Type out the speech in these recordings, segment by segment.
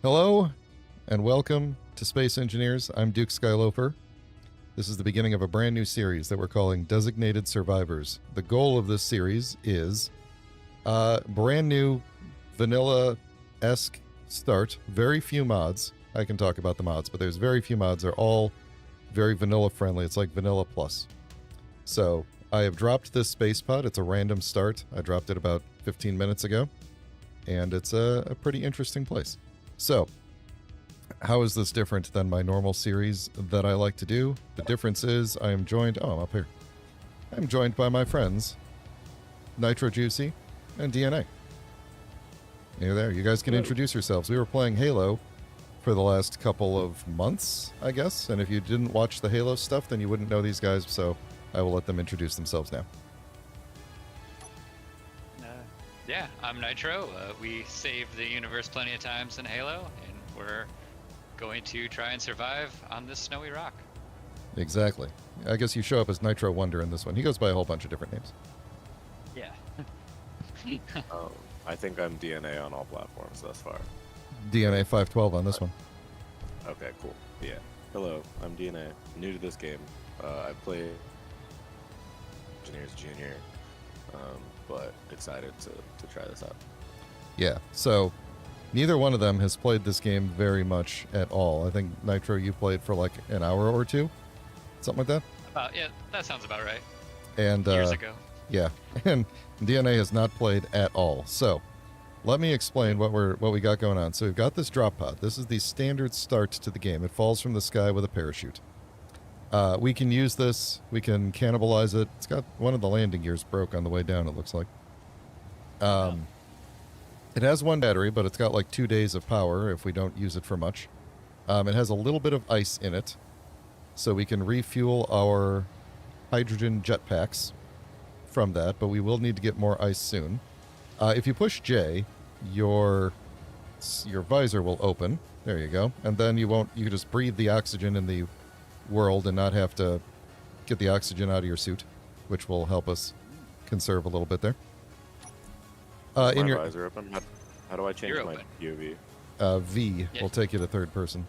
Hello, and welcome to Space Engineers. I'm Duke Skyloper. This is the beginning of a brand new series that we're calling Designated Survivors. The goal of this series is brand new vanilla-esque start. Very few mods. I can talk about the mods, but there's very few mods. They're all very vanilla-friendly. It's like Vanilla Plus. So I have dropped this space pod. It's a random start. I dropped it about 15 minutes ago, and it's a pretty interesting place. So, how is this different than my normal series that I like to do? The difference is I am joined... Oh, I'm up here. I'm joined by my friends, Nitro Juicy and DNA. You're there. You guys can introduce yourselves. We were playing Halo for the last couple of months, I guess. And if you didn't watch the Halo stuff, then you wouldn't know these guys. So I will let them introduce themselves now. Yeah, I'm Nitro. We saved the universe plenty of times in Halo, and we're going to try and survive on this snowy rock. Exactly. I guess you show up as NitroWonder in this one. He goes by a whole bunch of different names. Yeah. I think I'm DNA on all platforms thus far. DNA 512 on this one. Okay, cool. Yeah. Hello, I'm DNA. New to this game. I play Engineers Junior, but excited to try this out. Yeah, so neither one of them has played this game very much at all. I think, Nitro, you played for like an hour or two? Something like that? Yeah, that sounds about right. And Years ago. Yeah, and DNA has not played at all. So let me explain what we got going on. So we've got this drop pod. This is the standard start to the game. It falls from the sky with a parachute. We can use this. We can cannibalize it. It's got one of the landing gears broke on the way down, it looks like. It has one battery, but it's got like 2 days of power if we don't use it for much. It has a little bit of ice in it, so we can refuel our hydrogen jetpacks from that, but we will need to get more ice soon. If you push J, your visor will open. There you go. And then you can just breathe the oxygen in the world and not have to get the oxygen out of your suit, which will help us conserve a little bit there. My visor open? How do I change my open. POV? V will take you to third person,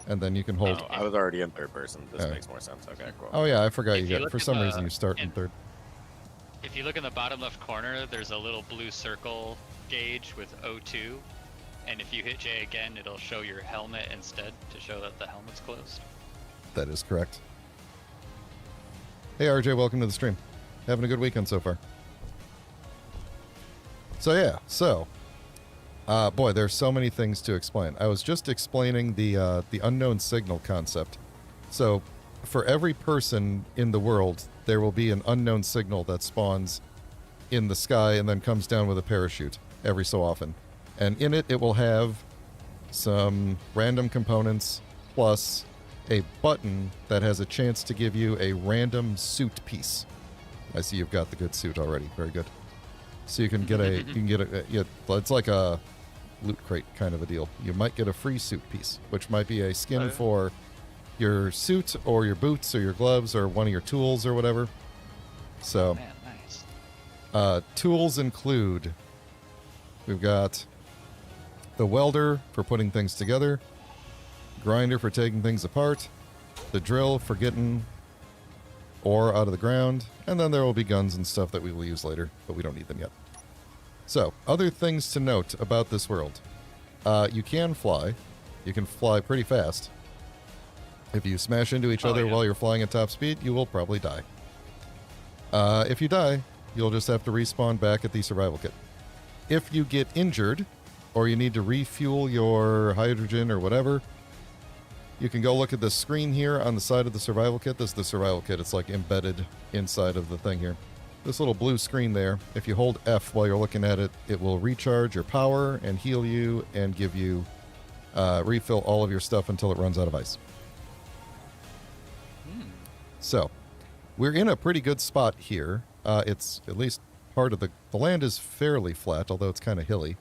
and then you can hold. Oh, I was already in third person. This makes more sense. Okay, cool. Oh yeah, I forgot If you you got. look For in some the- reason, you start in third. If you look in the bottom left corner, there's a little blue circle gauge with O2, and if you hit J again, it'll show your helmet instead to show that the helmet's closed. That is correct. Hey RJ, welcome to the stream. Having a good weekend so far. So yeah, boy, there's so many things to explain. I was just explaining the unknown signal concept. So, for every person in the world, there will be an unknown signal that spawns in the sky and then comes down with a parachute every so often. And in it, it will have some random components plus a button that has a chance to give you a random suit piece. I see you've got the good suit already. Very good. So you can get it's like a loot crate kind of a deal. You might get a free suit piece, which might be a skin for your suit or your boots or your gloves or one of your tools or whatever. So, Man, nice. Tools include, we've got the welder for putting things together, grinder for taking things apart, the drill for getting ore out of the ground, and then there will be guns and stuff that we will use later, but we don't need them yet. So, other things to note about this world. You can fly. You can fly pretty fast. If you smash into each other while you're flying at top speed, you will probably die. If you die, you'll just have to respawn back at the survival kit. If you get injured, or you need to refuel your hydrogen or whatever, you can go look at the screen here on the side of the survival kit. This is the survival kit. It's like embedded inside of the thing here. This little blue screen there, if you hold F while you're looking at it, it will recharge your power and heal you and give you refill all of your stuff until it runs out of ice. So, we're in a pretty good spot here. It's at least part of the land is fairly flat, although it's kind of hilly.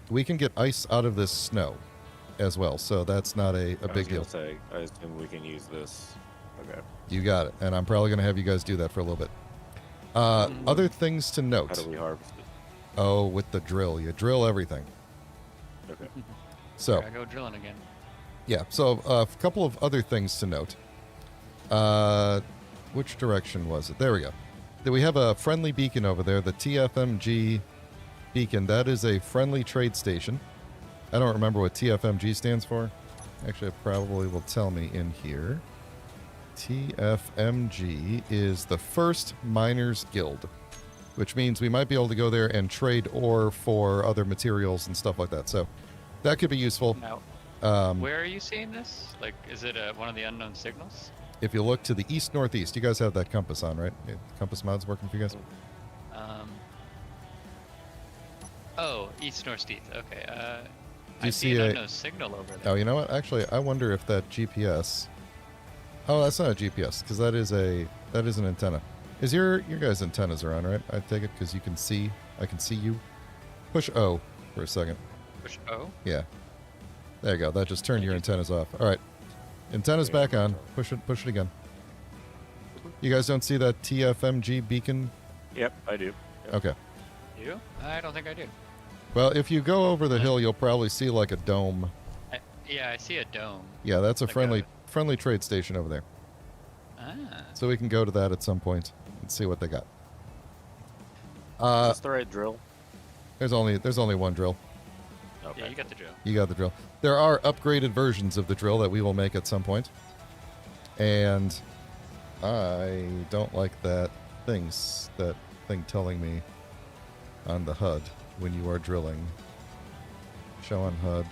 We can get ice out of this snow as well, so that's not a big deal. I assume we can use this. Okay. You got it, and I'm probably going to have you guys do that for a little bit. Other things to note. How do we harvest it? Oh, with the drill. You drill everything. Okay. So, I go drilling again. yeah. So, a couple of other things to note. Which direction was it? There we go. We have a friendly beacon over there, the TFMG beacon. That is a friendly trade station. I don't remember what TFMG stands for. Actually, it probably will tell me in here. TFMG is the First Miners Guild, which means we might be able to go there and trade ore for other materials and stuff like that. So that could be useful. Now, where are you seeing this? Like, is it one of the unknown signals? If you look to the east-northeast, you guys have that compass on, right? Compass mod's working for you guys? Oh, east-northeast. Okay. Do you I see an a unknown signal over there. Oh, you know what? Actually, I wonder if that GPS. Oh, that's not a GPS because that is an antenna. Is your guys' antennas are on, right? I take it because you can see. I can see you. Push O for a second. Push O? Yeah. There you go. That just turned your antennas off. All right. Antennas back on. Push it again. You guys don't see that TFMG beacon? Yep, I do. Yep. Okay. You? I don't think I do. Well, if you go over the hill, you'll probably see like a dome. Yeah, I see a dome. Yeah, that's a Like friendly trade station over there. Ah. So we can go to that at some point and see what they got. Is this the right drill? There's only one drill. Okay. Yeah, you got the drill. You got the drill. There are upgraded versions of the drill that we will make at some point. And I don't like that thing telling me on the HUD when you are drilling. Show on HUD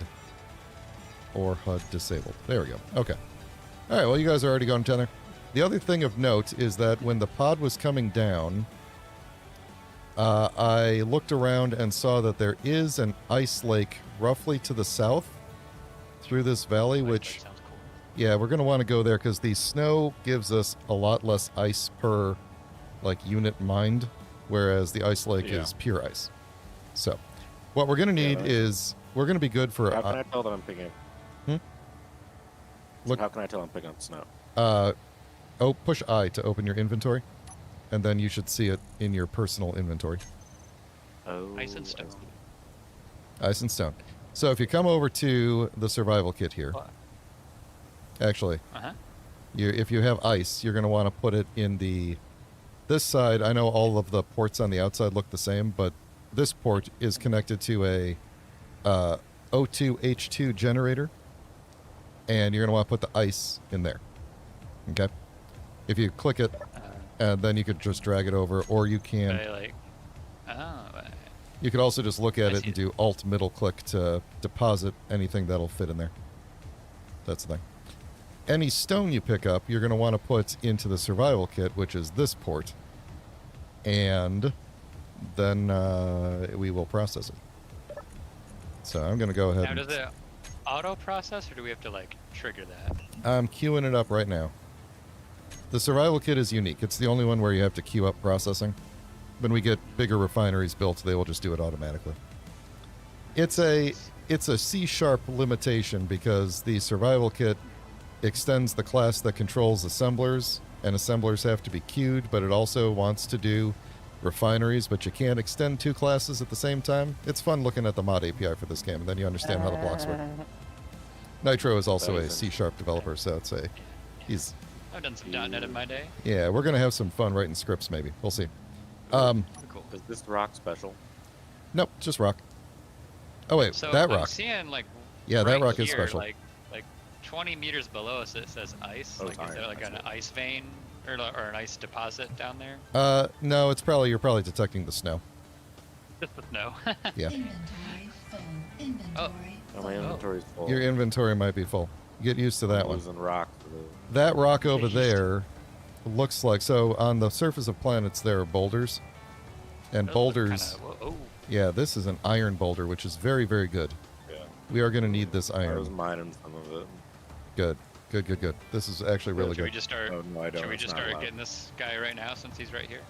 or HUD disabled. There we go. Okay. All right, well, you guys are already going 10 there. The other thing of note is that when the pod was coming down, I looked around and saw that there is an ice lake roughly to the south through this valley, which, Sounds cool. yeah, we're going to want to go there because the snow gives us a lot less ice per, like, unit mined, whereas the ice lake is pure ice. So, what we're going to need is, we're going to be good for... How can I tell that I'm picking up? Look, how can I tell I'm picking up snow? push I to open your inventory, and then you should see it in your personal inventory. Oh, Ice and stone. Ice and stone. So if you come over to the survival kit here, actually, if you have ice, you're going to want to put it in this side. I know all of the ports on the outside look the same, but this port is connected to a O2H2 generator, and you're going to want to put the ice in there. Okay? If you click it, and then you could just drag it over, or you can... You could also just look at it and do Alt middle click to deposit anything that'll fit in there. That's the thing. Any stone you pick up, you're going to want to put into the survival kit, which is this port. And then we will process it. So I'm going to go ahead Now, does it auto-process, or do we have to, like, trigger that? I'm queuing it up right now. The survival kit is unique. It's the only one where you have to queue up processing. When we get bigger refineries built, they will just do it automatically. It's a C# limitation because the survival kit extends the class that controls assemblers, and assemblers have to be queued, but it also wants to do refineries, but you can't extend two classes at the same time. It's fun looking at the mod API for this game, and then you understand how the blocks work. Nitro is also a C# developer, so he's... I've done some .NET in my day. Yeah, we're going to have some fun writing scripts, maybe. We'll see. Cool. Is this rock special? Nope, just rock. Oh, wait, So that I'm rock. seeing, like, Yeah, that right rock is here, special. Like 20 meters below us, it says ice. Oh, Like, is there like an ice vein or an ice deposit down there? No, you're probably detecting the snow. Just the snow. Yeah. Inventory full. Inventory Oh, my full. inventory's full. Your inventory might be full. Get used to that I'm one. losing rock. That rock over Get used to there looks like... So, on the surface of planets, there are boulders. And Those look boulders... oh, Yeah, this is an iron boulder, which is very, very good. Yeah. We are going to need this I was iron. mining some of it. Good. Good. This is actually really should we good. just start? Oh, no, I don't. Should we It's just not start allowed. getting this guy right now since he's right here?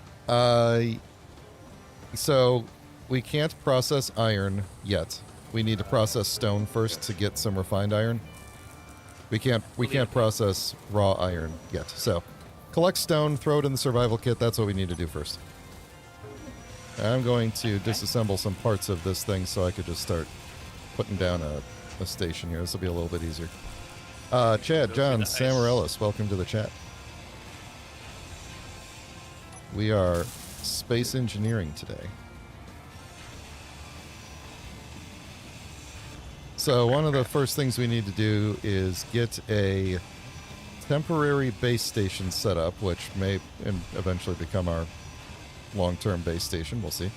So, we can't process iron yet. We need to process stone first to get some refined iron. We can't process raw iron yet. So, collect stone, throw it in the survival kit. That's what we need to do first. I'm going to disassemble some parts of this thing so I could just start putting down a station here. This will be a little bit easier. Chad, Go through John, the ice. Samarellis, welcome to the chat. We are space engineering today. So one of the first things we need to do is get a temporary base station set up, which may eventually become our long-term base station. We'll see.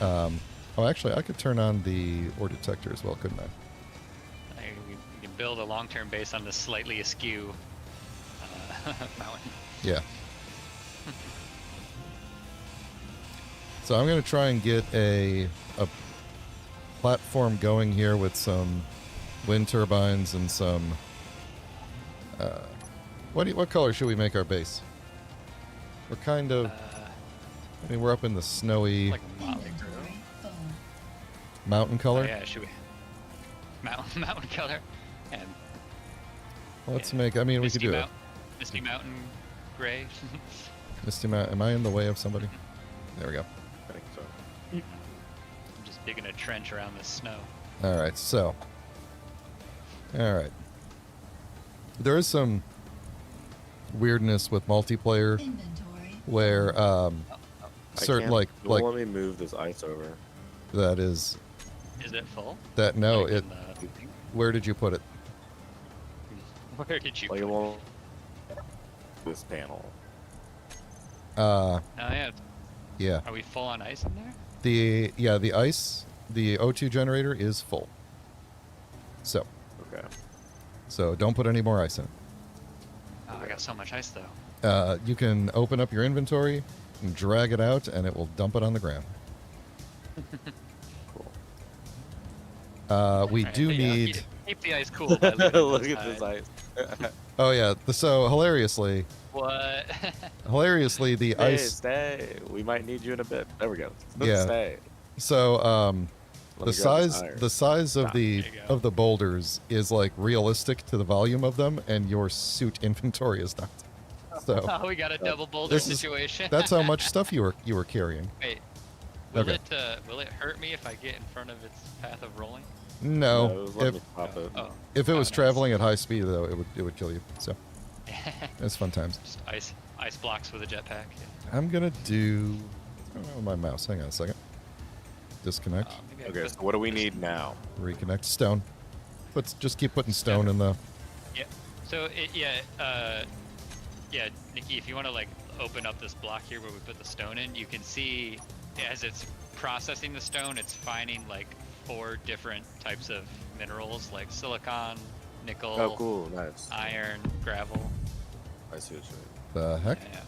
Oh, actually, I could turn on the ore detector as well, couldn't I? We can build a long-term base on this slightly askew mountain. Yeah. So I'm going to try and get a platform going here with some wind turbines and some... what color should we make our base? We're kind of... I mean, we're up in the snowy Like motley Inventory full. mountain color. Oh, yeah, should we? Mountain color. And Let's make... I mean, we could do it. Misty Mountain gray. Misty Mountain. Am I in the way of somebody? There we go. I think so. I'm just digging a trench around this snow. All right, so... All right. There is some weirdness with multiplayer Inventory. where I certain can't- like it won't let me move this ice over. that is Is it full? that no Like it in the thing? where did you put it? Where did you Like it put won't. This panel. Uh Oh, yeah. yeah. Are we full on ice in there? The ice, the O2 generator is full. Okay. So don't put any more ice in it. Oh, I got so much ice though. You can open up your inventory and drag it out and it will dump it on the ground. Cool. We Alright, do but yeah, need keep the ice cool. By leaving it Look at outside. this ice. Oh yeah, so hilariously What? the Stay, ice stay. We might need you in a bit. There we go. Yeah. Stay. so Let the me grab this size iron. the size of Ah, the there you go. of the boulders is like realistic to the volume of them, and your suit inventory is not. So Oh, we got a double boulder This is- situation. that's how much stuff you were carrying. Wait, Okay. will it hurt me if I get in front of its path of rolling? No, it was letting me if pop it. Oh, if it oh, was nice. traveling at high speed though, it would kill you. So it's fun times. Just ice blocks with a jetpack. Yeah. I'm gonna do. I don't know my mouse. Hang on a second. Disconnect. Maybe I Okay, could- so what do we need now? Reconnect. Stone. Let's just keep putting stone in the. Yeah. So yeah, Nikki, if you want to like open up this block here where we put the stone in, you can see as it's processing the stone, it's finding like 4 different types of minerals like silicon, nickel, Oh, cool. Nice. iron, gravel. I see what you mean. The heck? Yeah.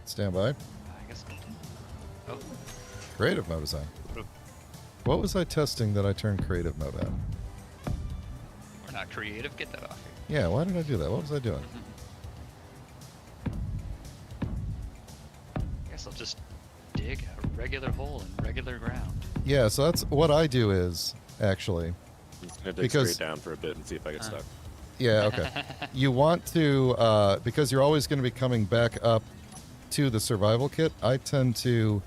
Stand by. I guess. Oh, Creative mode is on. What was I testing that I turned creative mode on? we're not creative. Get that off here. Yeah, why did I do that? What was I doing? I guess I'll just dig a regular hole in regular ground. Yeah, so that's what I do is actually. I'm just gonna dig Because- straight down for a bit and see if I get stuck. Yeah, okay. You want to, because you're always going to be coming back up to the survival kit, I tend to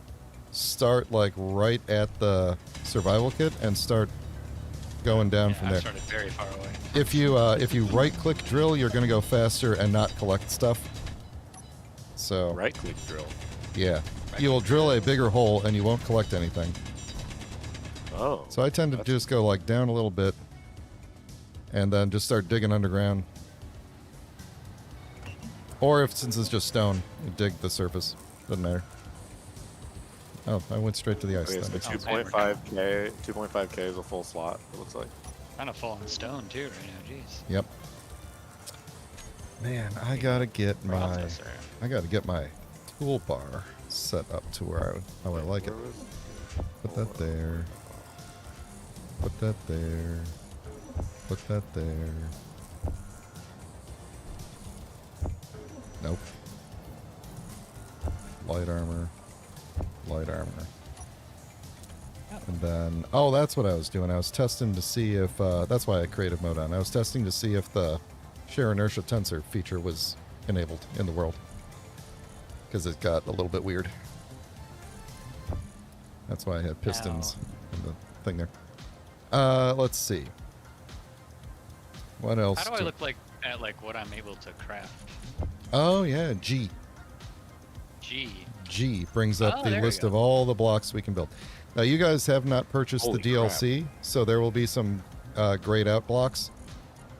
start like right at the survival kit and start going down Yeah, from I there. started very far away. If you right click drill, you're going to go faster and not collect stuff. So, Right click drill. yeah. You will drill a bigger hole and you won't collect anything. Oh. So I tend to just go like down a little bit and then just start digging underground. Or if since it's just stone, you dig the surface. Doesn't matter. Oh, I went straight to the ice Okay, so then. Oh, 2.5k. 2.5k is a full slot. It looks like. Kind of full on stone too right now. Jeez. Yep. Man, I gotta get my Processor. toolbar set up to where I like it. Where was- Put that there. Put that there. Put that there. Nope. Light armor. Light armor. And then, oh, that's what I was doing. I was testing to see if, that's why I had creative mode on. I was testing to see if the share inertia tensor feature was enabled in the world. Because it got a little bit weird. That's why I had pistons the thing there. Let's see. What else? How do I look like at like what I'm able to craft? Oh yeah, G. G brings up the there we list go. of all the blocks we can build. Now you guys have not purchased Holy the DLC, so there will be some grayed out blocks.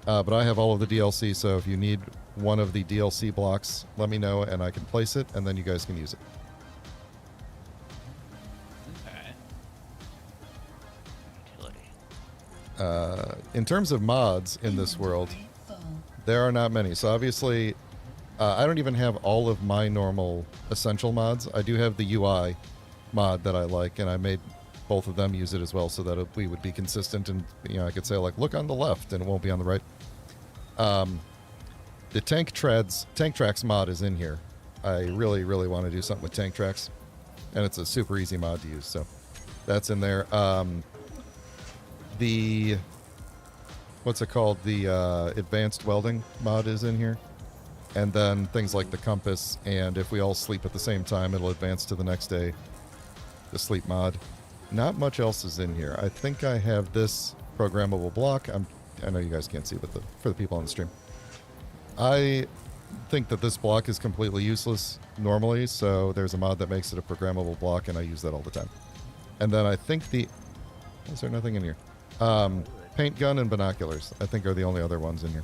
But I have all of the DLC, so if you need one of the DLC blocks, let me know and I can place it, and then you guys can use it. Utility. In terms of mods in this world, there are not many. So obviously, I don't even have all of my normal essential mods. I do have the UI mod that I like, and I made both of them use it as well, so that we would be consistent. And I could say like, look on the left, and it won't be on the right. The tank tracks mod is in here. I really, really want to do something with tank tracks, and it's a super easy mod to use. So that's in there. The what's it called? The advanced welding mod is in here. And then things like the compass, and if we all sleep at the same time, it'll advance to the next day. The sleep mod. Not much else is in here. I think I have this programmable block. I know you guys can't see, but for the people on the stream. I think that this block is completely useless normally, so there's a mod that makes it a programmable block, and I use that all the time. And then I think is there nothing in here? Paint gun and binoculars, I think, are the only other ones in here.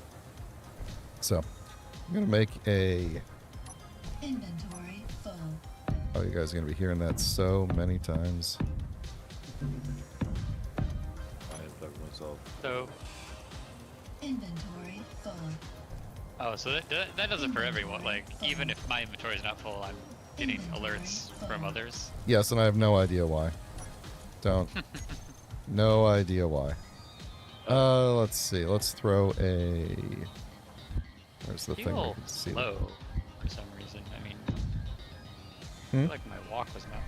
So, I'm going to make a... Inventory full. Oh, you guys are going to be hearing that so many times. I have dug myself. So, Inventory full. oh, so that does it for everyone. Like, even if my inventory is not full, I'm getting alerts from others. Yes, and I have no idea why. Don't. No idea why. Let's see. Let's throw a... Where's the I thing? feel We can see slow for some reason. I mean, I feel like my walk was not...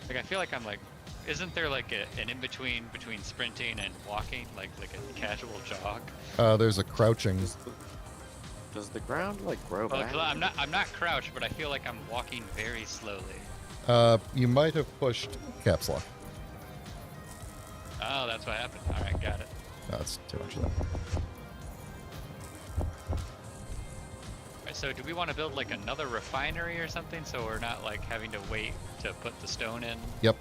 Like, I feel like I'm like... Isn't there like an in-between between sprinting and walking? Like a casual jog? There's a crouching. Does the ground like grow Well, back? 'cause I'm not crouched, but I feel like I'm walking very slowly. You might have pushed caps lock. Oh, that's what happened. Alright, got it. No, that's too much of that. Alright, so do we want to build like another refinery or something so we're not like having to wait to put the stone in? Yep.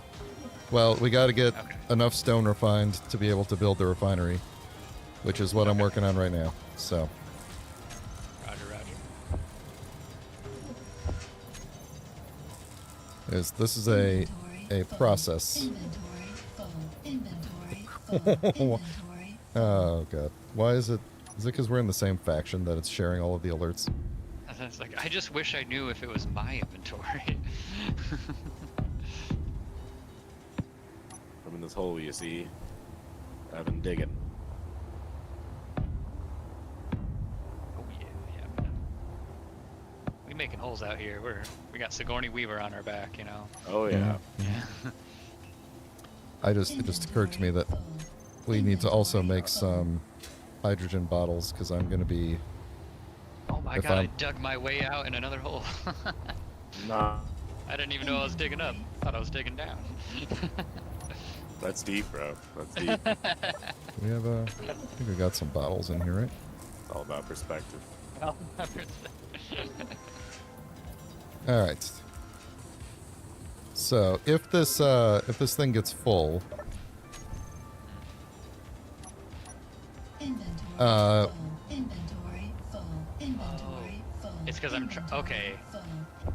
Well, we got to get Okay. enough stone refined to be able to build the refinery, which is what I'm working on right now. So, Roger, roger. this is a process. Inventory full. Inventory full. Inventory full. Oh god, why is it? Is it because we're in the same faction that it's sharing all of the alerts? And it's like, I just wish I knew if it was my inventory. I'm in this hole you see. I've been digging. Oh yeah. We making holes out here. We got Sigourney Weaver on our back, you know. Oh yeah. Yeah. It just occurred to me that we need to also make some hydrogen bottles because I'm going to be... Oh my If god, I I'm- dug my way out in another hole. Nah, I didn't even know I was digging up. Thought I was digging down. that's deep, bro. That's deep. We have I think we got some bottles in here, right? It's all about perspective. Oh, All right. So if this thing gets full, Inventory Uh, full. Inventory full. Inventory full. It's 'cause I'm okay. Full.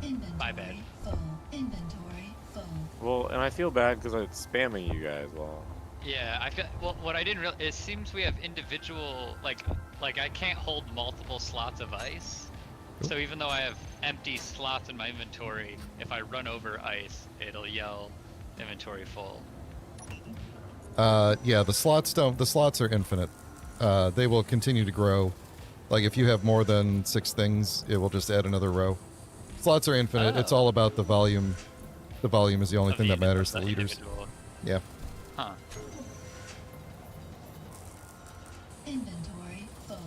Inventory My bad. Full. Inventory full. Well, and I feel bad because I'm spamming you guys. Well, yeah, I feel well. What I didn't realize, it seems we have individual like I can't hold multiple slots of ice. So even though I have empty slots in my inventory, if I run over ice, it'll yell inventory full. yeah, the slots are infinite. They will continue to grow. Like if you have more than 6 things, it will just add another row. Slots are infinite. It's Oh. all about the volume. The volume is the only Of thing the that matters. of The liters. individual. Yeah. Huh. Inventory full.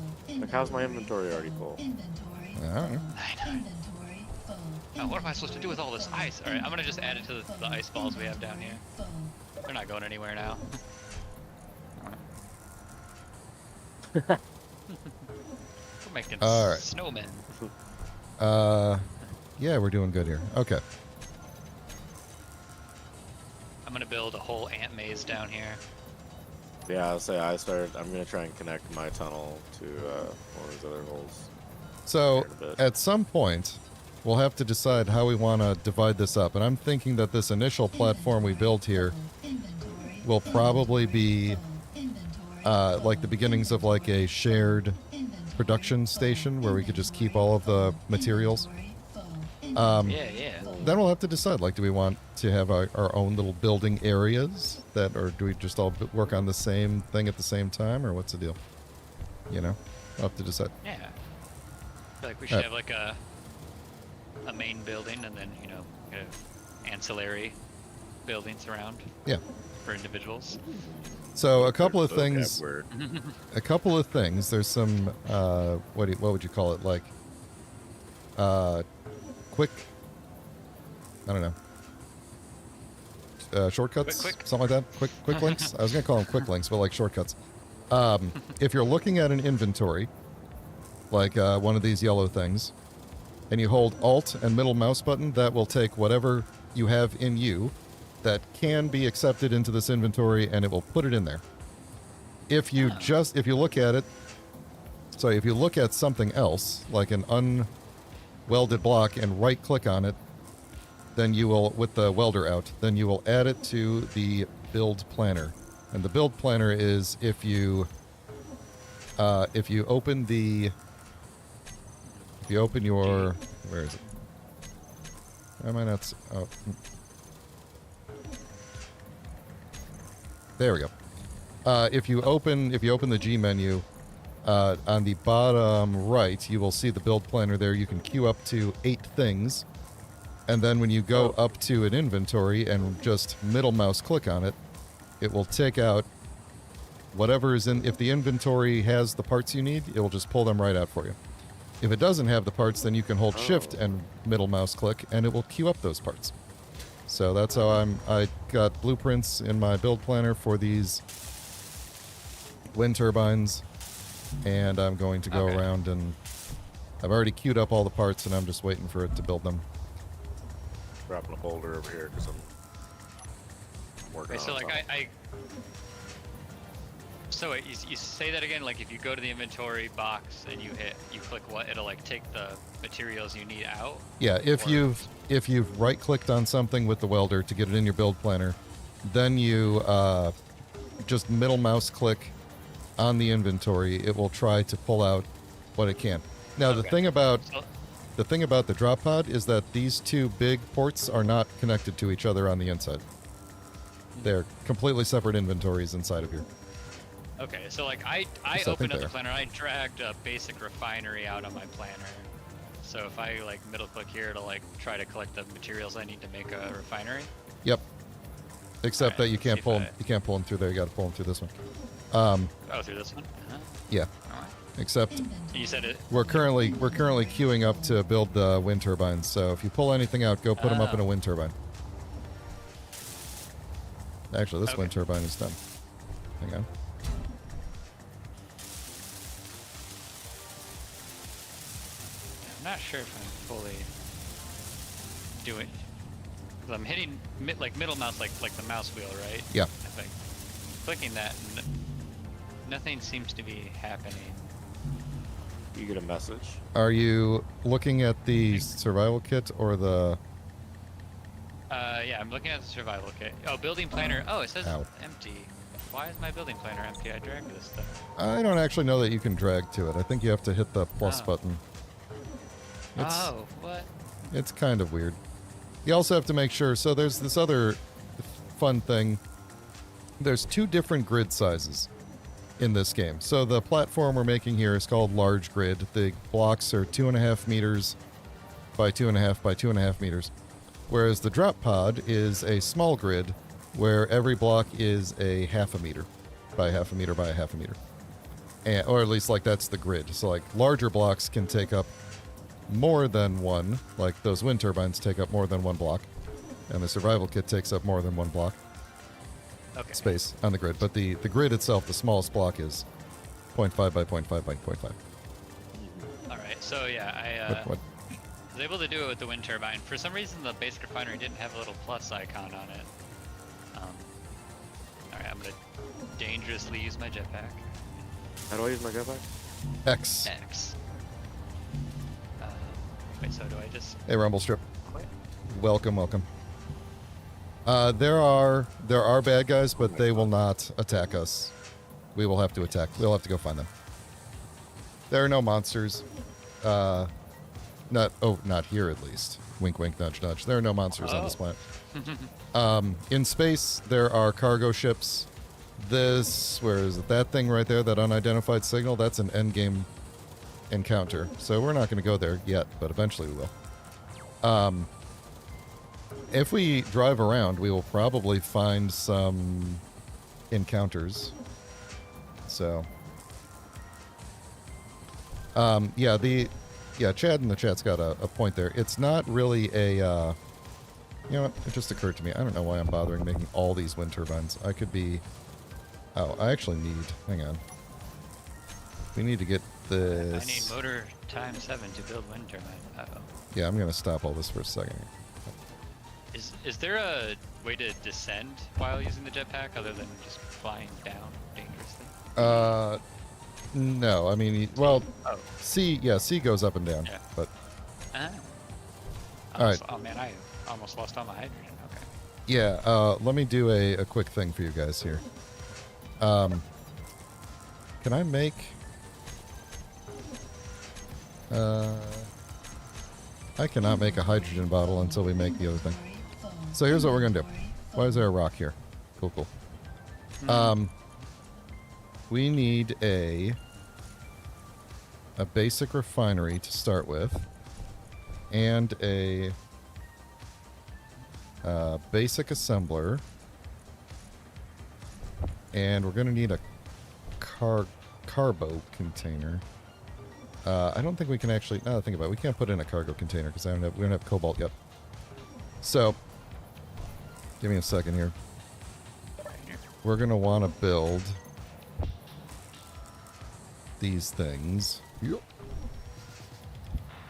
Like, how's my Inventory inventory already full? Inventory I don't know. full. Inventory full. Oh, what am I supposed to do with all this ice? All right, I'm gonna just add it to the ice balls we have down here. They're not going anywhere now. We're making All right. snowmen. Yeah, we're doing good here. Okay. I'm gonna build a whole ant maze down here. Yeah, I'll say I'm gonna try and connect my tunnel to one of these other holes. So, Here in a bit. at some point, we'll have to decide how we want to divide this up. And I'm thinking that this initial platform we built here will probably be like the beginnings of like a shared production station where we could just keep all of the materials. Yeah. Then we'll have to decide, like, do we want to have our own little building areas that, or do we just all work on the same thing at the same time, or what's the deal? You know, we'll have to decide. Yeah. I feel like we should Alright. have like a main building and then, you know, kind of ancillary buildings around Yeah. for individuals. So a couple of Vocab things. word. A couple of things. There's some what would you call it? Like quick. I don't know. Shortcuts, Quick. something like that. Quick links. I was gonna call them quick links, but like shortcuts. If you're looking at an inventory, like one of these yellow things, and you hold Alt and middle mouse button, that will take whatever you have in you that can be accepted into this inventory, and it will put it in there. If you look at it, sorry, if you look at something else, like an unwelded block, and right-click on it, then you will, with the welder out, then you will add it to the build planner. And the build planner is if you open your, where is it? Am I not? Oh. There we go. If you open the G menu, on the bottom right, you will see the build planner there. You can queue up to 8 things. And then when you go up to an inventory and just middle mouse click on it, it will take out whatever is in. If the inventory has the parts you need, it will just pull them right out for you. If it doesn't have the parts, then you can hold shift and middle mouse click, and it will queue up those parts. So that's how I got blueprints in my build planner for these wind turbines, and I'm going to go around, and I've already queued up all the parts, and I'm just waiting for it to build them. Dropping a boulder over here because I'm working Okay, so on like something. So wait, you say that again? Like if you go to the inventory box and you click what, it'll like take the materials you need out? Yeah, if Or- you've right-clicked on something with the welder to get it in your build planner, then you just middle mouse click on the inventory. It will try to pull out what it can. Now, the Okay. thing about So- the drop pod is that these two big ports are not connected to each other on the inside. They're completely separate inventories inside of here. Okay, so like I Yes, I opened think up the they are. planner, I dragged a basic refinery out on my planner. So if I like middle click here, it'll like try to collect the materials I need to make a refinery. Yep. Except Alright, that you let's can't see if pull them. I- You can't pull them through there. You got to pull them through this one. Oh, through this one? Yeah. Alright. Except You said it. we're currently queuing up to build the wind turbines. So if you pull anything out, go put them up in a Oh. wind turbine. Actually, this Okay. wind turbine is done. Hang on. I'm not sure if I'm fully doing. 'Cause I'm hitting like middle mouse, like the mouse wheel, right? Yeah. If I'm clicking that, nothing seems to be happening. You get a message. Are you looking at the survival kit or the? Yeah, I'm looking at the survival kit. Oh, building planner. Oh, it says Ow. empty. Why is my building planner empty? I dragged this stuff. I don't actually know that you can drag to it. I think you have to hit the plus Oh. button. It's, Oh, what? It's kind of weird. You also have to make sure. So there's this other fun thing. There's 2 different grid sizes in this game. So the platform we're making here is called large grid. The blocks are 2.5 meters by 2.5 by 2.5 meters. Whereas the drop pod is a small grid where every block is a 0.5 meter by 0.5 meter by 0.5 meter. Or at least like that's the grid. So like larger blocks can take up more than one, like those wind turbines take up more than one block, and the survival kit takes up more than one block Okay. space on the grid. But the grid itself, the smallest block is 0.5 by 0.5 by 0.5. All right. So yeah, I What? was able to do it with the wind turbine. For some reason, the basic refinery didn't have a little plus icon on it. All right, I'm gonna dangerously use my jetpack. How do I use my jetpack? X. X. Wait, so do I just? Hey, Rumble Strip. Wait. Welcome, welcome. There are bad guys, but they will not attack us. We will have to attack. We'll have to go find them. There are no monsters. Not here at least. Wink, wink, nudge, nudge. There are no monsters on this planet. In space, there are cargo ships. Where is it? That thing right there, that unidentified signal, that's an endgame encounter. So we're not going to go there yet, but eventually we will. If we drive around, we will probably find some encounters. So, Chad in the chat's got a point there. It's not really a, you know what? It just occurred to me. I don't know why I'm bothering making all these wind turbines. I could be, I actually need, hang on. We need to get this. I need motor times 7 to build wind turbine. Uh-oh. Yeah, I'm going to stop all this for a second. Is there a way to descend while using the jetpack other than just flying down dangerously? No. I mean, well, Oh. C goes up and down, Yeah. but Ah. All right. Oh man, I almost lost all my hydrogen. Okay. yeah, let me do a quick thing for you guys here. Can I make... I cannot make a hydrogen bottle until we make the other thing. So here's what we're going to do. Why is there a rock here? Cool. We need a basic refinery to start with, and a basic assembler, and we're going to need a carbo container. I don't think we can actually. Now that I think about it, we can't put in a cargo container because we don't have cobalt yet. So, give me a second here. We're going to want to build these things.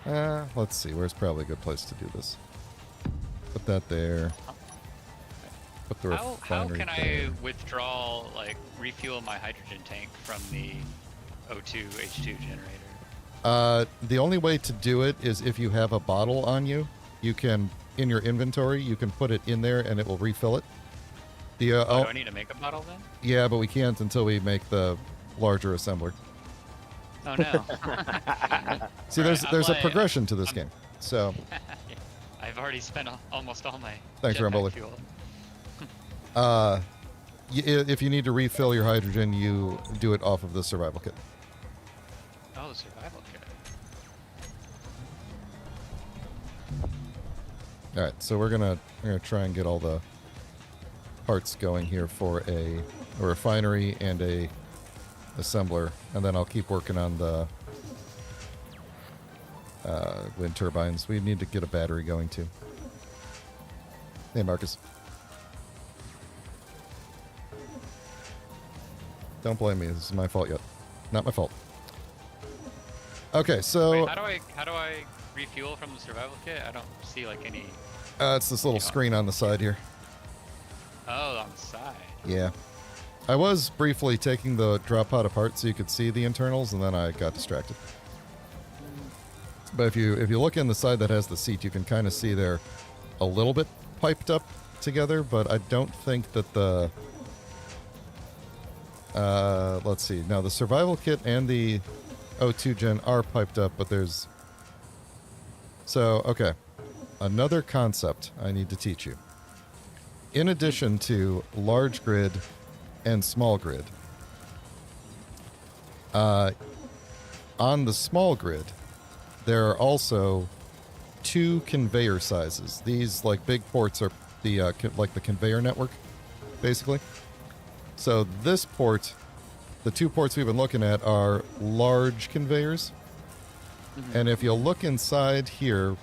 Let's see. Where's probably a good place to do this? Put that there. Put the How refinery can there. I withdraw, like, refuel my hydrogen tank from the O2 H2 generator? The only way to do it is if you have a bottle on you. You can, in your inventory, you can put it in there and it will refill it. Do I need to make a bottle then? Yeah, but we can't until we make the larger assembler. Oh no. See, Alright, there's a I'm progression to this game. So, I've already spent almost all my Thanks, jetpack Rumble. fuel. if you need to refill your hydrogen, you do it off of the survival kit. Oh, survival kit. All right, so we're gonna try and get all the parts going here for a refinery and a assembler, and then I'll keep working on the wind turbines. We need to get a battery going too. Hey, Marcus. Don't blame me. This is my fault yet. Not my fault. Okay, so Wait, how do I refuel from the survival kit? I don't see like any. it's this little screen on the side here. Oh, on the side. Yeah. I was briefly taking the drop pod apart so you could see the internals, and then I got distracted. But if you look in the side that has the seat, you can kind of see they're a little bit piped up together, but I don't think that the... let's see. Now, the survival kit and the O2 gen are piped up, but there's... So, okay. Another concept I need to teach you. In addition to large grid and small grid, on the small grid, there are also two conveyor sizes. These, like, big ports are the like the conveyor network, basically. So this port, the two ports we've been looking at are large conveyors, And if you look inside here,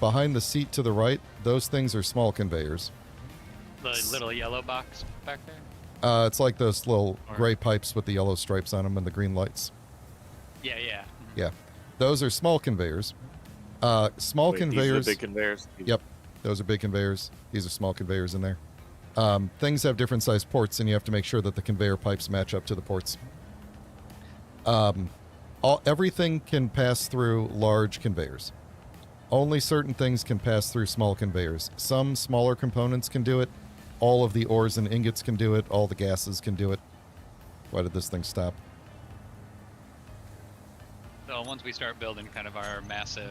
behind the seat to the right, those things are small conveyors. The little yellow box back there. It's like those little Or- gray pipes with the yellow stripes on them and the green lights. Yeah, yeah. Yeah, those are small conveyors. Small Wait, conveyors. These are the big conveyors. Yep, those are big conveyors. These are small conveyors in there. Things have different sized ports, and you have to make sure that the conveyor pipes match up to the ports. Everything can pass through large conveyors. Only certain things can pass through small conveyors. Some smaller components can do it. All of the ores and ingots can do it. All the gases can do it. Why did this thing stop? So once we start building kind of our massive,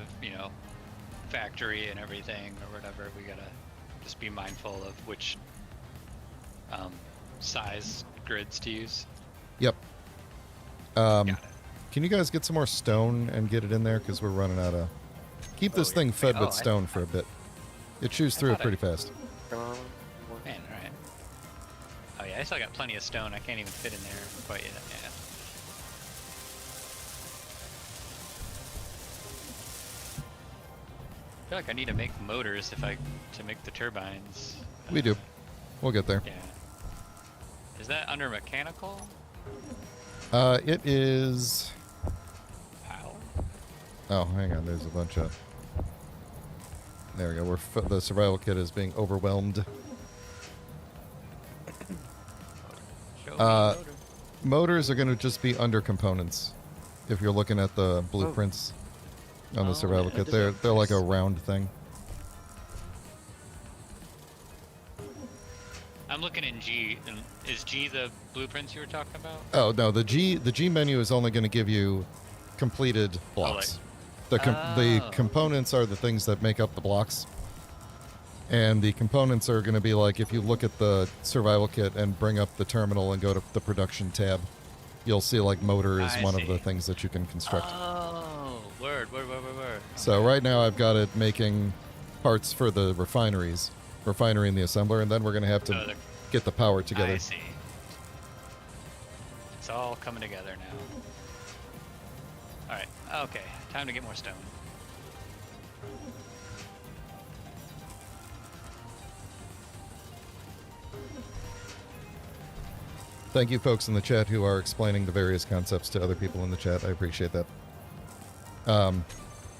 factory and everything or whatever, we gotta just be mindful of which size grids to use. Yep. Got it. Can you guys get some more stone and get it in there? Because we're running out of... Keep this thing fed with stone for a bit. It chews through it pretty fast. Man, alright. Oh yeah, I still got plenty of stone. I can't even fit in there quite yet. Yeah. I feel like I need to make motors to make the turbines. We do. We'll get there. Yeah. Is that under mechanical It is... power? Oh, hang on. There's a bunch of... There we go. The survival kit is being overwhelmed. Show me Uh, motor. Motors are going to just be under components. If you're looking at the blueprints on the Oh, survival yeah. kit, they're like a round thing. I'm looking in G. And is G the blueprints you were talking about? Oh no, the G menu is only going to give you completed blocks. The Oh. components are the things that make up the blocks. And the components are going to be like, if you look at the survival kit and bring up the terminal and go to the production tab, you'll see like motor is I one of see. the things that you can construct. Oh, word. So right now I've got it making parts for the refinery and the assembler, and then we're going to have to get the power together. I see. It's all coming together now. Alright, okay. Time to get more stone. Thank you folks in the chat who are explaining the various concepts to other people in the chat. I appreciate that.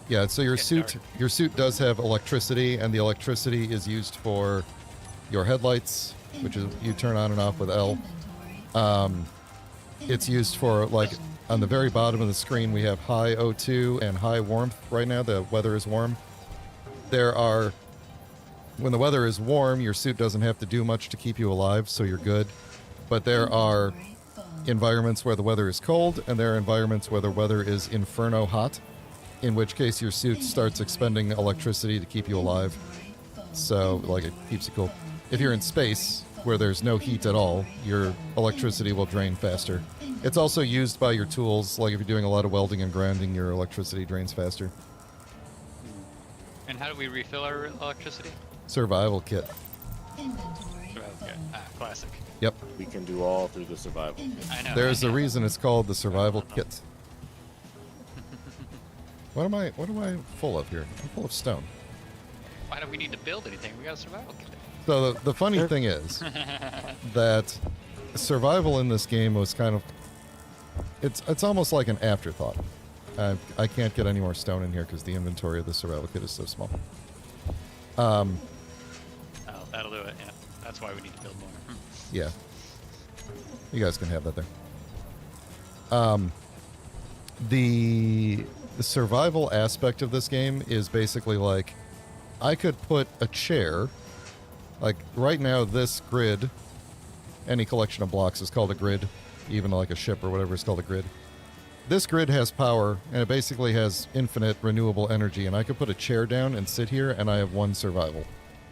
Yeah, so your suit does have electricity, and the electricity is used for your headlights, which is you turn on and off with L. It's used for, like, on the very bottom of the screen, we have high O2 and high warmth right now. The weather is warm. When the weather is warm, your suit doesn't have to do much to keep you alive, so you're good. But there are environments where the weather is cold, and there are environments where the weather is inferno hot, in which case your suit starts expending electricity to keep you alive. So, like, it keeps you cool. If you're in space, where there's no heat at all, your electricity will drain faster. It's also used by your tools, like if you're doing a lot of welding and grinding, your electricity drains faster. And how do we refill our electricity? Survival kit. Okay. Classic. Yep. We can do all through the survival. I know. There's a reason it's called the survival kit. What am I full of here? I'm full of stone. Why do we need to build anything? We got a survival kit. So the funny thing is that survival in this game was kind of... It's almost like an afterthought. I can't get any more stone in here because the inventory of the survival kit is so small. Oh, that'll do it. Yeah, that's why we need to build more. Yeah. You guys can have that there. The survival aspect of this game is basically like, I could put a chair, like right now this grid, any collection of blocks is called a grid, even like a ship or whatever is called a grid. This grid has power, and it basically has infinite renewable energy, and I could put a chair down and sit here, and I have one survival.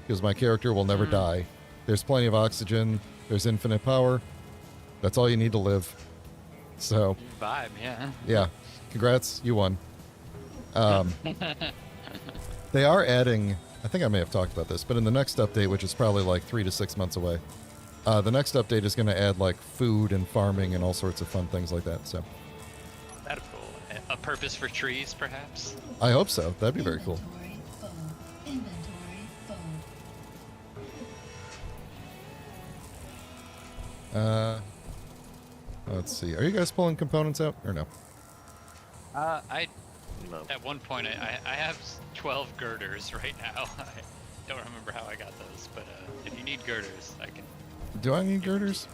Because my character will never die. There's plenty of oxygen, there's infinite power. That's all you need to live. So, Vibe, yeah. yeah. Congrats, you won. They are adding, I think I may have talked about this, but in the next update, which is probably like 3 to 6 months away, the next update is going to add like food and farming and all sorts of fun things like that. So, That'd be cool. a purpose for trees, perhaps. I hope so. That'd be very cool. Inventory full. Inventory full. Let's see. Are you guys pulling components out or no? I No. At one point I have 12 girders right now. I don't remember how I got those, but if you need girders, I can. Do I need girders?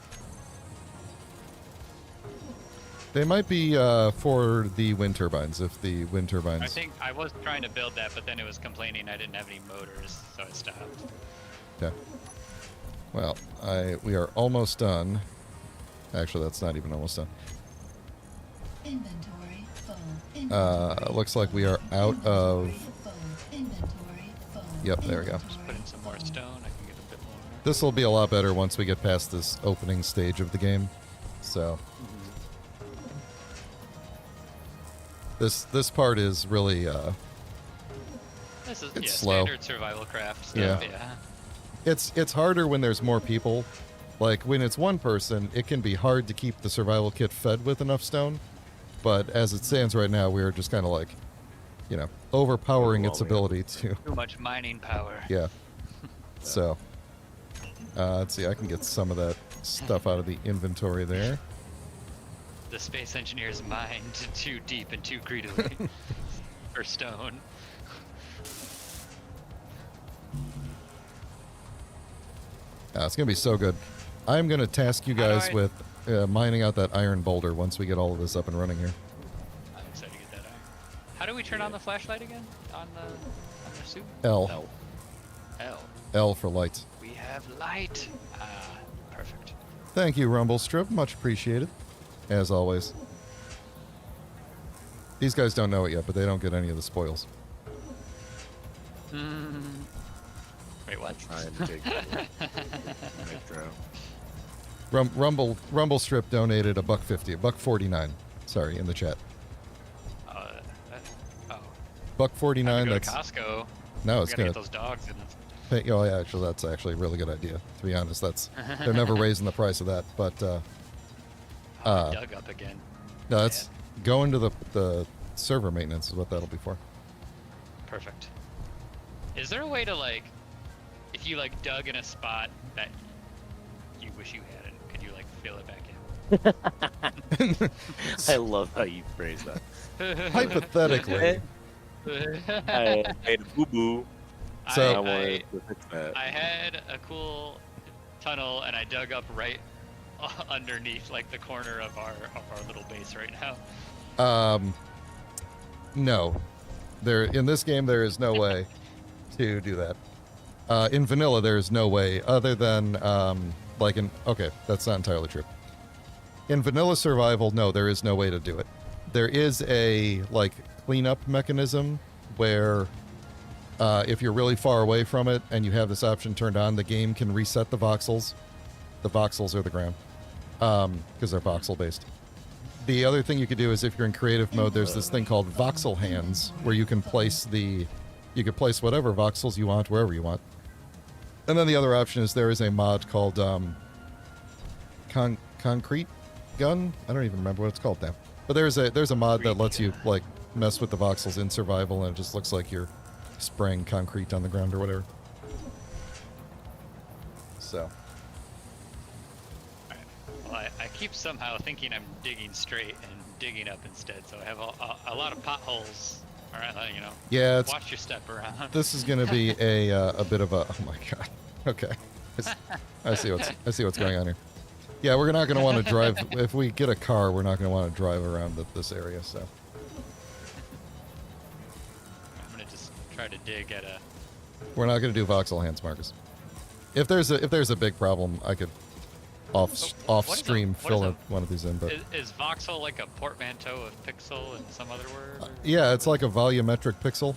They might be for the wind turbines, if the wind turbines... I think I was trying to build that, but then it was complaining I didn't have any motors, so I stopped. Okay. Well, we are almost done. Actually, that's not even almost done. Inventory full. Looks like we are out of... Inventory full. Yep, there we go. Just put in some more stone, I can get a bit more. This will be a lot better once we get past this opening stage of the game. So... This part is really This is it's slow. standard survival craft Yeah. stuff, yeah. it's harder when there's more people. Like when it's one person, it can be hard to keep the survival kit fed with enough stone. But as it stands right now, we're just kind of like, you know, overpowering its ability to. Too much mining power. Yeah. So, let's see. I can get some of that stuff out of the inventory there. The space engineers mined too deep and too greedily for stone. It's gonna be so good. I'm gonna task you How do guys I- with mining out that iron boulder once we get all of this up and running here. I'm excited to get that iron. How do we turn on the flashlight again? On the suit? L. L. L for light. We have light. Ah, perfect. Thank you, Rumble Strip. Much appreciated. As always. These guys don't know it yet, but they don't get any of the spoils. Wait, what? Trying to take Nitro. Rumble Strip donated $1.50, $1.49. Sorry, in the chat. Oh. $1.49. Go to That's Costco. no, We it's gotta gonna. get those dogs in this. Oh, yeah, actually, that's actually a really good idea. To be honest, they're never raising the price of that. But Dug up again. no, that's going to the server maintenance is what that'll be for. Perfect. Is there a way to like, if you like dug in a spot that you wish you hadn't, could you like fill it back in? I love how you phrase that. Hypothetically, I made a boo boo. So- I I, wanted to fix that. I had a cool tunnel and I dug up right underneath like the corner of our little base right now. no, in this game there is no way to do that. In vanilla, there is no way other than okay, that's not entirely true. In vanilla survival, no, there is no way to do it. There is a like cleanup mechanism where if you're really far away from it and you have this option turned on, the game can reset the voxels. The voxels are the ground because they're voxel based. The other thing you could do is if you're in creative mode, there's this thing called voxel hands where you can place whatever voxels you want wherever you want. And then the other option is there is a mod called concrete gun. I don't even remember what it's called now. But there's a mod that lets you like mess with the voxels in survival, and it just looks like you're spraying concrete on the ground or whatever. So. Well, I keep somehow thinking I'm digging straight and digging up instead, so I have a lot of potholes. All right, you know. Yeah, Watch your step around. this is going to be a bit of a. Oh my god. Okay. I see what's going on here. Yeah, we're not going to want to drive. If we get a car, we're not going to want to drive around this area. So. I'm gonna just try to dig at a. We're not going to do voxel hands, Marcus. If there's a big problem, I could off stream fill one of these in. But Is voxel like a portmanteau of pixel and some other word? Or yeah, it's like a volumetric pixel,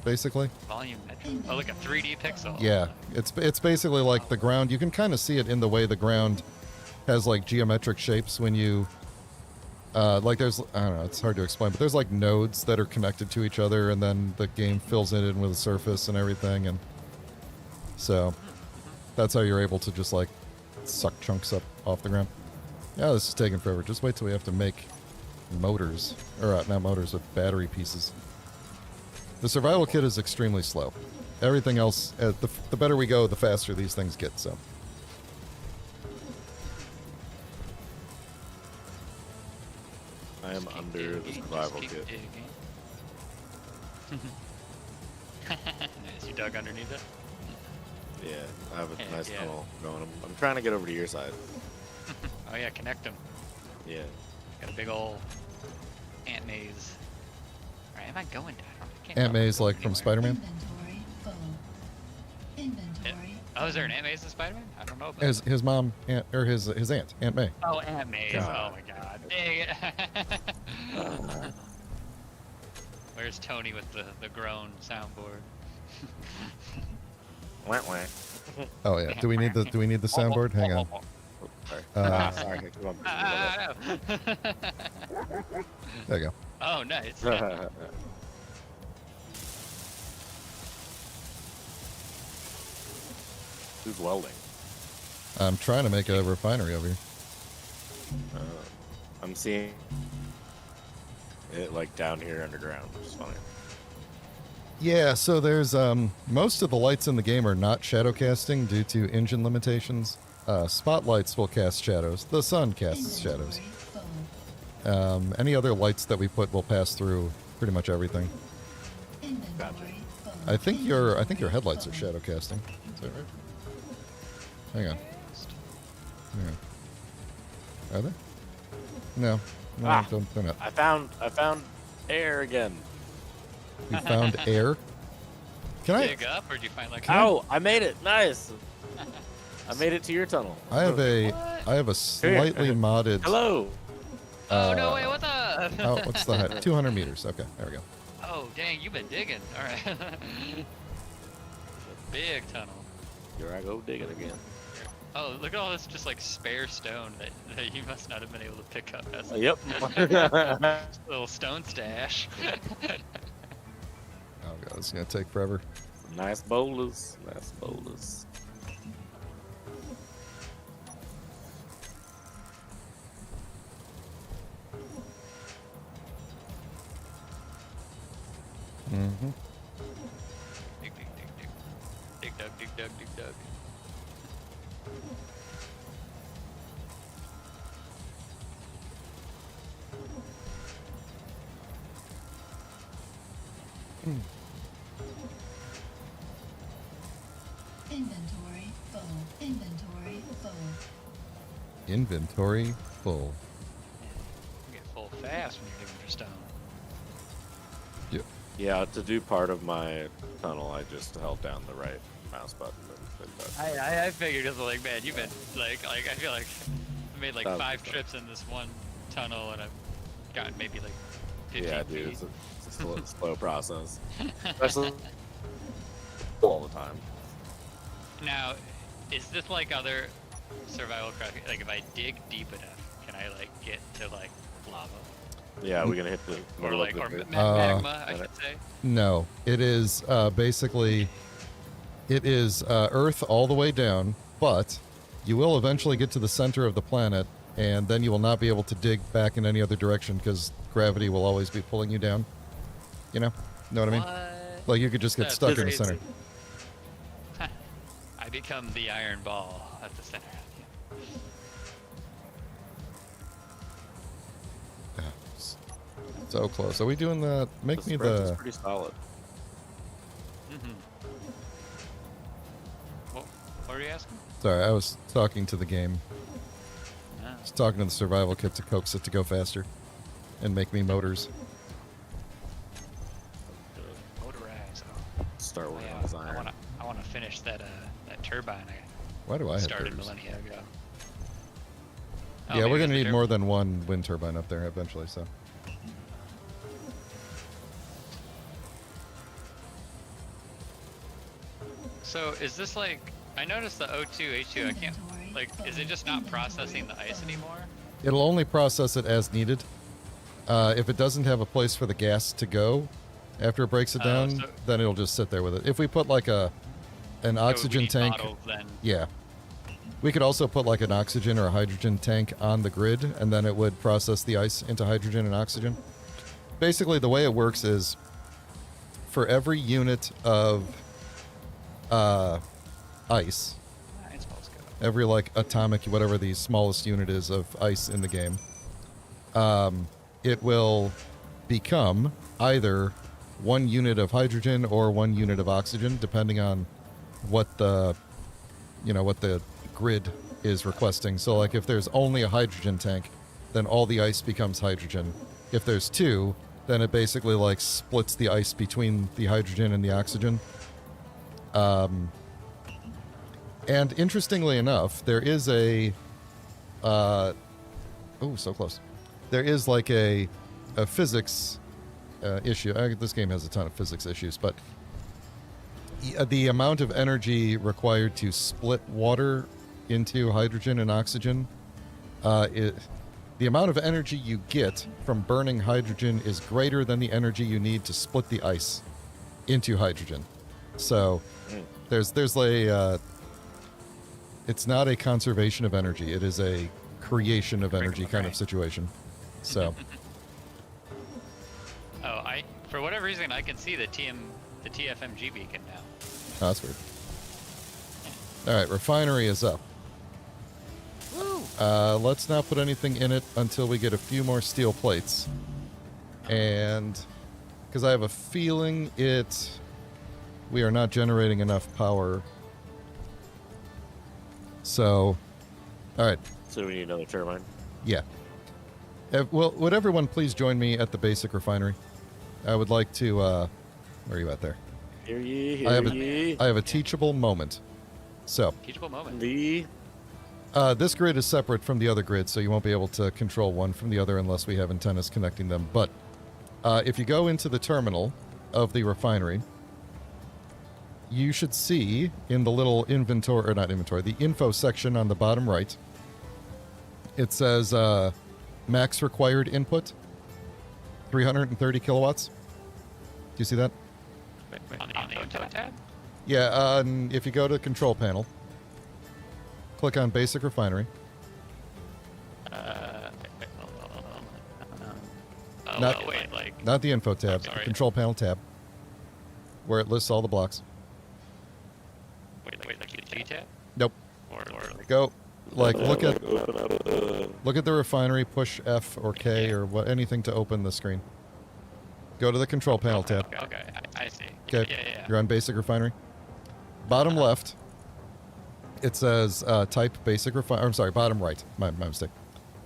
basically. volumetric. Oh, like a 3D pixel. Yeah, it's basically like the ground. You can kind of see it in the way the ground has like geometric shapes when you like there's I don't know, it's hard to explain, but there's like nodes that are connected to each other, and then the game fills it in with a surface and everything, and so that's how you're able to just like suck chunks up off the ground. Yeah, this is taking forever. Just wait till we have to make motors. Or not motors, with battery pieces. The survival kit is extremely slow. Everything else, the better we go, the faster these things get, so. I am under the survival kit. Nice, you dug underneath it? Yeah, I have a Heck nice yeah. tunnel going. I'm trying to get over to your side. Oh yeah, connect them. Yeah. Got a big ol' ant maze. Alright, am I going down? I can't Ant tell if Maze I'm like going from anywhere. Spider-Man. Inventory full. Inventory. Oh, is there an ant maze in Spider-Man? I don't know about His mom, or his aunt, Aunt May. Oh, ant maze. God. Oh my god. Dang it. Where's Tony with the groan soundboard? Wah, wah. Oh yeah. Do we need the soundboard? Hang on. Oh, sorry. Sorry. Come on. No. There you go. Oh, nice. Who's welding? I'm trying to make a refinery over here. I'm seeing it like down here underground, which is funny. Yeah, so there's most of the lights in the game are not shadow casting due to engine limitations. Spotlights will cast shadows. The sun casts shadows. Inventory full. Any other lights that we put will pass through pretty much everything. Inventory full. I think your Inventory headlights are full. shadow casting. Is that right? Hang on. Hang on. Are they? No. No, Ah. they're not. I found air again. You found air? Can I? Dig up, or did you find like? Oh, I made it. Nice. I made it to your tunnel. I have a What? slightly modded. Hello. Oh no! Wait, what's up? Oh, what's the height? 200 meters. Okay, there we go. Oh dang, you've been digging. All right. Big tunnel. Here I go digging again. Oh, look at all this just like spare stone that you must not have been able to pick up as a Yep. little stone stash. Oh god, this is gonna take forever. Nice boulders. Nice boulders. Mm-hmm. Dig, dig, dig, dig. Dig, dug, dig, dug, dig, dug. Inventory full. Inventory full. Inventory full. You get full fast when you're digging for stone. Yeah, to do part of my tunnel, I just held down the right mouse button and touched. I figured it was like, man, you've been like I feel like I made like 5 1,000%. trips in this one tunnel and I've gotten maybe like 15 Yeah, dude, feet. it's a slow process, especially all the time. Now, is this like other survival craft? Like, if I dig deep enough, can I like get to like lava Yeah, we're gonna hit the or middle like of or the magma? I should say. No, it is basically it is Earth all the way down, but you will eventually get to the center of the planet, and then you will not be able to dig back in any other direction because gravity will always be pulling you down. You know what I mean? What? Like you could just get That's stuck in the crazy. center. I become the iron ball at the center. Yeah, so close. Are we doing the? Make The me spread is the. pretty solid. Mm-hmm. What were you asking? Sorry, I was talking to the game. No. I was talking to the survival kit to coax it to go faster, and make me motors. Motorize. Start Oh, working yeah, on design. I wanna finish that turbine Why do I have started those? millennia ago. Yeah, Oh, maybe we're it's gonna the need more than one wind turbine up there eventually. So. So is this like? I noticed the O2 H2. I can't. Like, is it just not processing the ice anymore? It'll only process it as needed. If it doesn't have a place for the gas to go after it breaks it Oh, down, so- then it'll just sit there with it. If we put like an So we oxygen need tank, bottles then. yeah, We could also put like an oxygen or a hydrogen tank on the grid, and then it would process the ice into hydrogen and oxygen. Basically, the way it works is for every unit of ice, every like atomic, whatever the smallest unit is of ice in the game, it will become either 1 unit of hydrogen or 1 unit of oxygen, depending on what the grid is requesting. So like if there's only a hydrogen tank, then all the ice becomes hydrogen. If there's 2, then it basically like splits the ice between the hydrogen and the oxygen. And interestingly enough, there is a oh, so close. There is like a physics issue. This game has a ton of physics issues, but the amount of energy required to split water into hydrogen and oxygen, the amount of energy you get from burning hydrogen is greater than the energy you need to split the ice into hydrogen. So there's a it's not a conservation of energy, it is a creation of energy kind of situation. So for whatever reason, I can see the TFMG beacon now. oh, that's weird. All right, refinery is up. Woo! Let's not put anything in it until we get a few more steel plates. And because I have a feeling we are not generating enough power. So, all right. So we need another turbine. Yeah. Well, would everyone please join me at the basic refinery? I would like to, where are you at there? Hear ye, hear I have a teachable moment. So, Teachable moment. this grid is separate from the other grid, so you won't be able to control one from the other unless we have antennas connecting them. But if you go into the terminal of the refinery, you should see in the little inventory, or not inventory, the info section on the bottom right, it says max required input, 330 kilowatts. Do you see that? On the info tab? Yeah, if you go to the control panel, click on basic refinery. Not the info tab, the control panel tab, where it lists all the blocks. Wait, like the G tab? Nope. Or Go, like, look at the refinery, push F or K or anything to open the screen. Go to the control panel tab. Okay, I see. Okay, Yeah. you're on basic refinery. Bottom left, it says type basic refinery. I'm sorry, bottom right. My mistake.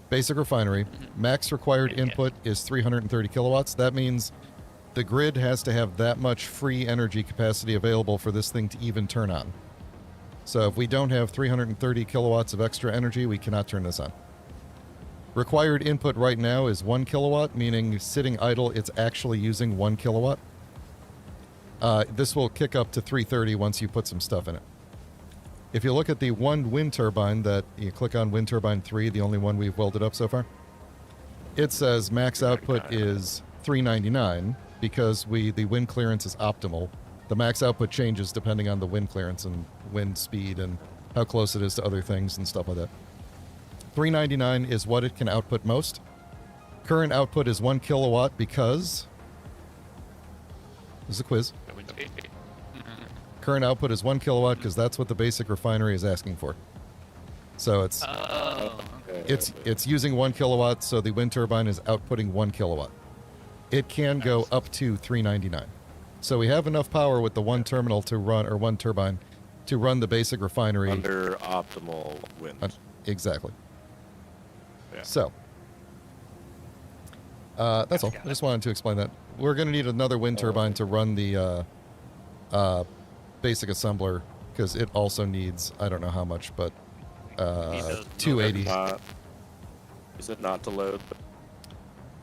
Basic refinery. Max required input is 330 kilowatts. That means the grid has to have that much free energy capacity available for this thing to even turn on. So if we don't have 330 kilowatts of extra energy, we cannot turn this on. Required input right now is 1 kilowatt, meaning sitting idle, it's actually using 1 kilowatt. This will kick up to 330 once you put some stuff in it. If you look at the one wind turbine that you click on wind turbine 3, the only one we've welded up so far, it says max output is 399 because the wind clearance is optimal. The max output changes depending on the wind clearance and wind speed and how close it is to other things and stuff like that. 399 is what it can output most. Current output is 1 kilowatt because... This is a quiz. Current output is 1 kilowatt because that's what the basic refinery is asking for. So it's using 1 kilowatt, so the wind turbine is outputting 1 kilowatt. It can go up to 399. So we have enough power with the one terminal to run, or one turbine, to run the basic refinery. Under optimal wind. Exactly. Yeah. So, that's all. I just wanted to explain that. We're going to need another wind turbine to run the basic assembler, because it also needs, I don't know how much, but 280. Is it not to load?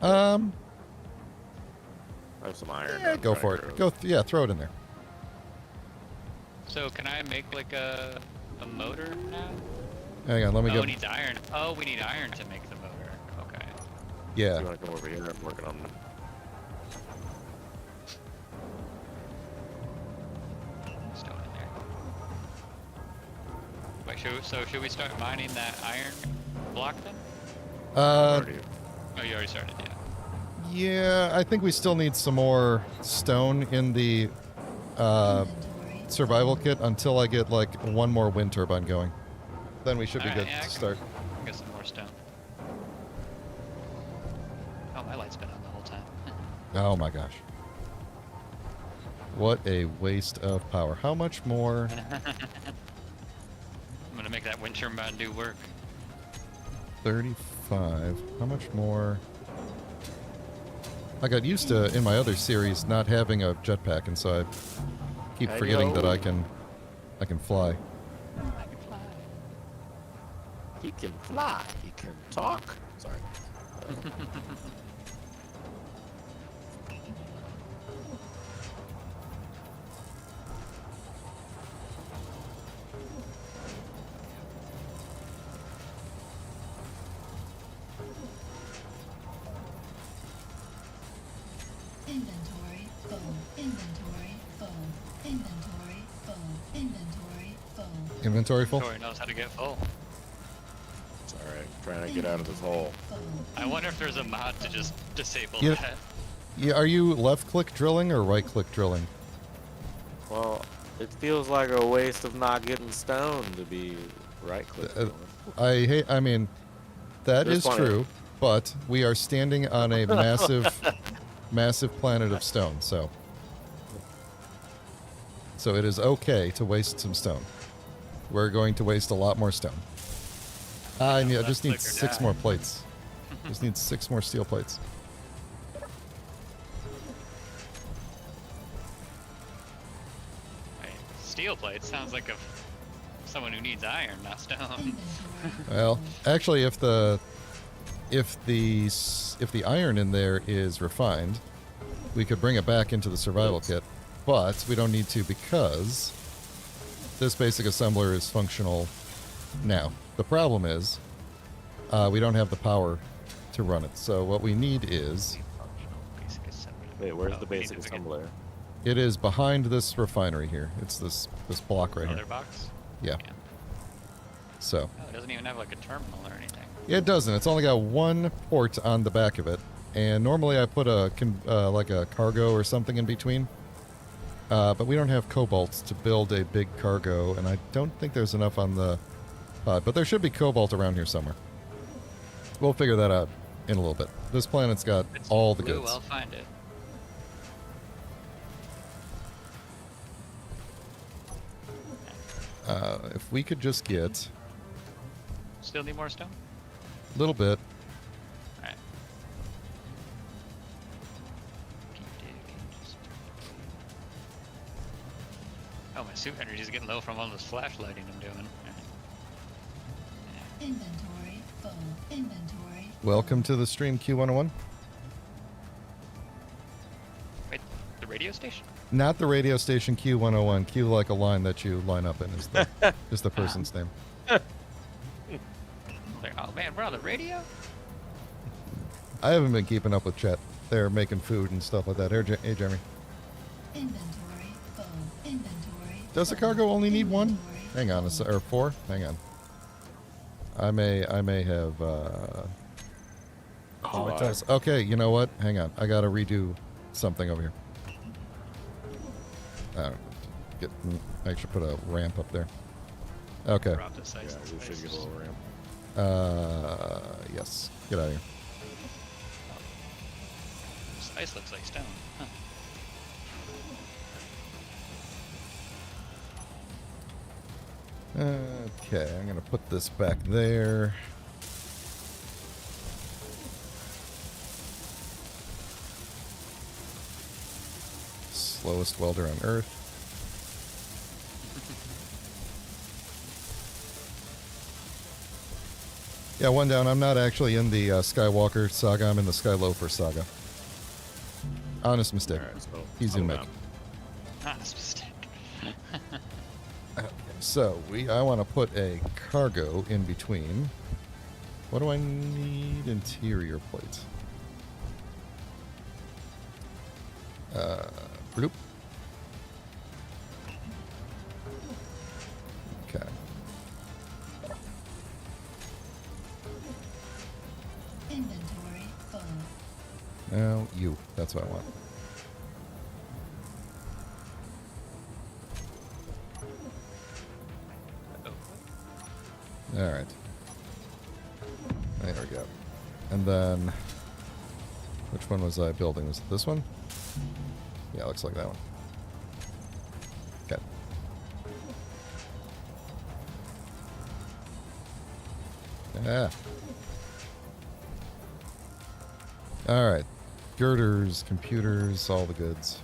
I have some iron. Yeah, go for it. Throw it in there. So can I make like a motor now? Hang on, let me Oh, go. it needs iron. Oh, we need iron to make the motor. Okay. Yeah. You want to come over here? I'm working on Stone in there. Wait, should we start mining that iron block then? Already. Oh, you already started, yeah. Yeah, I think we still need some more stone in the Inventory. survival kit until I get like one more wind turbine going. Then we should be Alright, good yeah, to I can start. get some more stone. Oh, my light's been on the whole time. Oh my gosh. What a waste of power. How much more? I'm gonna make that wind turbine do work. 35. How much more? I got used to, in my other series, not having a jetpack, and so I keep forgetting that I can fly. I can fly. He can fly. He can talk. Sorry. Inventory full. Inventory full. Inventory full. Inventory full. Inventory full? Tori knows how to get full. It's alright. Trying to get out of this hole. Full. I wonder if there's a mod to just disable Yeah. that. Yeah, are you left-click drilling or right-click drilling? Well, it feels like a waste of not getting stone to be right click. I mean, that There's is plenty. true, but we are standing on a massive planet of stone, so it is okay to waste some stone. We're going to waste a lot more stone. I just need left-click or 6 die. more plates. Just need 6 more steel plates. Wait, steel plate sounds like someone who needs iron, not stone. Inventory. Well, actually, if the iron in there is refined, we could bring it back into the survival kit, but we don't need to because this basic assembler is functional now. The problem is we don't have the power to run it. So what we need is Basic assembly. Wait, where's Oh, the we need basic to get assembler? it is behind this refinery here. It's this block right Other here. box? Yeah. So Oh, it doesn't even have like a terminal or anything. it doesn't. It's only got one port on the back of it, and normally I put like a cargo or something in between. But we don't have cobalt to build a big cargo, and I don't think there's enough on the pod. But there should be cobalt around here somewhere. We'll figure that out in a little bit. This planet's got It's all the blue, goods. I'll find it. If we could just get Still need more stone? a little bit. Alright. Keep digging, just- Oh, my suit energy is getting low from all this flashlighting I'm doing. Alright. Inventory full. Inventory. Welcome to the stream, Q101. Wait, the radio station? Not the radio station Q101. Q like a line that you line up in is the person's name. Like, oh man, we're on the radio? I haven't been keeping up with chat. They're making food and stuff like that. Hey, Jeremy. Inventory full. Inventory. Does the full. cargo only need 1? Inventory Hang on, full. or 4? Hang on. I may have. Oh, it does. Okay, you know what? Hang on. I gotta redo something over here. I should put a ramp up there. Okay. Drop this ice. Yeah, we should get a little ramp. Yes. Get out of here. This ice looks like stone. Huh. Okay, I'm gonna put this back there. Slowest welder on Earth. Yeah, one down. I'm not actually in the Skywalker saga. I'm in the Skyloafer saga. Honest mistake. Alright, so Easy to hold make. on. Honest mistake. Okay, so I want to put a cargo in between. What do I need? Interior plate. Bloop. Okay. Oh, you. That's what I want. Oh. Alright. There we go. And then... Which one was I building? Was it this one? Yeah, looks like that one. Okay. Yeah. Alright. Girders, computers, all the goods.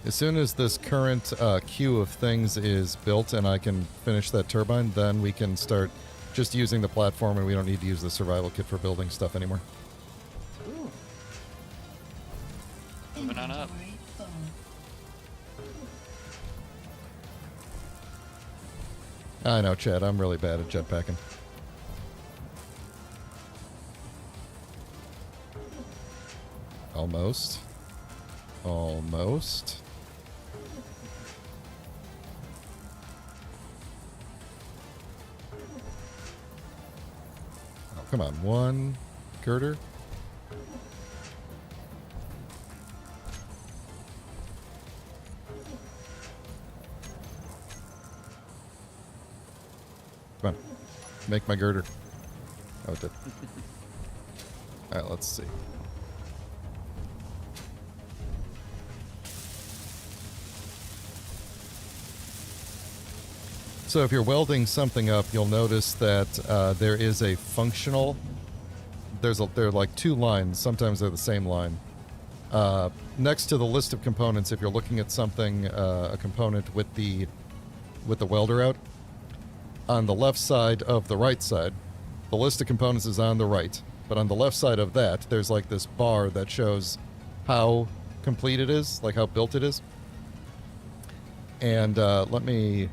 As soon as this current queue of things is built and I can finish that turbine, then we can start just using the platform and we don't need to use the survival kit for building stuff anymore. Moving on up. Inventory full. I know, Chad. I'm really bad at jetpacking. Almost. Almost. Oh, come on. One girder. Come on. Make my girder. Oh, it did. Alright, let's see. So if you're welding something up, you'll notice that there is a functional... There are like two lines. Sometimes they're the same line. Next to the list of components, if you're looking at something, a component with the welder out, on the left side of the right side, the list of components is on the right. But on the left side of that, there's like this bar that shows how complete it is, like how built it is. And let me...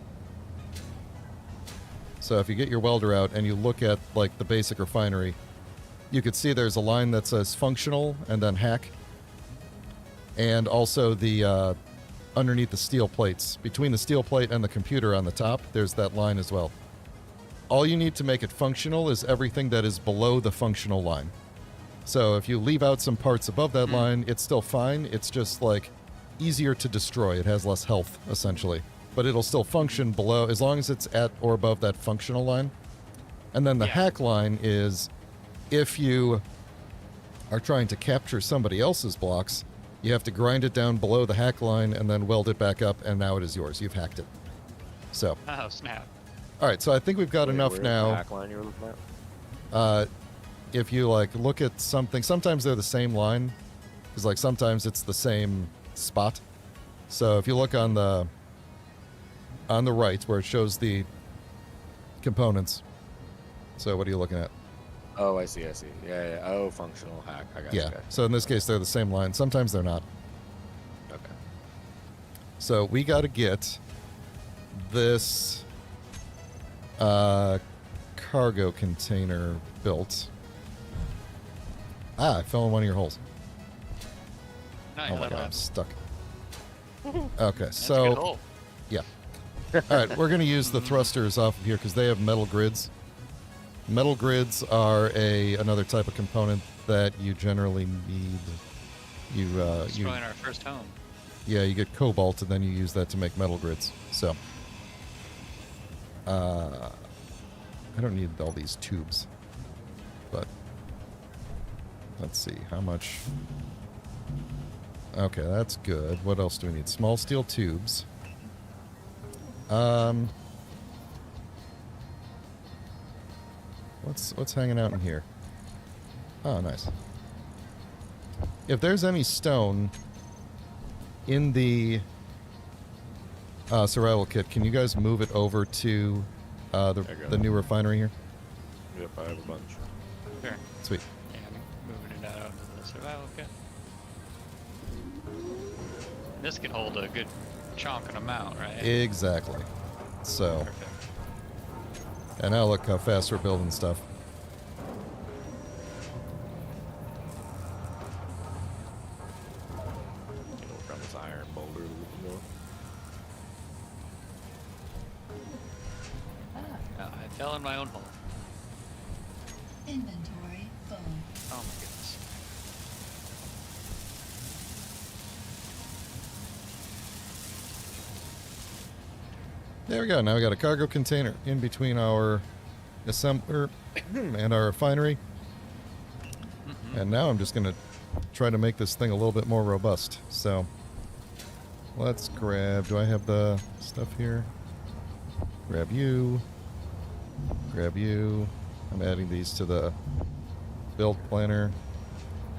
So if you get your welder out and you look at like the basic refinery, you could see there's a line that says functional and then hack. And also the underneath the steel plates, between the steel plate and the computer on the top, there's that line as well. All you need to make it functional is everything that is below the functional line. So if you leave out some parts above that line, it's still fine. It's just like easier to destroy. It has less health, essentially. But it'll still function below, as long as it's at or above that functional line. And then the hack line is if you are trying to capture somebody else's blocks, you have to grind it down below the hack line and then weld it back up, and now it is yours. You've hacked it. So. Oh, snap. All right, so I think we've got enough now. The hack line you were looking at? If you like look at something, sometimes they're the same line, because like sometimes it's the same spot. So if you look on the right where it shows the components. So what are you looking at? Oh, I see. Yeah. Oh, functional hack. I got it. Yeah. So in this case, they're the same line. Sometimes they're not. Okay. So we got to get this cargo container built. Ah, I fell in one of your holes. No, Oh my god, I'm that's stuck. Okay, a good so hole. yeah. All right, we're going to use the thrusters off of here because they have metal grids. Metal grids are another type of component that you generally need. You Destroying our first home. yeah, you get cobalt and then you use that to make metal grids. So I don't need all these tubes, but let's see how much. Okay, that's good. What else do we need? Small steel tubes. What's hanging out in here? Oh, nice. If there's any stone in the survival kit, can you guys move it over to the new refinery here? Yep, I have a bunch. Sure. Sweet. Yeah, I'm moving it out onto the survival kit. This can hold a good chonking amount, right? Exactly. So, Perfect. and now look how fast we're building stuff. You know, from this iron boulder. You know. fell in my own hole. Inventory full. Oh my goodness. There we go. Now we got a cargo container in between our assembler and our refinery. And now I'm just going to try to make this thing a little bit more robust. So let's grab... Do I have the stuff here? Grab you. Grab you. I'm adding these to the build planner.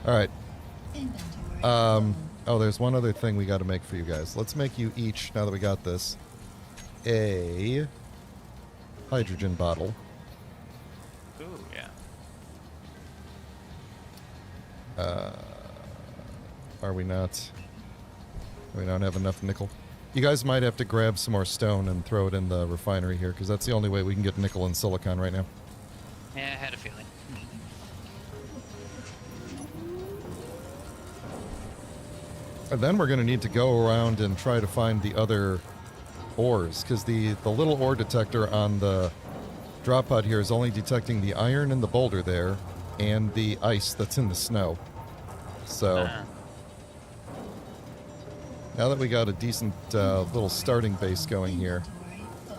All right. Inventory Oh, full. there's one other thing we got to make for you guys. Let's make you each, now that we got this, a hydrogen bottle. Ooh, yeah. Are we not? Do we not have enough nickel? You guys might have to grab some more stone and throw it in the refinery here, because that's the only way we can get nickel and silicon right now. Yeah, I had a feeling. And then we're going to need to go around and try to find the other ores, because the little ore detector on the drop pod here is only detecting the iron in the boulder there and the ice that's in the snow. So now that we got a decent little starting base going here, Inventory full.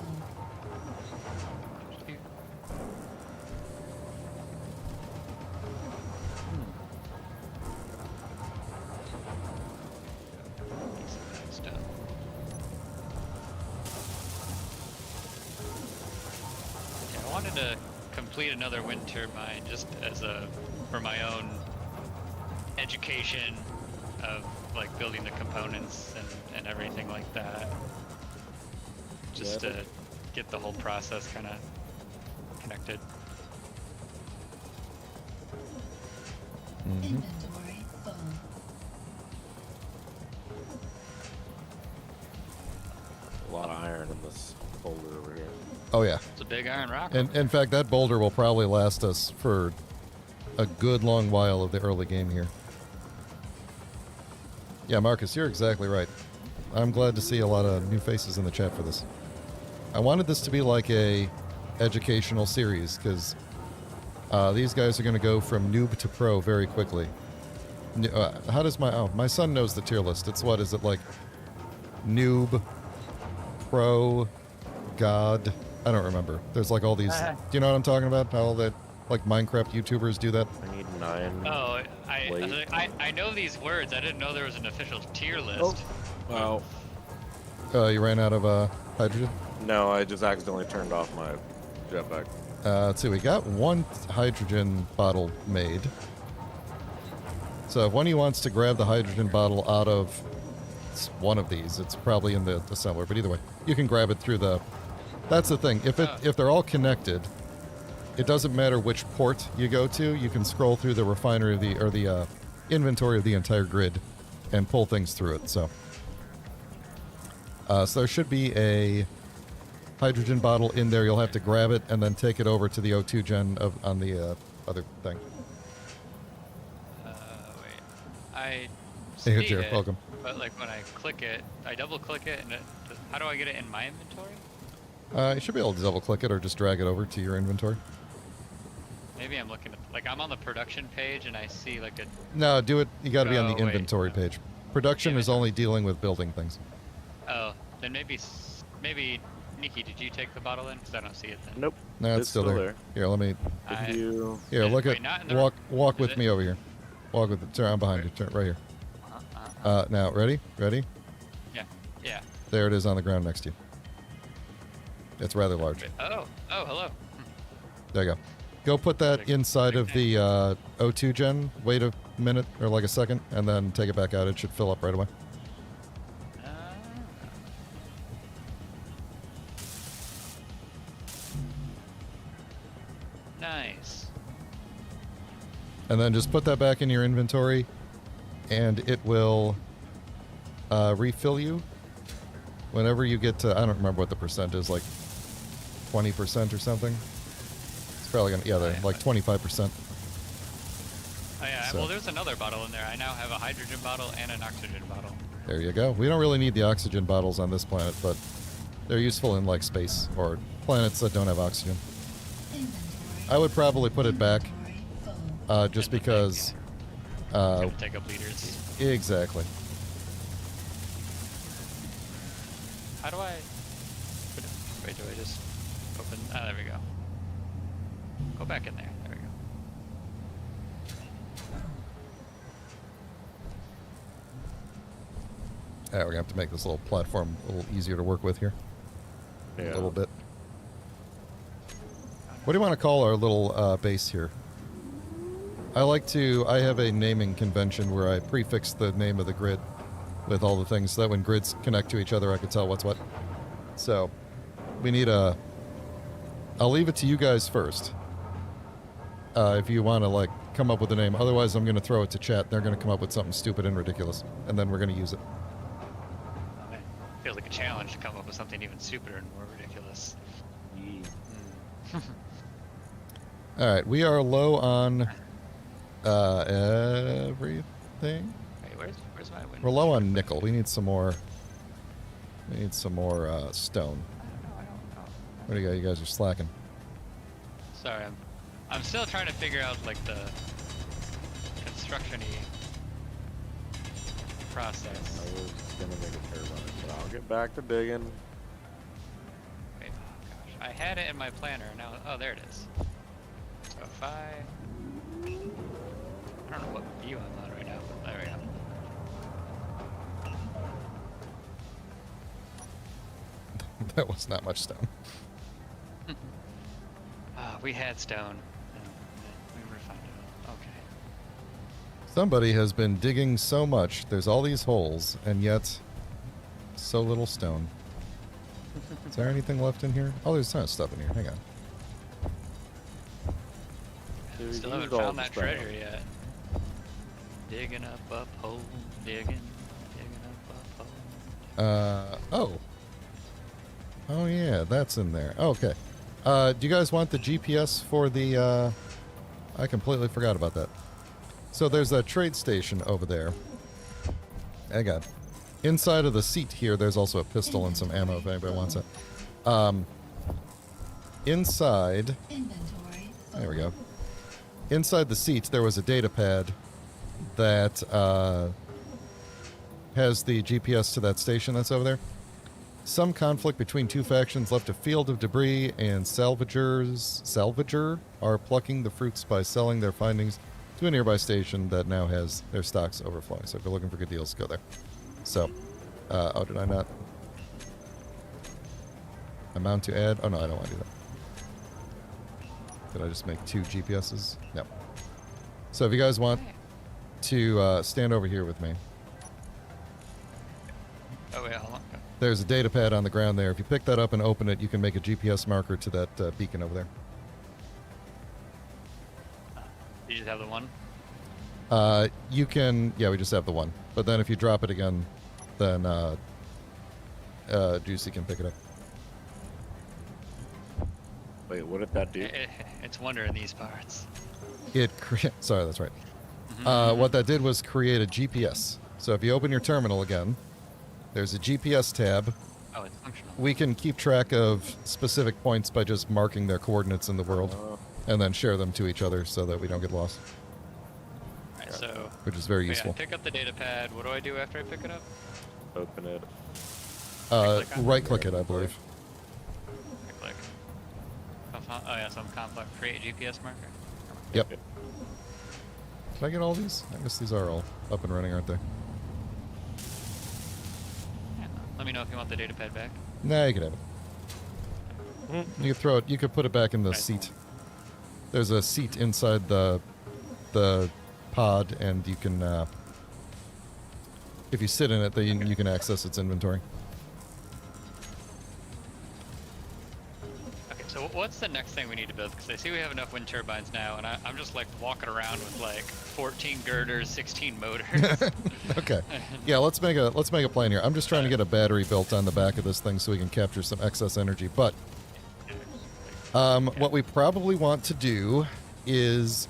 Stuff. Yeah, I wanted to complete another wind turbine just as for my own education of like building the components and everything like that. Just Yeah. to get the whole process kind of connected. Inventory full. A lot of iron in this folder over here. oh yeah. It's a big iron rock. And in fact, that boulder will probably last us for a good long while of the early game here. Yeah, Marcus, you're exactly right. I'm glad to see a lot of new faces in the chat for this. I wanted this to be like a educational series, because these guys are going to go from noob to pro very quickly. How does my son knows the tier list. It's what is it like? Noob, pro, god. I don't remember. There's like all these. Do you know what I'm talking about? How all that like Minecraft YouTubers do that? I need 9. Oh, Wait. I know these words. I didn't know there was an official tier list. Well, You ran out of hydrogen. no, I just accidentally turned off my jetpack. Let's see. We got one hydrogen bottle made. So if one of you wants to grab the hydrogen bottle out of one of these, it's probably in the assembler. But either way, you can grab it through the. That's the thing. If they're all connected, it doesn't matter which port you go to. You can scroll through the refinery of the inventory of the entire grid and pull things through it. So there should be a hydrogen bottle in there. You'll have to grab it and then take it over to the O2 gen on the other thing. Wait. I Hey, see Jared, it, welcome. but like when I click it, I double click it, and how do I get it in my inventory? You should be able to double click it or just drag it over to your inventory. Maybe I'm looking at, like I'm on the production page and I see like a. No, do it. You got to be on Oh, the wait. inventory page. Production is Inventory. only dealing with building things. Oh, then maybe Nikki, did you take the bottle in? Because I don't see it then. Nope. No, it's still there. Here, let me. I- If you Here, Is- look wait, at. not in the- Walk is with it? me over here. Walk with. Turn. I'm behind you. Turn right here. Now, ready? Ready? Yeah. There it is on the ground next to you. It's rather large. Oh, hello. There you go. Go put that Big- inside big of the O2 gen. Wait a minute or like a second, and then take it back out. It should fill up right away. Nice. And then just put that back in your inventory, and it will refill you whenever you get to, I don't remember what the percent is, like 20% or something. It's probably going to, yeah, yeah. like 25%. Oh yeah. So- Well, there's another bottle in there. I now have a hydrogen bottle and an oxygen bottle. There you go. We don't really need the oxygen bottles on this planet, but they're useful in like space or planets that don't have oxygen. I would probably put it back, Inventory full. just And the because. thing, It's gonna take up liters. Exactly. How do I put it? Wait, do I just open? Ah, there we go. Go back in there. There we go. Yeah, we're gonna have to make this little platform a little easier to work with here. Yeah. A little bit. What do you want to call our little base here? I have a naming convention where I prefix the name of the grid with all the things so that when grids connect to each other, I can tell what's what. So, we need a... I'll leave it to you guys first. If you want to, like, come up with a name. Otherwise, I'm going to throw it to chat. They're going to come up with something stupid and ridiculous. And then we're going to use it. Oh, man. Feels like a challenge to come up with something even stupider and more ridiculous. Alright, we are low on everything. Wait, where's my window? We're low on nickel. We need some more... We need some more stone. I don't know. What do you got? You guys are slacking. Sorry, I'm still trying to figure out like the construction-y I process. was gonna make a turbine, but I'll get back to digging. Wait, oh gosh, I had it in my planner. Now, oh, there it is. So if I don't know what view I'm on right now, but there we go. That was not much stone. We had stone. We refined it. Okay. Somebody has been digging so much. There's all these holes, and yet so little stone. Is there anything left in here? Oh, there's a ton of stuff in here. Hang on. Dude, Still use haven't all found the that stone. treasure yet. Digging up hole, digging up hole. Oh. Oh, yeah, that's in there. Okay. Do you guys want the GPS for the, I completely forgot about that. So there's a trade station over there. Hang on. Inside of the seat here, there's also a pistol and some ammo if anybody wants it. Inside... Inventory full. There we go. Inside the seat, there was a data pad that has the GPS to that station that's over there. Some conflict between two factions left a field of debris, and salvager are plucking the fruits by selling their findings to a nearby station that now has their stocks overflowing. So if you're looking for good deals, go there. So, oh, did I not? Amount to add? Oh, no, I don't want to do that. Did I just make 2 GPSs? No. So if you guys want to stand over here with me. Oh wait, hold on. There's a data pad on the ground there. If you pick that up and open it, you can make a GPS marker to that beacon over there. You just have the one? You can... Yeah, we just have the one. But then if you drop it again, then Juicy can pick it up. Wait, what did that do? It's wonder in these parts. Sorry, that's right. What that did was create a GPS. So if you open your terminal again, there's a GPS tab. Oh, it's functional. We can keep track of specific points by just marking their coordinates in the world and then share them to each other so that we don't get lost, Alright, so which is very yeah, useful. pick up the data pad. What do I do after I pick it up? Open it. Right-click on it? Right-click it, I believe. I click. Oh yeah, some complex create GPS marker. Yep. Can I get all these? I guess these are all up and running, aren't they? Yeah. Let me know if you want the data pad back. Nah, you can have it. You could throw it. You could put it back in the Nice. seat. There's a seat inside the pod, and you can, if you sit in it, then you can access its inventory. Okay, so what's the next thing we need to build? Because I see we have enough wind turbines now, and I'm just like walking around with like 14 girders, 16 motors. Okay. Yeah, let's make a plan here. I'm just trying to get a battery built on the back of this thing so we can capture some excess energy. But what we probably want to do is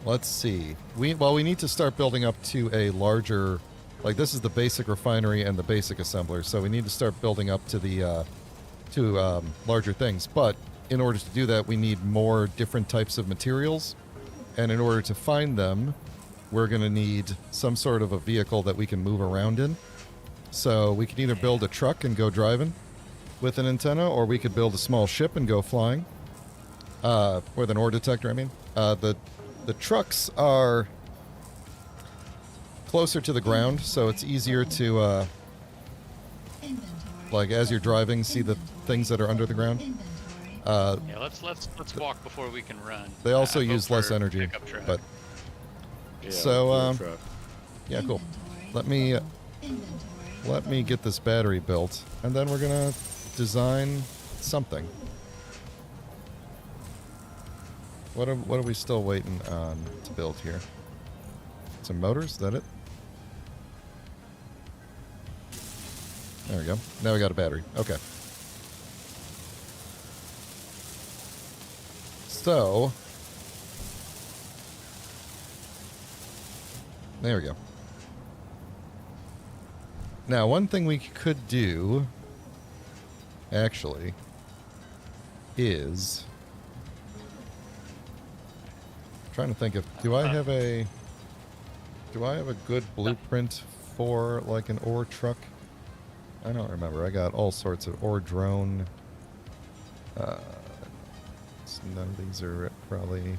let's see. We need to start building up to a larger, like this is the basic refinery and the basic assembler. So we need to start building up to the larger things. But in order to do that, we need more different types of materials. And in order to find them, we're going to need some sort of a vehicle that we can move around in. So we can either build a truck and go driving with an antenna, or we could build a small ship and go flying. With an ore detector, I mean. The trucks are closer to the ground, so it's easier to, Inventory. like, as you're driving, see the things that are under the ground. Inventory. Yeah, let's walk before we can run. They also I vote use less for energy, pickup truck. but Yeah, So, let's do a truck. yeah, cool. Inventory. Let me Inventory. let me get this battery built, and then we're gonna design something. What are we still waiting on to build here? Some motors, is that it? There we go. Now we got a battery. Okay. So, there we go. Now, one thing we could do, actually, is... I'm trying to think of... Do I have a good blueprint for, like, an ore truck? I don't remember. I got all sorts of ore drone. None of these are probably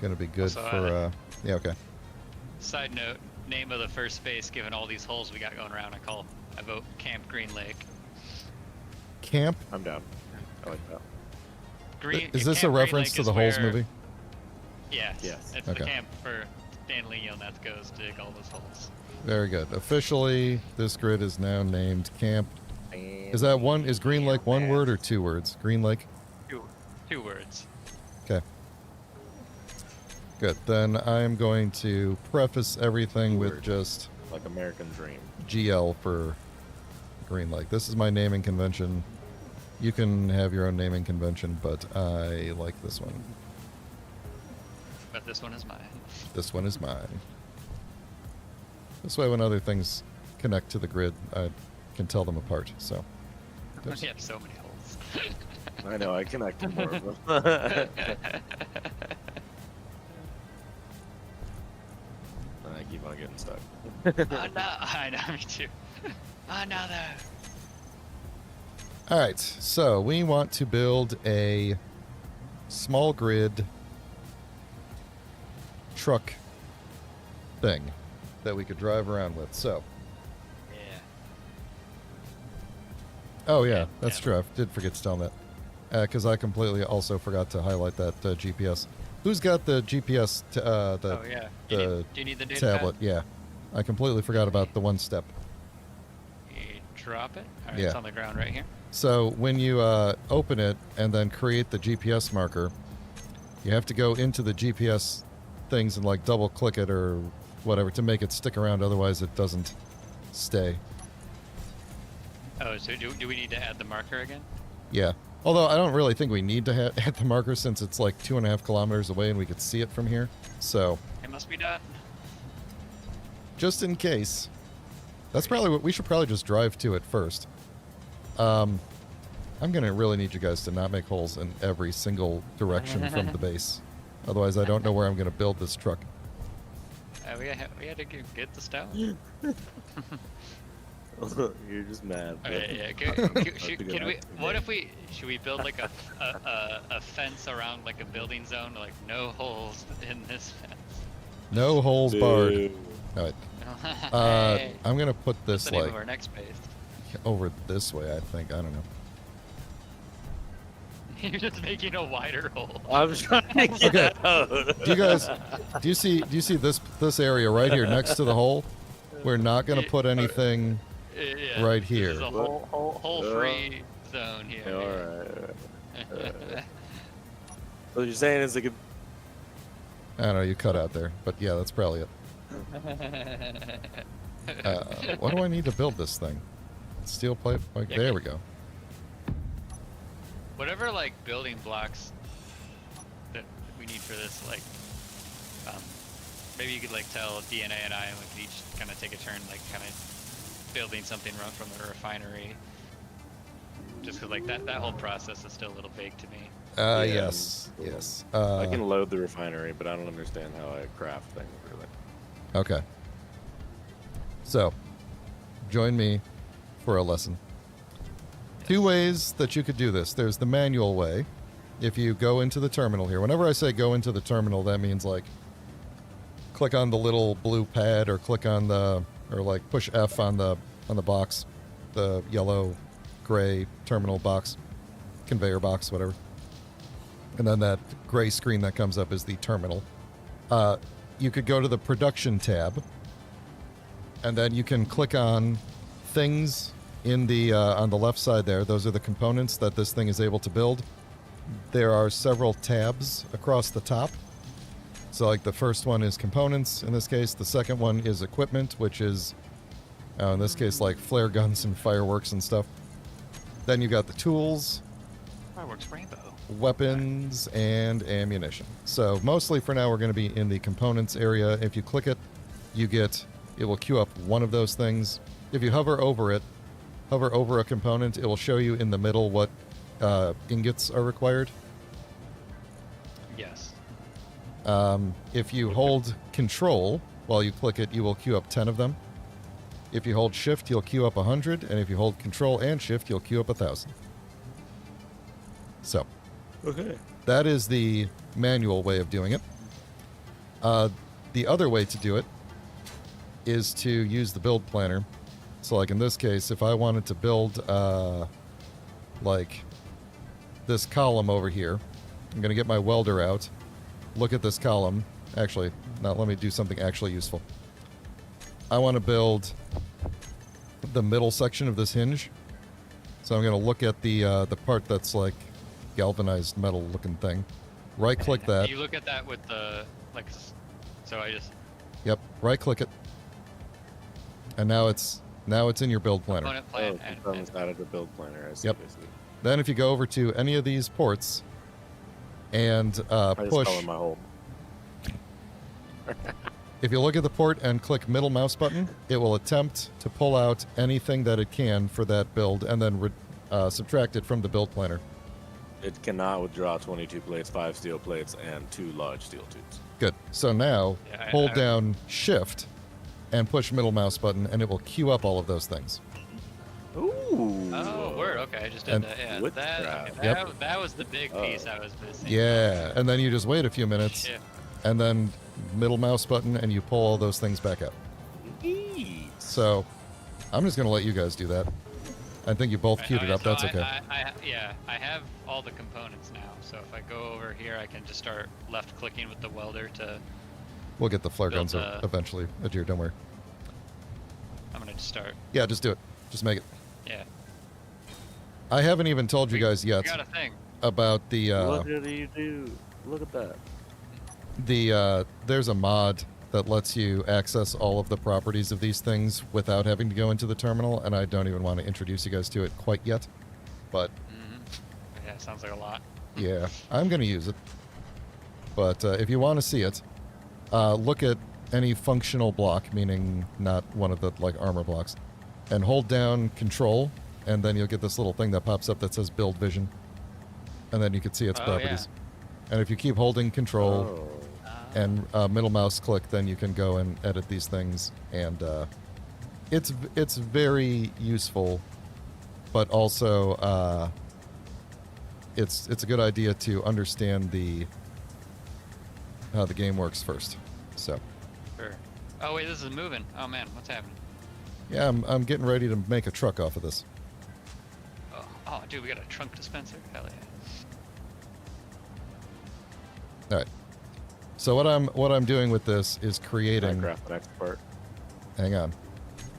going to be good Also, for... yeah, okay. Side note, name of the first base, given all these holes we got going around, I vote Camp Green Lake. Camp? I'm down. I like that. Is this a Camp Green reference Lake to is the Holes where- movie? Yes. Yes. It's Okay. the camp for Dan Leoneth goes to dig all those holes. Very good. Officially, this grid is now named Camp. Is that one? Is Green Lake one word or two words? Green Lake? Two words. Okay. Good. Then I'm going to preface everything with Word. just Like American Dream. GL for Green Lake. This is my naming convention. You can have your own naming convention, but I like this one. But this one is mine. This one is mine. This way, when other things connect to the grid, I can tell them apart. So, There's- We have so many holes. I know, I connected more of them. I keep on getting stuck. Oh, no. I know, me too. Another. all right. So we want to build a small grid truck thing that we could drive around with. So, Yeah. oh yeah, Yeah, that's yeah. true. I did forget to tell them that because I completely also forgot to highlight that GPS. Who's got the GPS? Oh yeah. the Do you need the data tablet. pad? Yeah, I completely forgot about the one step. You drop it. All right, Yeah. It's on the ground right here. So when you open it and then create the GPS marker, you have to go into the GPS things and like double click it or whatever to make it stick around. Otherwise, it doesn't stay. Oh, so do we need to add the marker again? Yeah. Although I don't really think we need to add the marker since it's like 2.5 kilometers away and we could see it from here. So It must be done. just in case, that's probably what we should probably just drive to it first. I'm gonna really need you guys to not make holes in every single direction from the base. Otherwise, I don't know where I'm gonna build this truck. We had to get the stone. You're just mad. Oh, but- yeah. Can That's a good we? idea. What if we? Should we build like a fence around like a building zone, like no holes in this fence? No holes barred. Boo. All right. Hey, I'm gonna put that's this the name like of our next base. over this way. I think. I don't know. You're just making a wider hole. I'm trying to get Okay. out. Do you guys? Do you see this area right here next to the hole? We're not gonna put anything. Yeah, Right This here. is a hole-free zone here. Yeah, alright. So what you're saying is like I don't know. You cut out there, but yeah, that's probably it. What do I need to build this thing? Steel plate. Like, Yeah, there can- we go. Whatever like building blocks that we need for this, like maybe you could like tell DNA and I, and we could each kind of take a turn, like kind of building something from the refinery. just because like that whole process is still a little vague to me. Yes. Yes. I can load the refinery, but I don't understand how I craft things really. Okay. So, join me for a lesson. Two ways that you could do this. There's the manual way. If you go into the terminal here, whenever I say go into the terminal, that means like click on the little blue pad or click on the, or like push F on the box, the yellow, gray terminal box, conveyor box, whatever. And then that gray screen that comes up is the terminal. You could go to the production tab, and then you can click on things in the on the left side there. Those are the components that this thing is able to build. There are several tabs across the top. So like the first one is components in this case. The second one is equipment, which is in this case like flare guns and fireworks and stuff. Then you got the tools, Fireworks Rainbow. weapons, and ammunition. So mostly for now we're going to be in the components area. If you click it, it will queue up one of those things. If you hover over a component, it will show you in the middle what ingots are required. Yes. If you hold control while you click it, you will queue up 10 of them. If you hold shift, you'll queue up 100, and if you hold control and shift, you'll queue up 1,000. So, Okay. that is the manual way of doing it. The other way to do it is to use the build planner. So like in this case, if I wanted to build like this column over here, I'm going to get my welder out, look at this column. Actually, now let me do something actually useful. I want to build the middle section of this hinge. So I'm going to look at the part that's like galvanized metal looking thing. Right click that. You look at that with the like. So I just Yep, right click it. And now it's in your build planner. component plan and Components added to build planner. I see. Yep. I see. Then if you go over to any of these ports and I just push, fell in my hole. if you look at the port and click middle mouse button, it will attempt to pull out anything that it can for that build and then subtract it from the build planner. It cannot withdraw 22 plates, 5 steel plates, and 2 large steel tubes. Good. So now Yeah, hold down shift and push middle mouse button and it will queue up all of those things. Ooh. Oh, word. Okay, I just did And- that. Yeah, Witchcraft. that was the big piece I was missing. Yeah, and then you just wait a few minutes Shit. and then middle mouse button and you pull all those things back out. Eee. So I'm just going to let you guys do that. I think you both queued it up. So That's okay. I have all the components now. So if I go over here, I can just start left clicking with the welder to. We'll get the flare build guns eventually. Adhere, don't worry. I'm gonna just start. Yeah, just do it. Just make it. Yeah. I haven't even told you guys We yet got a thing. about the What did you do? Look at that. there's a mod that lets you access all of the properties of these things without having to go into the terminal, and I don't even want to introduce you guys to it quite yet. But Yeah, sounds like a lot. yeah, I'm going to use it. But if you want to see it, look at any functional block, meaning not one of the like armor blocks, and hold down Control, and then you'll get this little thing that pops up that says Build Vision, and then you can see its Oh, properties. And if you keep holding Control Oh. and middle mouse click, then you can go and edit these things, and it's very useful, but also it's a good idea to understand how the game works first. So Sure. Oh wait, this is moving. Oh man, what's happening? yeah, I'm getting ready to make a truck off of this. Oh, dude, we got a trunk dispenser. Hell yeah. All right. So what I'm doing with this is creating. Minecraft the next part. Hang on.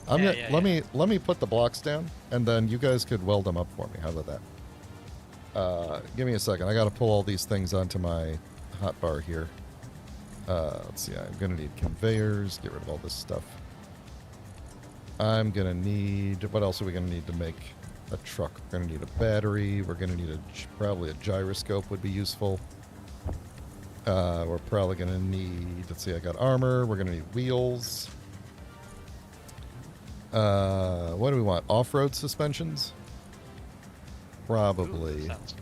Let me put the blocks down, and then you guys could weld them up for me. How about that? Give me a second. I got to pull all these things onto my hotbar here. Let's see. I'm gonna need conveyors. Get rid of all this stuff. I'm gonna need. What else are we gonna need to make a truck? We're gonna need a battery. We're gonna need probably a gyroscope would be useful. We're probably gonna need. Let's see. I got armor. We're gonna need wheels. What do we want? Off-road suspensions? probably. Ooh, sounds.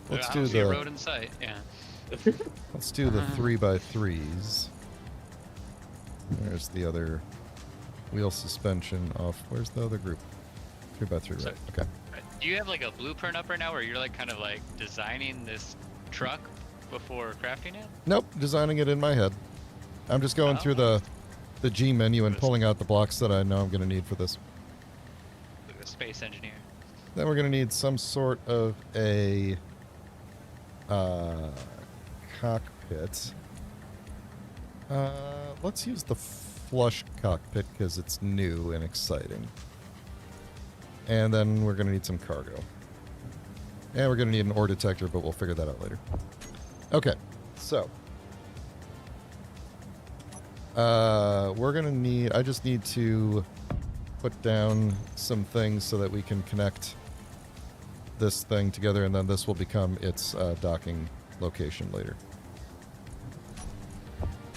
Let's I do don't see a the road in sight. Yeah. 3x3s. There's the other wheel suspension off. Where's the other group? 3x3, So- right? Okay. Do you have like a blueprint up right now, where you're like kind of like designing this truck before crafting it? Nope, designing it in my head. I'm just going through Oh. the G menu and pulling out the blocks that I know I'm going to need for this. Like a space engineer. Then we're going to need some sort of a cockpit. Let's use the flush cockpit because it's new and exciting. And then we're going to need some cargo. And we're going to need an ore detector, but we'll figure that out later. Okay, so we're going to need... I just need to put down some things so that we can connect this thing together, and then this will become its docking location later.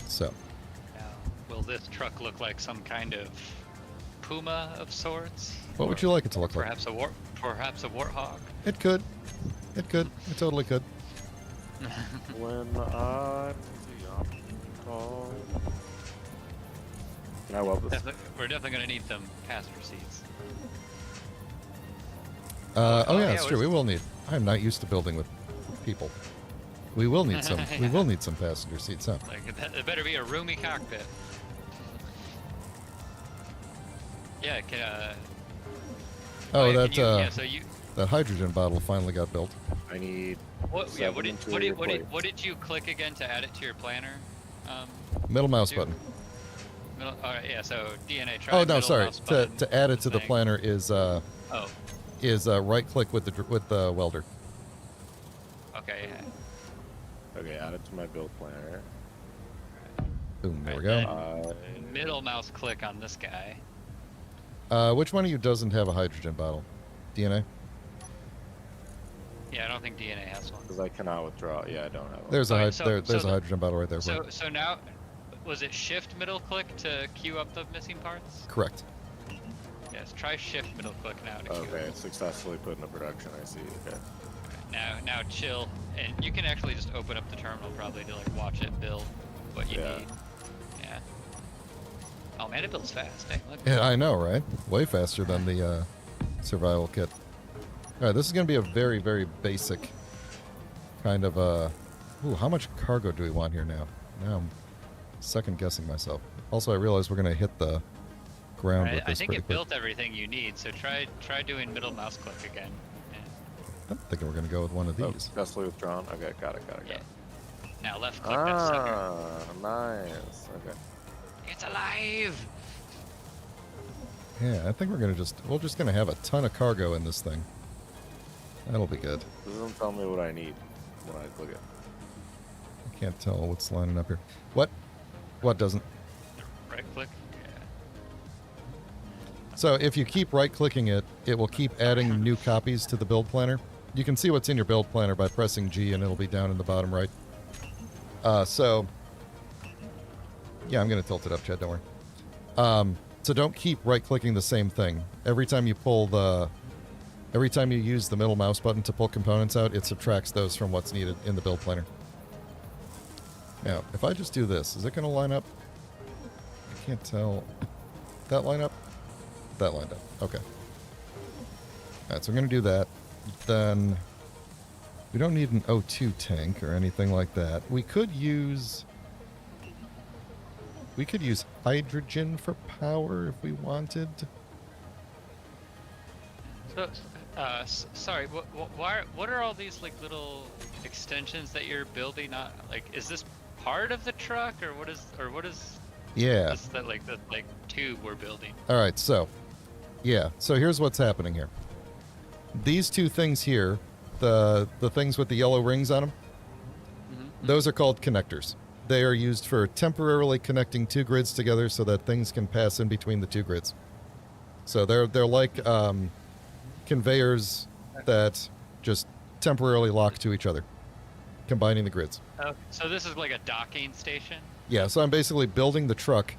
So, Now, will this truck look like some kind of puma of sorts? what would you like it to look like? Perhaps a warthog. It could. It could. It totally could. When I'm young, tall. Can I weld this? We're definitely gonna need some passenger seats. Oh yeah, yeah, that's true. We where's- will need. I'm not used to building with people. We will need some. We will need some passenger seats, huh? Like it better be a roomy cockpit. Yeah, Oh, wait, that can you, yeah. So you, that hydrogen bottle finally got built. I need. what? Yeah, what did interior plates. what did you click again to add it to your planner? Middle mouse Dude. button. Middle, all right, yeah. So DNA. Try Oh no, middle sorry. mouse To button add it to the thing. planner is Oh, right click with the welder. okay. Yeah. Okay, add it to my build planner. Boom. There we Right, go. Middle mouse click on this guy. Which one of you doesn't have a hydrogen bottle? DNA. Yeah, I don't think DNA has one. Because I cannot withdraw. Yeah, I don't have one. There's a Alright, so- there's so a the- hydrogen bottle right there. So bro. so now, was it shift middle click to queue up the missing parts? Correct. Yes. Try shift middle click now to queue. Okay, Up. it's successfully put into production. I see. Okay. Now chill, and you can actually just open up the terminal probably to like watch it build what you Yeah. need. Yeah. Oh man, it builds fast. Dang, look. Yeah, I know, right? Way faster than the survival kit. All right, this is going to be a very, very basic kind of Ooh, how much cargo do we want here now? Now I'm second guessing myself. Also, I realize we're going to hit the ground with I this think pretty it quick. built everything you need. So try doing middle mouse click again. Yeah. I'm thinking we're going to go with one of Oh, these. successfully withdrawn. Okay, got it. Yeah. Now left click that sucker. Nice. Okay. It's alive. Yeah, I think we're going to we're just going to have a ton of cargo in this thing. That'll be good. This doesn't tell me what I need when I click it. I can't tell what's lining up here. What? What doesn't? Right click. Yeah. So if you keep right-clicking it, it will keep adding new copies to the build planner. You can see what's in your build planner by pressing G, and it'll be down in the bottom right. So, yeah, I'm going to tilt it up, Chad, don't worry. So don't keep right-clicking the same thing. Every time you use the middle mouse button to pull components out, it subtracts those from what's needed in the build planner. Now, if I just do this, is it going to line up? I can't tell. That line up? That lined up. Okay. Alright, so we're going to do that. Then we don't need an O2 tank or anything like that. We could use hydrogen for power if we wanted. So, sorry. What are all these like little extensions that you're building? On? Like, is this part of the truck, or what is Yeah. this that like the tube we're building? Alright, so yeah. So here's what's happening here. These two things here, the things with the yellow rings on them, those are called connectors. They are used for temporarily connecting two grids together so that things can pass in between the two grids. So they're like conveyors that just temporarily lock to each other, combining the grids. So this is like a docking station. Yeah, so I'm basically building the truck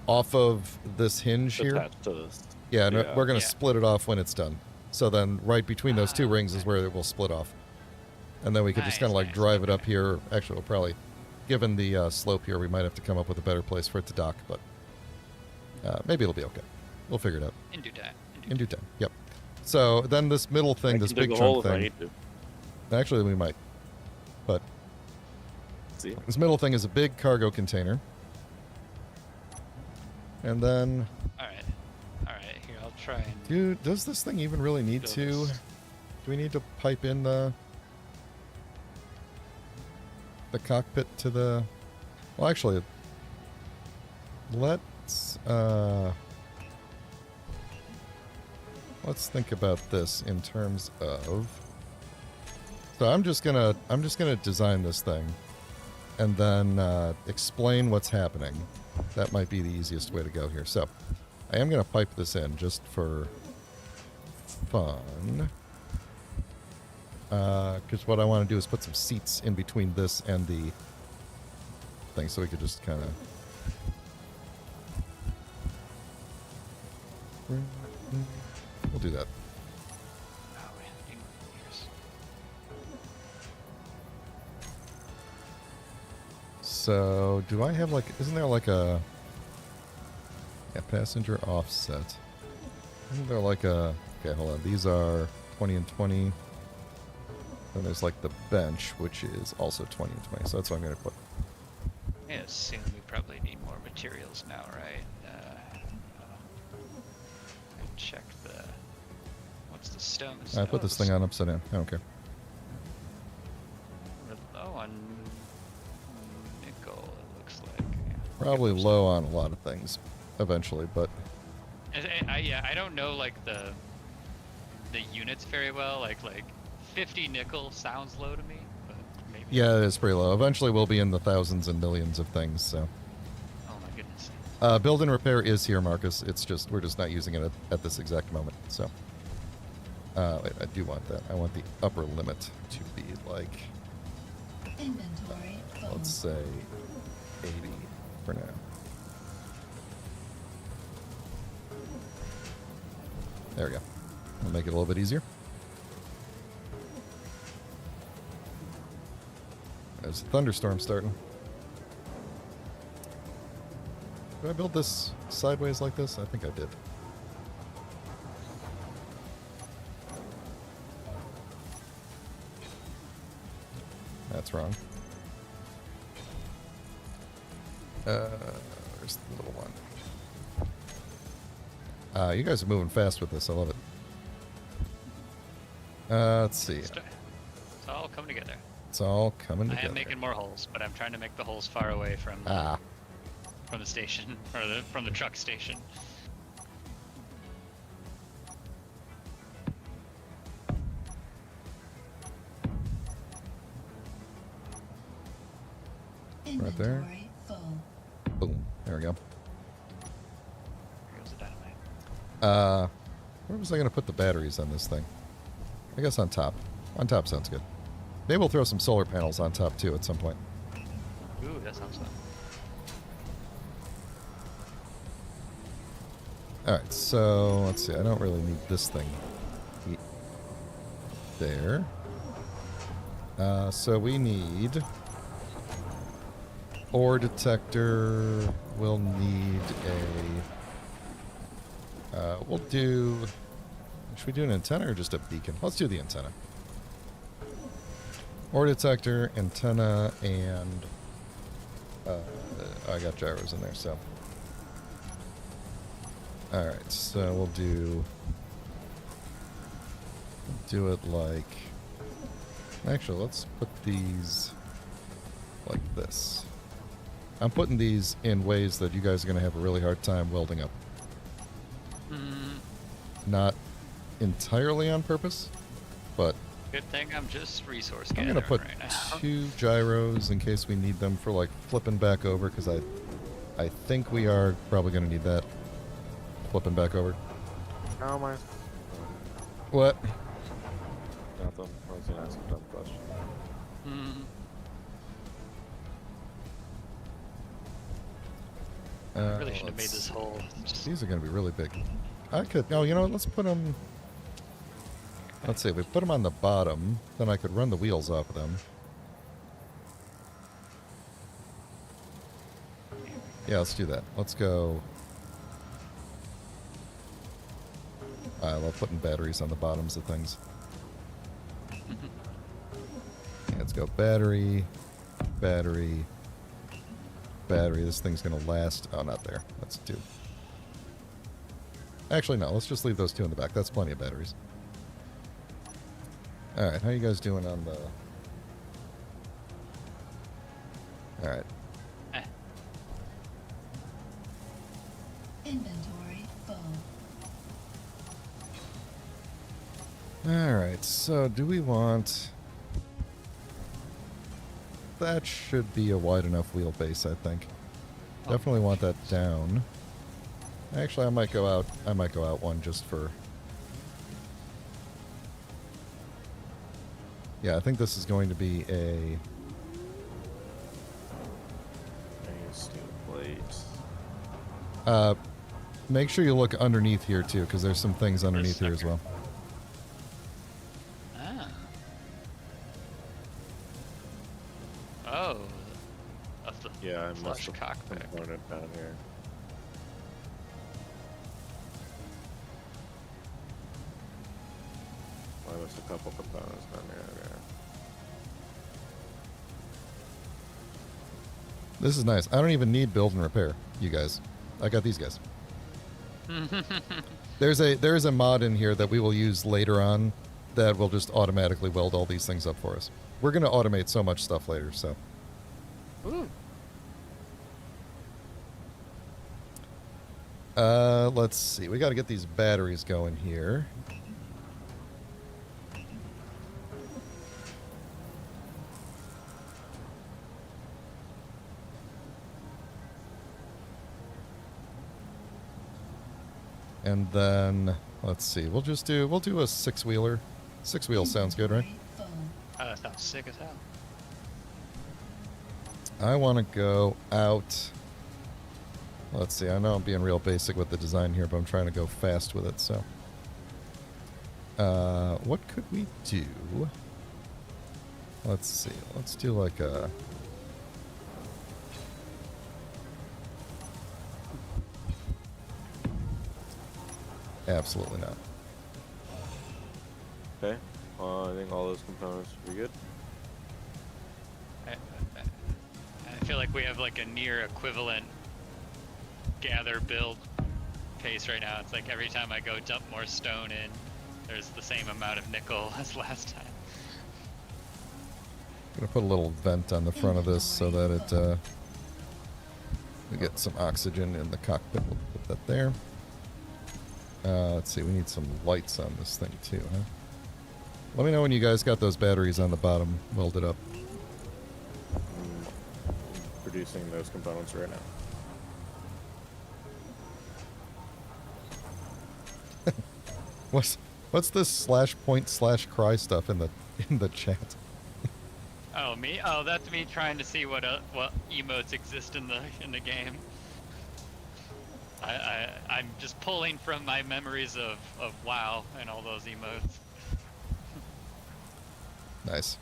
off of this hinge here. Attached to this. Yeah, and Yeah. we're going to Yeah. split it off when it's done. So then right between those two rings is okay. where it will split off. And then we could just kind of Nice, like nice, drive it up okay. here. Actually, we'll probably, given the slope here, we might have to come up with a better place for it to dock, but maybe it'll be okay. We'll figure it out. In due time. In due time. Yep. So then this middle thing, I this can dig big a hole chunk if I thing. need to. Actually, we might. But See? this middle thing is a big cargo container. And then, Alright. Alright, here, I'll try and dude, does this thing even really need build to? this. Do we need to pipe in the cockpit to the? Well, actually, let's think about this in terms of. So I'm just gonna design this thing, and then explain what's happening. That might be the easiest way to go here. So I am gonna pipe this in just for fun. Because what I want to do is put some seats in between this and the thing, so we could just kind of. We'll do that. Oh, we need more years. So, do I have like? Isn't there like a passenger offset? Isn't there like a? Okay, hold on. These are 20 and 20. Then there's like the bench, which is also 20 and 20. So that's what I'm going to put. I assume we probably need more materials now, right? Check the. What's the stones? I put this thing on upside down. I don't care. We're low on nickel, it looks like. Yeah. Probably low on a lot of things eventually, but Yeah, I don't know like the units very well. Like 50 nickel sounds low to me, but maybe. yeah, it is pretty low. Eventually we'll be in the thousands and millions of things, so. Oh my goodness. Build and repair is here, Marcus. It's just, we're just not using it at this exact moment, so. Wait, I do want that. I want the upper limit to be like, Inventory full. let's say 80 for now. There we go. I'll make it a little bit easier. There's a thunderstorm starting. Did I build this sideways like this? I think I did. That's wrong. Where's the little one? You guys are moving fast with this. I love it. Let's see. It's all coming together. It's all coming I together. am making more holes, but I'm trying to make the holes far away from the station or from the truck station. Right there. Inventory full. Boom. There we go. Here goes the dynamite. Where was I going to put the batteries on this thing? I guess on top. On top sounds good. Maybe we'll throw some solar panels on top too at some point. Ooh, that sounds fun. Alright, so let's see. I don't really need this thing there. So we need ore detector. We'll need a. We'll do. Should we do an antenna or just a beacon? Let's do the antenna. Ore detector, antenna, and I got gyros in there, so. Alright, so we'll do it like. Actually, let's put these like this. I'm putting these in ways that you guys are going to have a really hard time welding up. Not entirely on purpose, but Good thing I'm just resource I'm gathering going to put right now. 2 gyros in case we need them for like flipping back over, because I think we are probably going to need that flipping back over. How am I? What? Nothing. I was gonna ask a dumb question. I really should have made let's this see. hole. These are going to be really big. I could. No, you know what? Let's put them. Let's see, if we put them on the bottom, then I could run the wheels off of them. Yeah, let's do that. Let's go. I love putting batteries on the bottoms of things. Yeah, let's go battery, battery, battery. This thing's going to last. Oh, not there. That's 2. Actually, no. Let's just leave those 2 in the back. That's plenty of batteries. Alright, how you guys doing on the... Alright. Inventory full. Alright, so do we want... That should be a wide enough wheelbase, I think. Definitely want that down. Actually, I might go out one just for... Yeah, I think this is going to be a... Steel plates. Make sure you look underneath here, too, because there's some things underneath here as well. Ah. Oh. That's the Yeah, I must flush have cockpit. component down here. Well, there's a couple components down there. Okay. This is nice. I don't even need build and repair, you guys. I got these guys. There's a mod in here that we will use later on that will just automatically weld all these things up for us. We're going to automate so much stuff later, so. Ooh. Let's see. We got to get these batteries going here. And then, let's see. We'll do a 6-wheeler. 6-wheel sounds good, right? Inventory full. Oh, that sounds sick as hell. I want to go out. Let's see. I know I'm being real basic with the design here, but I'm trying to go fast with it, so. What could we do? Let's see. Let's do like a... Absolutely not. Okay. I think all those components should be good. I feel like we have like a near equivalent gather build pace right now. It's like every time I go dump more stone in, there's the same amount of nickel as last time. I'm gonna put a little vent on the front of this so that it we get some oxygen in the cockpit. We'll put that there. Let's see, we need some lights on this thing too, huh? Let me know when you guys got those batteries on the bottom welded up. Producing those components right now. What's this /point/cry stuff in the chat? Oh, me? Oh, that's me trying to see what emotes exist in the game. I'm just pulling from my memories of WoW and all those emotes. Nice.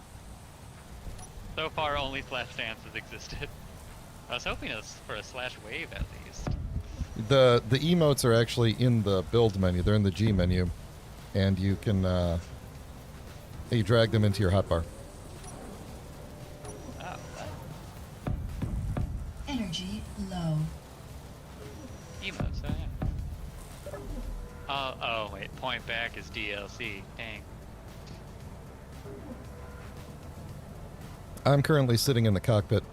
So far, only slash dance has existed. I was hoping for a slash wave at least. The emotes are actually in the build menu. They're in the G menu, and you can you drag them into your hotbar. Oh, Energy low. emotes, oh yeah. Oh wait, point back is DLC. Dang. I'm currently sitting in the cockpit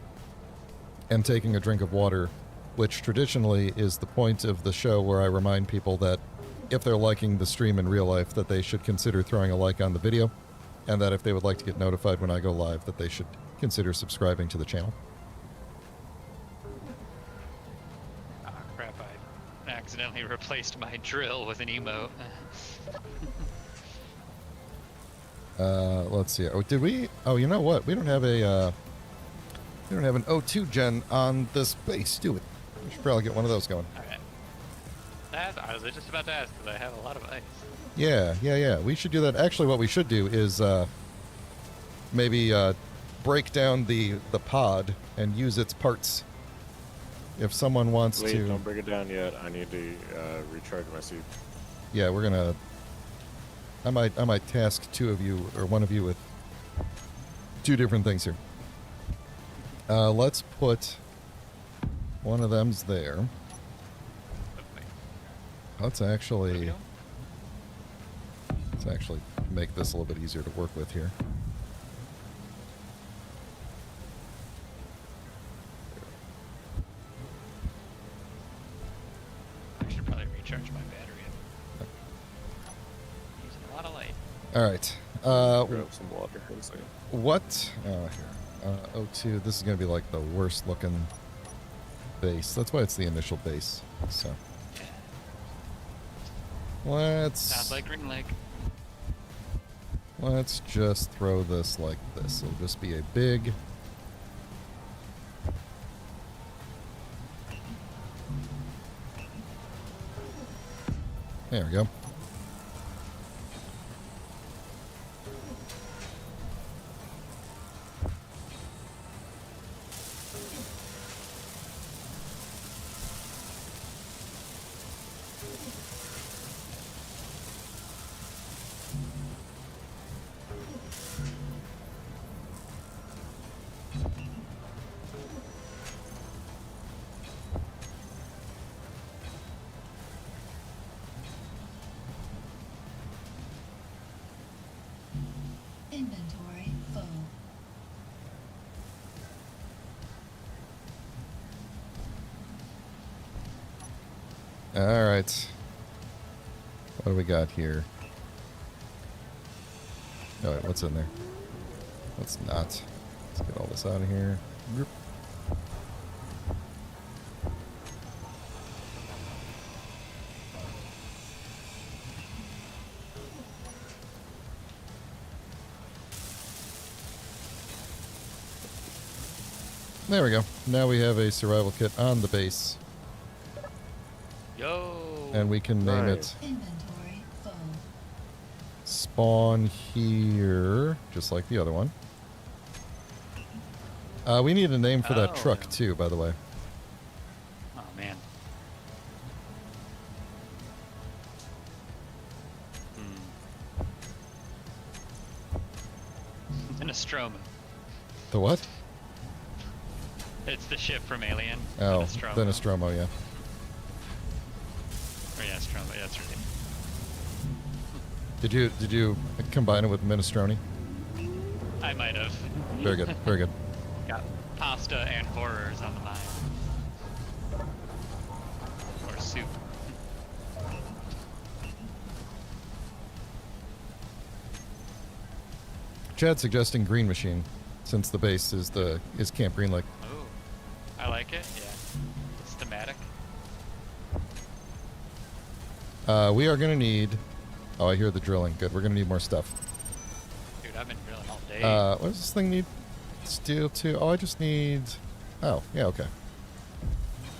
and taking a drink of water, which traditionally is the point of the show where I remind people that if they're liking the stream in real life, that they should consider throwing a like on the video, and that if they would like to get notified when I go live, that they should consider subscribing to the channel. Ah, crap, I accidentally replaced my drill with an emote. Let's see. Oh, did we? Oh, you know what? We don't have a. We don't have an O2 gen on this base, do we? We should probably get one of those going. Alright. I was just about to ask because I have a lot of ice. Yeah. We should do that. Actually, what we should do is maybe break down the pod and use its parts. If someone wants Wait, to... don't break it down yet. I need to recharge my suit. Yeah, we're gonna... I might task two of you, or one of you, with two different things here. Let's put one of them's there. Let's actually make this a little bit easier to work with here. I should probably recharge my battery. Using a lot of light. All right. Grab some water for a second. What? Oh, here. O2. This is going to be like the worst looking base. That's why it's the initial base. So let's... Sounds like Green Lake. Let's just throw this like this. It'll just be a big... There we go. Inventory full. All right. What do we got here? Oh, wait, what's in there? What's not? Let's get all this out of here. Group. There we go. Now we have a survival kit on the base, Yo. and we can name Nice. it Inventory full. Spawn Here, just like the other one. We need a name for that Oh, truck yeah. too, by the way. Oh man. Nostromo. The what? It's the ship from Alien. Oh, Nostromo. the Nostromo, yeah. Or yeah, Nostromo. Yeah, that's right. Did you combine it with minestrone? I might have. Very good, very good. Got pasta and horrors on the mind. Or soup. Chad suggesting Green Machine, since the base is Camp Green Lake. Oh, I like it. Yeah, it's thematic. We are gonna need. Oh, I hear the drilling. Good. We're gonna need more stuff. Dude, I've been drilling all day. What does this thing need? Steel too. Oh, I just need. Oh, yeah. Okay.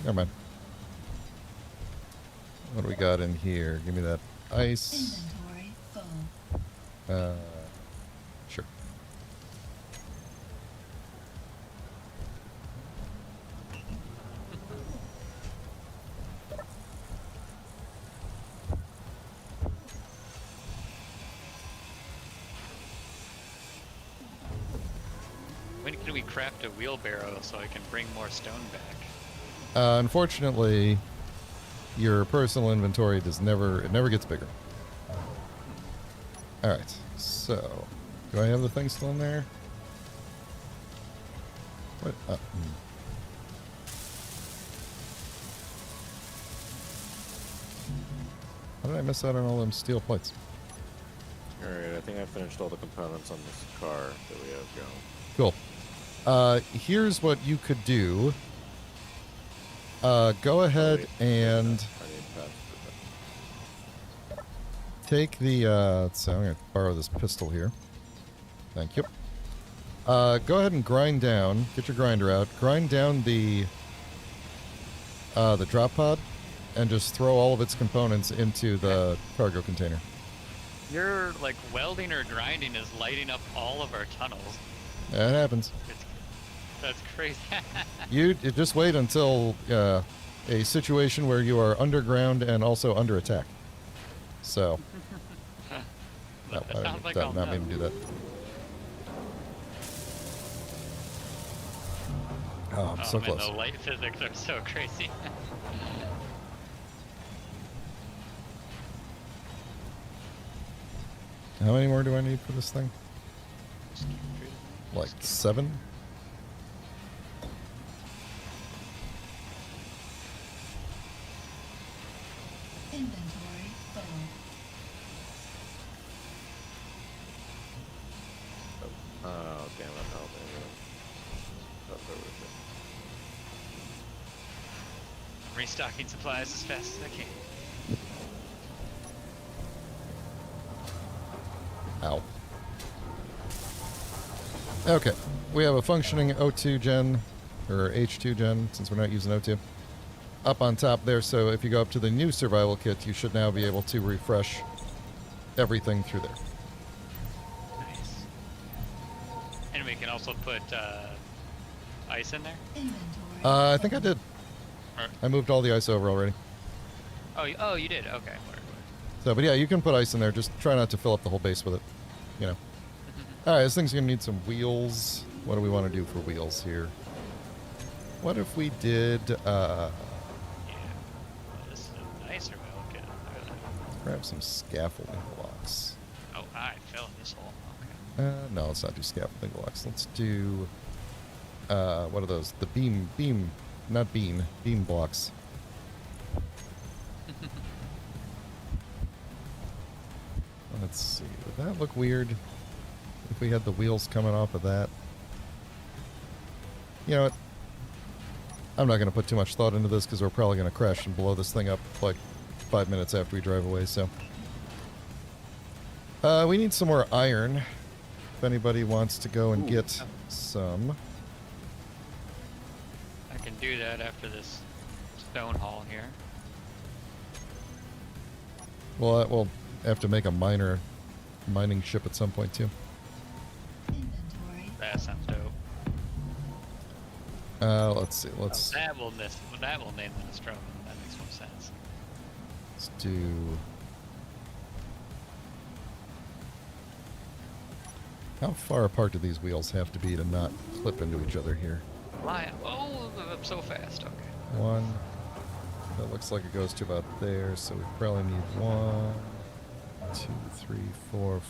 Never mind. What do we got in here? Give me that ice. Inventory full. Sure. When can we craft a wheelbarrow so I can bring more stone back? Unfortunately, your personal inventory never gets bigger. All right. So, do I have the thing still in there? What? How did I miss out on all them steel plates? Alright, I think I finished all the components on this car that we have going. Cool. Here's what you could do. Go ahead Wait, and I need pass for that. take the. So I'm gonna borrow this pistol here. Thank you. Go ahead and grind down. Get your grinder out. Grind down the drop pod, and just throw all of its components into the cargo container. Your like welding or grinding is lighting up all of our tunnels. That happens. That's crazy. You just wait until a situation where you are underground and also under attack. So, no, That I sounds like did I'll not know. mean to do that. Oh, I'm so man, close. the light physics are so crazy. How many more do I need for this thing? Just keep through the- Like just keep- 7? Inventory full. Oh, damn it. Oh, man. Oh, there we go. Restocking supplies as fast as I can. Ow. Okay, we have a functioning O2 gen, or H2 gen, since we're not using O2, up on top there, so if you go up to the new survival kit, you should now be able to refresh everything through there. Nice. And we can also put ice in there? Inventory. I think I did. Or, I moved all the ice over already. oh, you did? Okay. Word. So, but yeah, you can put ice in there, just try not to fill up the whole base with it, you know. Alright, this thing's gonna need some wheels. What do we want to do for wheels here? What if we did, Yeah. Well, this is a nicer way to look at it. Look at that. grab some scaffolding blocks. Oh, I fell in this hole. Okay. No, let's not do scaffolding blocks. Let's do, what are those? The beam blocks. Let's see. Would that look weird if we had the wheels coming off of that? You know what? I'm not going to put too much thought into this because we're probably going to crash and blow this thing up like 5 minutes after we drive away, so. We need some more iron. If anybody wants to go and get some. I can do that after this stone haul here. We'll have to make a mining ship at some point too. Inventory. That sounds dope. Let's see. Let's That will name the Nostromo. That makes more sense. do. How far apart do these wheels have to be to not clip into each other here? Lion. Oh, I'm so fast. Okay. One. That looks like it goes to about there, so we probably need 1, 2, 3, 4,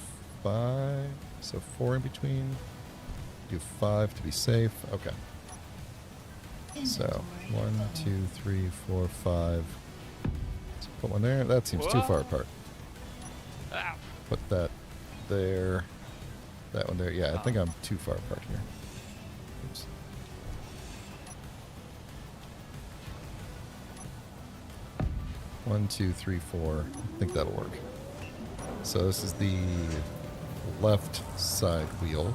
5. So 4 in between. Do 5 to be safe. Okay. So Inventory 1, full. 2, 3, 4, 5. Let's put one there. That seems too far Whoa. apart. Ow. Put that there. That one there. Yeah, I think I'm too far apart here. Oops. One, 2, 3, 4. I think that'll work. So this is the left side wheel.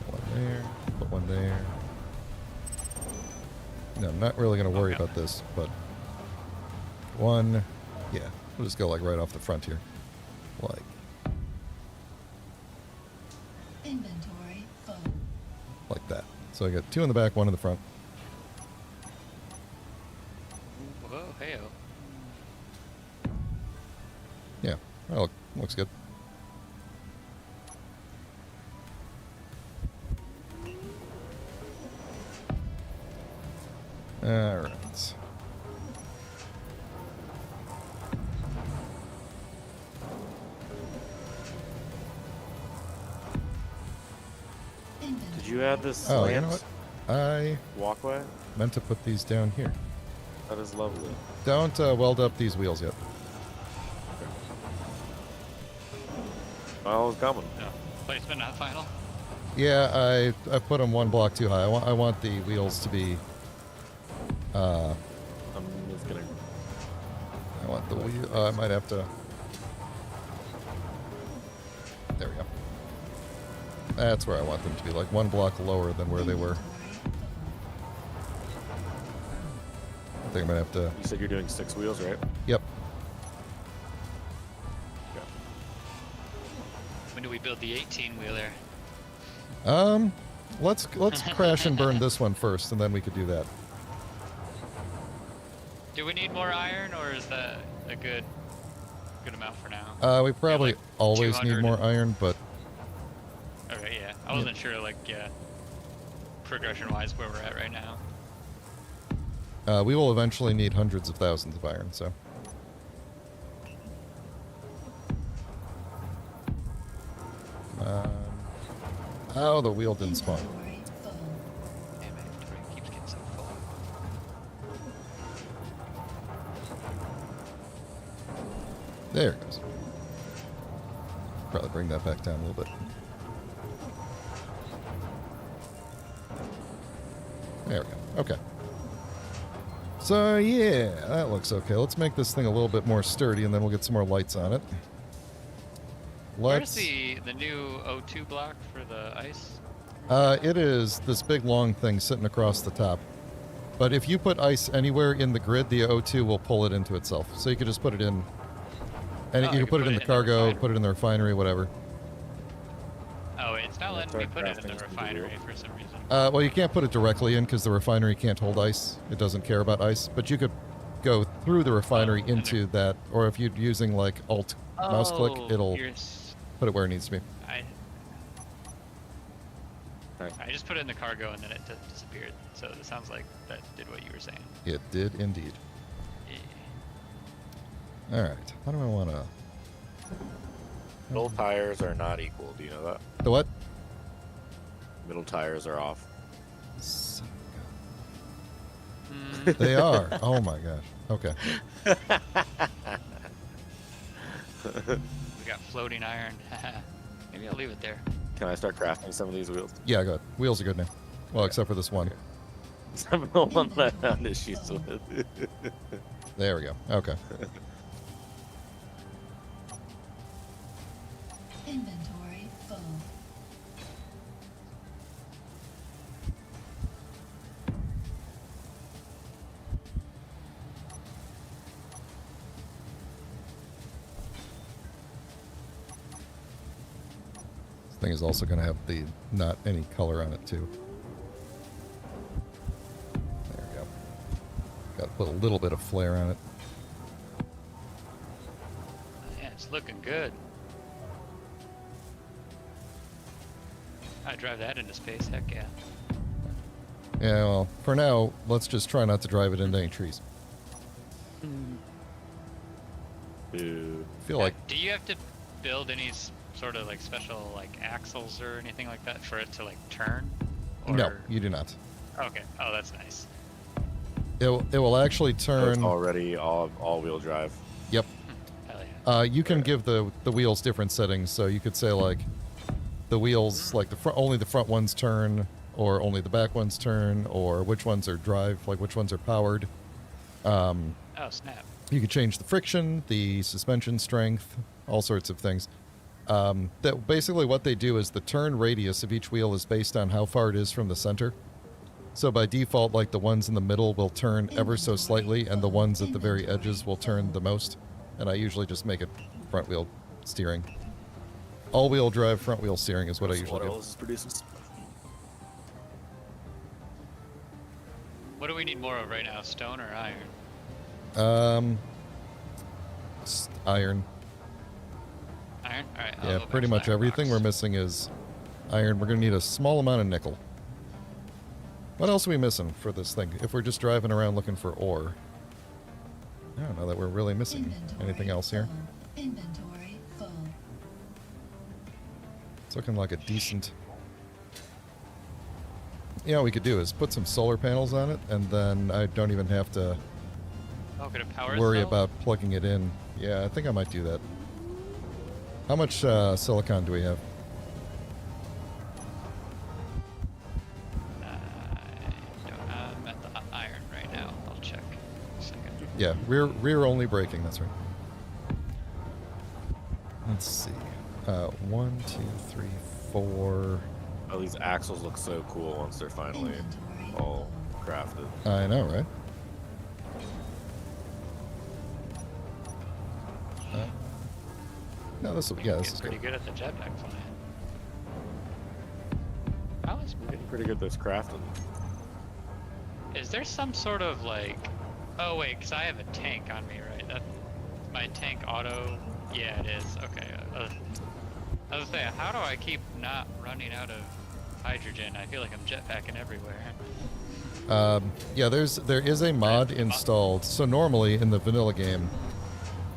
Put one there. Put one there. No, I'm not really going to worry Okay. about this, but one. Yeah, we'll just go like right off the front here. Like, Inventory full. like that. So I got 2 in the back, 1 in the front. Whoa, hey-o. Yeah, well, looks good. Alright. Did you add this Oh, slant you know what? I walkway? meant to put these down here. That is lovely. Don't weld up these wheels yet. Well, it's coming. No. Placement not final? Yeah, I put them 1 block too high. I want the wheels to be. I'm just gonna. I want the wheel. I might have to. There we go. That's where I want them to be, like 1 block lower than where they were. I think I'm gonna have to. You said you're doing 6 wheels, right? Yep. Okay. do we build the 18-wheeler? Let's crash and burn this one first, and then we could do that. Do we need more iron, or is that a good amount for now? We probably like always need 200 more and- iron, but Okay, yeah. I wasn't sure, like, progression-wise where we're at right now. we will eventually need hundreds of thousands of iron, so. Oh, the wheel didn't spawn. Inventory full. Damn, my inventory keeps getting so full. There it goes. Probably bring that back down a little bit. There we go. Okay. So, yeah, that looks okay. Let's make this thing a little bit more sturdy, and then we'll get some more lights on it. Where's the new O2 block for the ice? It is this big long thing sitting across the top. But if you put ice anywhere in the grid, the O2 will pull it into itself. So you could just put it in, and Oh, you you can put it in the cargo, refinery. put it in the refinery, whatever. Oh, it's not letting me start put it in crafting the some refinery fuel. for some reason. Well, you can't put it directly in because the refinery can't hold ice. It doesn't care about ice. But you could go through the refinery and into that, or if you're using like Alt mouse click, it'll put it where it needs to be. Alright. I just put it in the cargo and then it disappeared. So it sounds like that did what you were saying. It did indeed. Yeah. All right. How do I want to? Middle tires are not equal. Do you know that? The what? Middle tires are off. Mm, They are. Oh my gosh. Okay. we got floating iron. Maybe I'll leave it there. Can I start crafting some of these wheels? Yeah, good. Wheels are good now. Well, except for this one. Some of the one that I found issues with. There we go. Okay. Inventory full. This thing is also going to have the not any color on it too. There we go. Got to put a little bit of flare on it. Yeah, it's looking good. I drive that into space. Heck yeah. Yeah, well, for now, let's just try not to drive it into any trees. Boo. Feel like Do you have to build any sort of like special like axles or anything like that for it to like turn? Or... no, you do not. Okay. Oh, that's nice. It will actually So it's turn. already all-wheel drive. Yep. Hell yeah. You can give the wheels different settings, so you could say like the wheels, like the front, only the front ones turn, or only the back ones turn, or which ones are drive, like which ones are powered. Oh snap. You could change the friction, the suspension strength, all sorts of things. That basically what they do is the turn radius of each wheel is based on how far it is from the center. So by default, like the ones in the middle will turn ever so slightly, and the ones at the very edges will turn the most. And I usually just make it front wheel steering. All-wheel drive, front wheel steering is what I usually do. Is producing. What do we need more of right now? Stone or iron? Iron. Iron? Alright. I'll Yeah, go back pretty to the much iron everything box. we're missing is iron. We're going to need a small amount of nickel. What else are we missing for this thing? If we're just driving around looking for ore. I don't know that we're really missing Inventory anything else here. full. Inventory full. It's looking like a decent... You know what we could do is put some solar panels on it, and then I don't even have to Oh, could it power worry itself? about plugging it in. Yeah, I think I might do that. How much silicon do we have? I'm at the iron right now. I'll check in a second. Yeah, rear only braking, that's right. Let's see. 1, 2, 3, 4. Oh, these axles look so cool once they're finally Inventory all full. crafted. I know, right? No, this will. Yeah, this Get is pretty good. good at the jetpack flying. How is Getting pretty good at this crafting. Is there some sort of like? Oh wait, because I have a tank on me, right? That my tank auto. Yeah, it is. Okay. I was saying, how do I keep not running out of hydrogen? I feel like I'm jetpacking everywhere. Yeah, there is a mod installed. So normally in the vanilla game,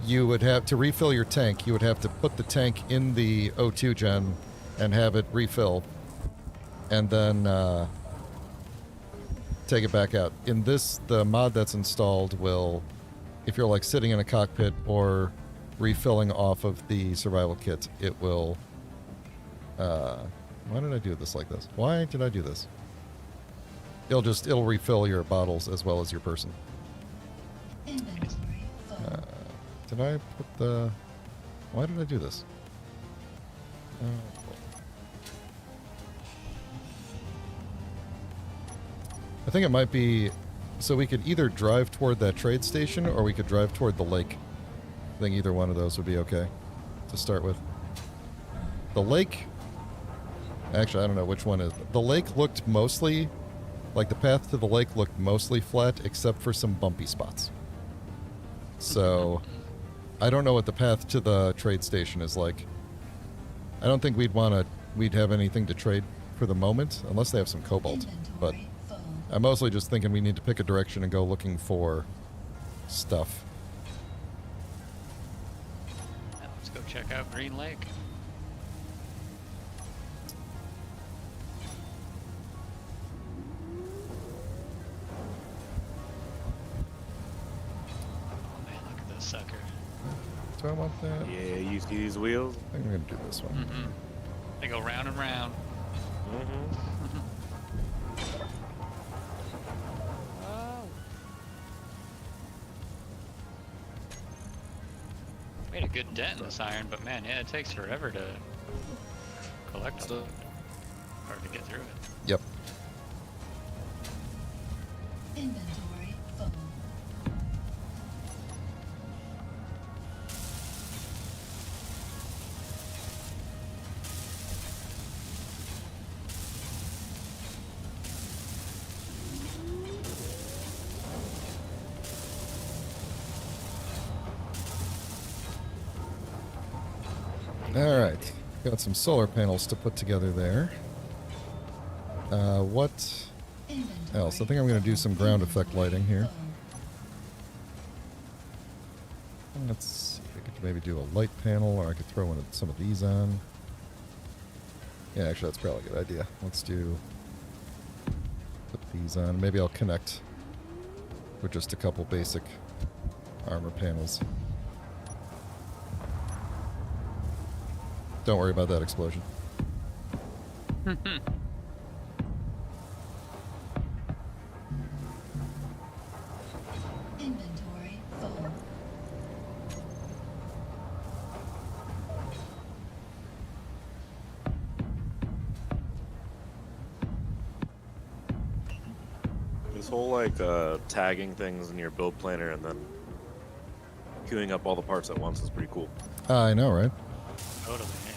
you would have to refill your tank. You would have to put the tank in the O2 gen and have it refill, and then take it back out. In this, the mod that's installed will, if you're like sitting in a cockpit or refilling off of the survival kit, it will. Why did I do this like this? Why did I do this? It'll refill your bottles as well as your person. Inventory full. Did I put the... Why did I do this? I think it might be... So we could either drive toward that trade station or we could drive toward the lake. I think either one of those would be okay to start with. The lake... Actually, I don't know which one is... The lake looked mostly... Like, the path to the lake looked mostly flat, except for some bumpy spots. So, I don't know what the path to the trade station is like. I don't think we'd have anything to trade for the moment, unless they have some cobalt. But Inventory full. I'm mostly just thinking we need to pick a direction and go looking for stuff. Now let's go check out Green Lake. Oh man, look at this sucker. Do I want that? Yeah, you see these wheels? I think I'm going to do this one. Mm-hmm. They go round and round. Mm-hmm. Oh. Made a good dent in this iron, but man, yeah, it takes forever to collect all of it. Hard to get through it. Yep. Inventory full. Alright. Got some solar panels to put together there. What Inventory else? I think I'm going to do some ground effect lighting here. full. Let's see. I could maybe do a light panel, or I could throw some of these on. Yeah, actually, that's probably a good idea. Let's put these on. Maybe I'll connect with just a couple basic armor panels. Don't worry about that explosion. Inventory full. This whole like tagging things in your build planner and then queuing up all the parts at once is pretty cool. I know, right? Totally, yeah.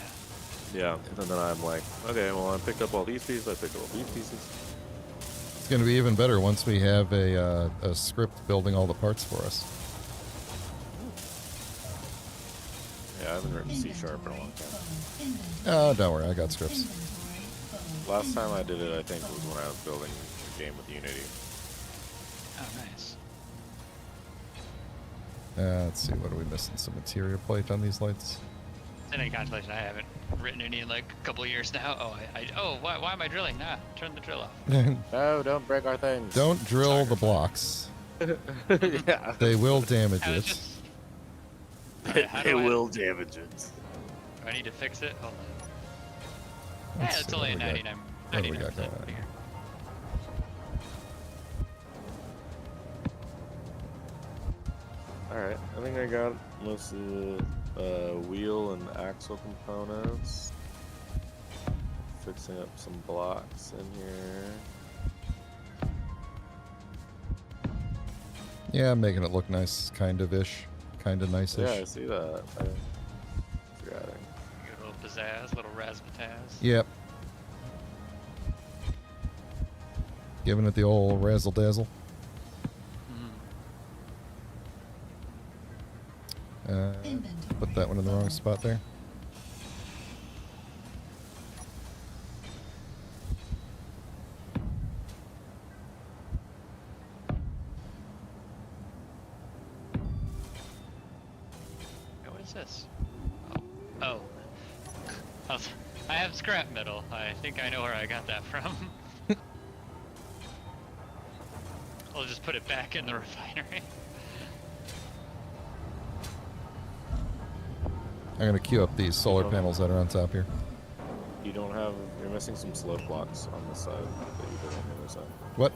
Yeah, and then I'm like, okay, well I picked up all these pieces, I picked up all these pieces. It's going to be even better once we have a script building all the parts for us. Yeah, I haven't written C# in a long time. Oh, don't worry, I got scripts. Inventory full. Last time I did it, I think, was when I was building a game with Unity. Oh, nice. Let's see, what are we missing? Some material plate on these lights? In any constellation, I haven't written any in like a couple of years now. Oh, why am I drilling? Nah, turn the drill off. No, don't break our things. Don't drill the blocks. Yeah. They will damage I was it. just... Alright, how It do I- will damage it. Do I need to fix it? Hold on. Let's Yeah, it's see, only a what do we got? 99. What do we got 99% going on? figure. Alright, I think I got most of the wheel and axle components. Fixing up some blocks in here. Yeah, I'm making it look nice, kind of ish. Kind of nice-ish. Yeah, I see that. I forgot pizzazz, little razzmatazz. Yep. Giving it the old razzle dazzle. Put that one in the wrong spot there. What is this? Oh. I have scrap metal. I think I know where I got that from. I'll just put it back in the refinery. I'm gonna queue up these solar panels that are on top here. You don't have. You're missing some slope blocks on the side that you did on the other side. What?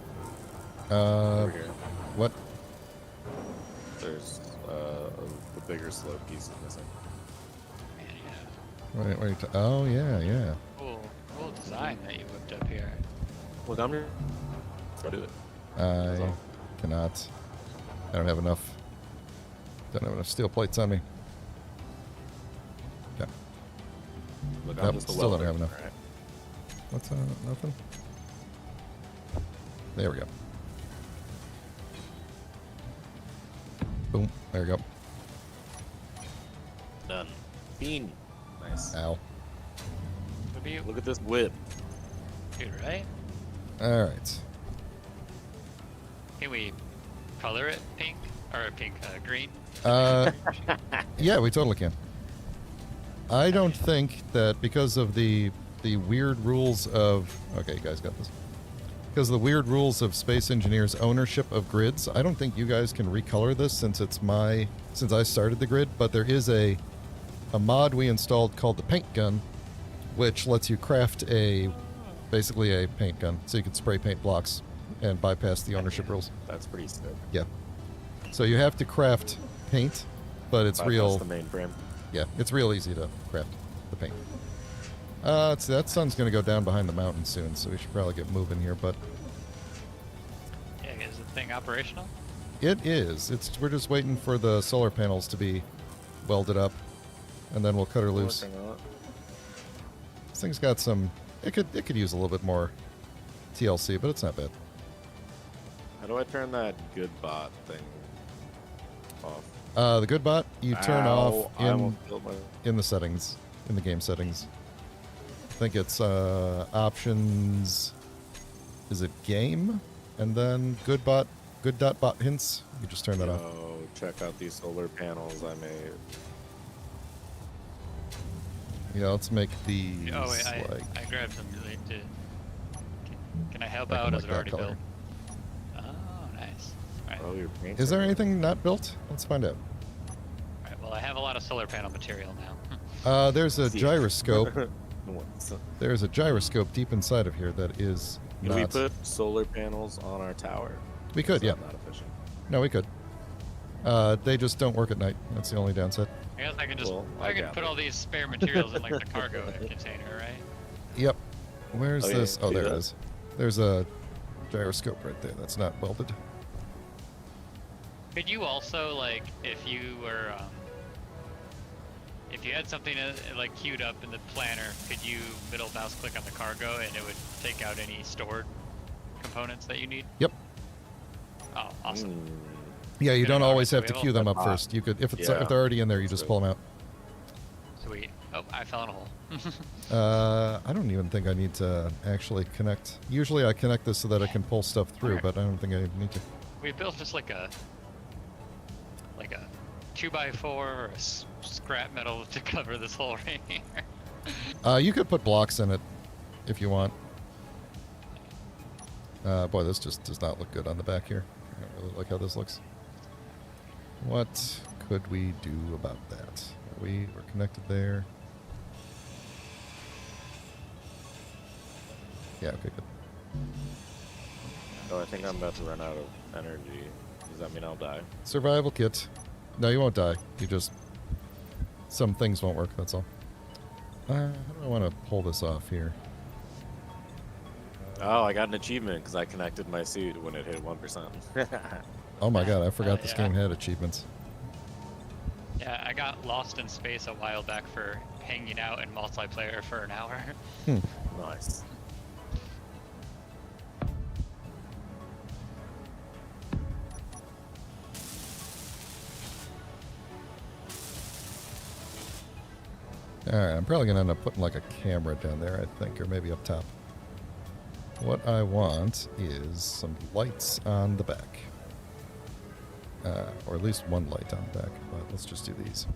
Over here. What? There's the bigger slope piece is missing. Man, yeah. Wait, oh, yeah, yeah. Cool design that you whipped up here. Look, I'm here. Go do it. I cannot. I don't have enough. Don't have enough steel plates on me. Yeah. Look, Nope, I'm just a still don't welder. have enough. Alright. What's nothing? There we go. Boom. There we go. Done. Bean. Nice. Ow. Would be Look at this whip. dude, right? All right. Can we color it pink or green? Yeah, we totally can. I don't think that because of the weird rules of... Okay, you guys got this. Because of the weird rules of Space Engineers' ownership of grids, I don't think you guys can recolor this since I started the grid, but there is a mod we installed called the paint gun, which lets you craft basically a paint gun, so you can spray paint blocks and bypass the ownership rules. That's pretty sick. Yeah. So you have to craft paint, but it's Bypass real... the mainframe. Yeah, it's real easy to craft the paint. That sun's going to go down behind the mountain soon, so we should probably get moving here, but... Yeah, is the thing operational? It is. We're just waiting for the solar panels to be welded up, and then we'll cut her loose. Working on it. This thing's got some... It could use a little bit more TLC, but it's not bad. How do I turn that good bot thing off? The good bot, you turn off I almost killed my... in the settings, in the game settings. I think it's options. Is it game? And then good.bot hints. You just turn that off. Oh, check out these solar panels I made. Yeah, let's make these Oh wait, like I grabbed some. Can I help Make 'em out? like Is it that already color. built? Oh, nice. Alright. Oh, your paint. Is there anything not built? Let's find out. Alright, well I have a lot of solar panel material now. There's a See. gyroscope. So, There's a gyroscope deep inside of here that is can not. we put solar panels on our tower? We could, Is yeah. that not efficient? No, we could. They just don't work at night. That's the only downside. I guess I can just Well, I I can got put it. all these spare materials in like the cargo container, right? Yep. Where's Oh, yeah, this? Oh, see there it that? is. There's a gyroscope right there. That's not welded. Could you also like if you were if you had something like queued up in the planner, could you middle mouse click on the cargo and it would take out any stored components that you need? Yep. Oh, awesome. Hmm. Yeah, you Good don't enough. always have to We queue them up Ah. first. You could, if Yeah. they're already in there, you just pull them out. Sweet. Oh, I fell in a hole. I don't even think I need to actually connect. Usually I connect this so that I can pull stuff through, Okay. but I don't think I need to. We built just like a 2x4 or a scrap metal to cover this hole right here. You could put blocks in it if you want. Boy, this just does not look good on the back here. I don't really like how this looks. What could we do about that? We're connected there. Yeah, okay, good. Oh, I think I'm about to run out of energy. Does that mean I'll die? Survival kit. No, you won't die. You just... Some things won't work, that's all. How do I want to pull this off here? Oh, I got an achievement because I connected my suit when it hit 1%. Oh my god, I forgot this yeah. game had achievements. Yeah, I got lost in space a while back for hanging out in multiplayer for an hour. Nice. Alright, I'm probably gonna end up putting like a camera down there, I think, or maybe up top. What I want is some lights on the back. Or at least one light on the back, but let's just do these.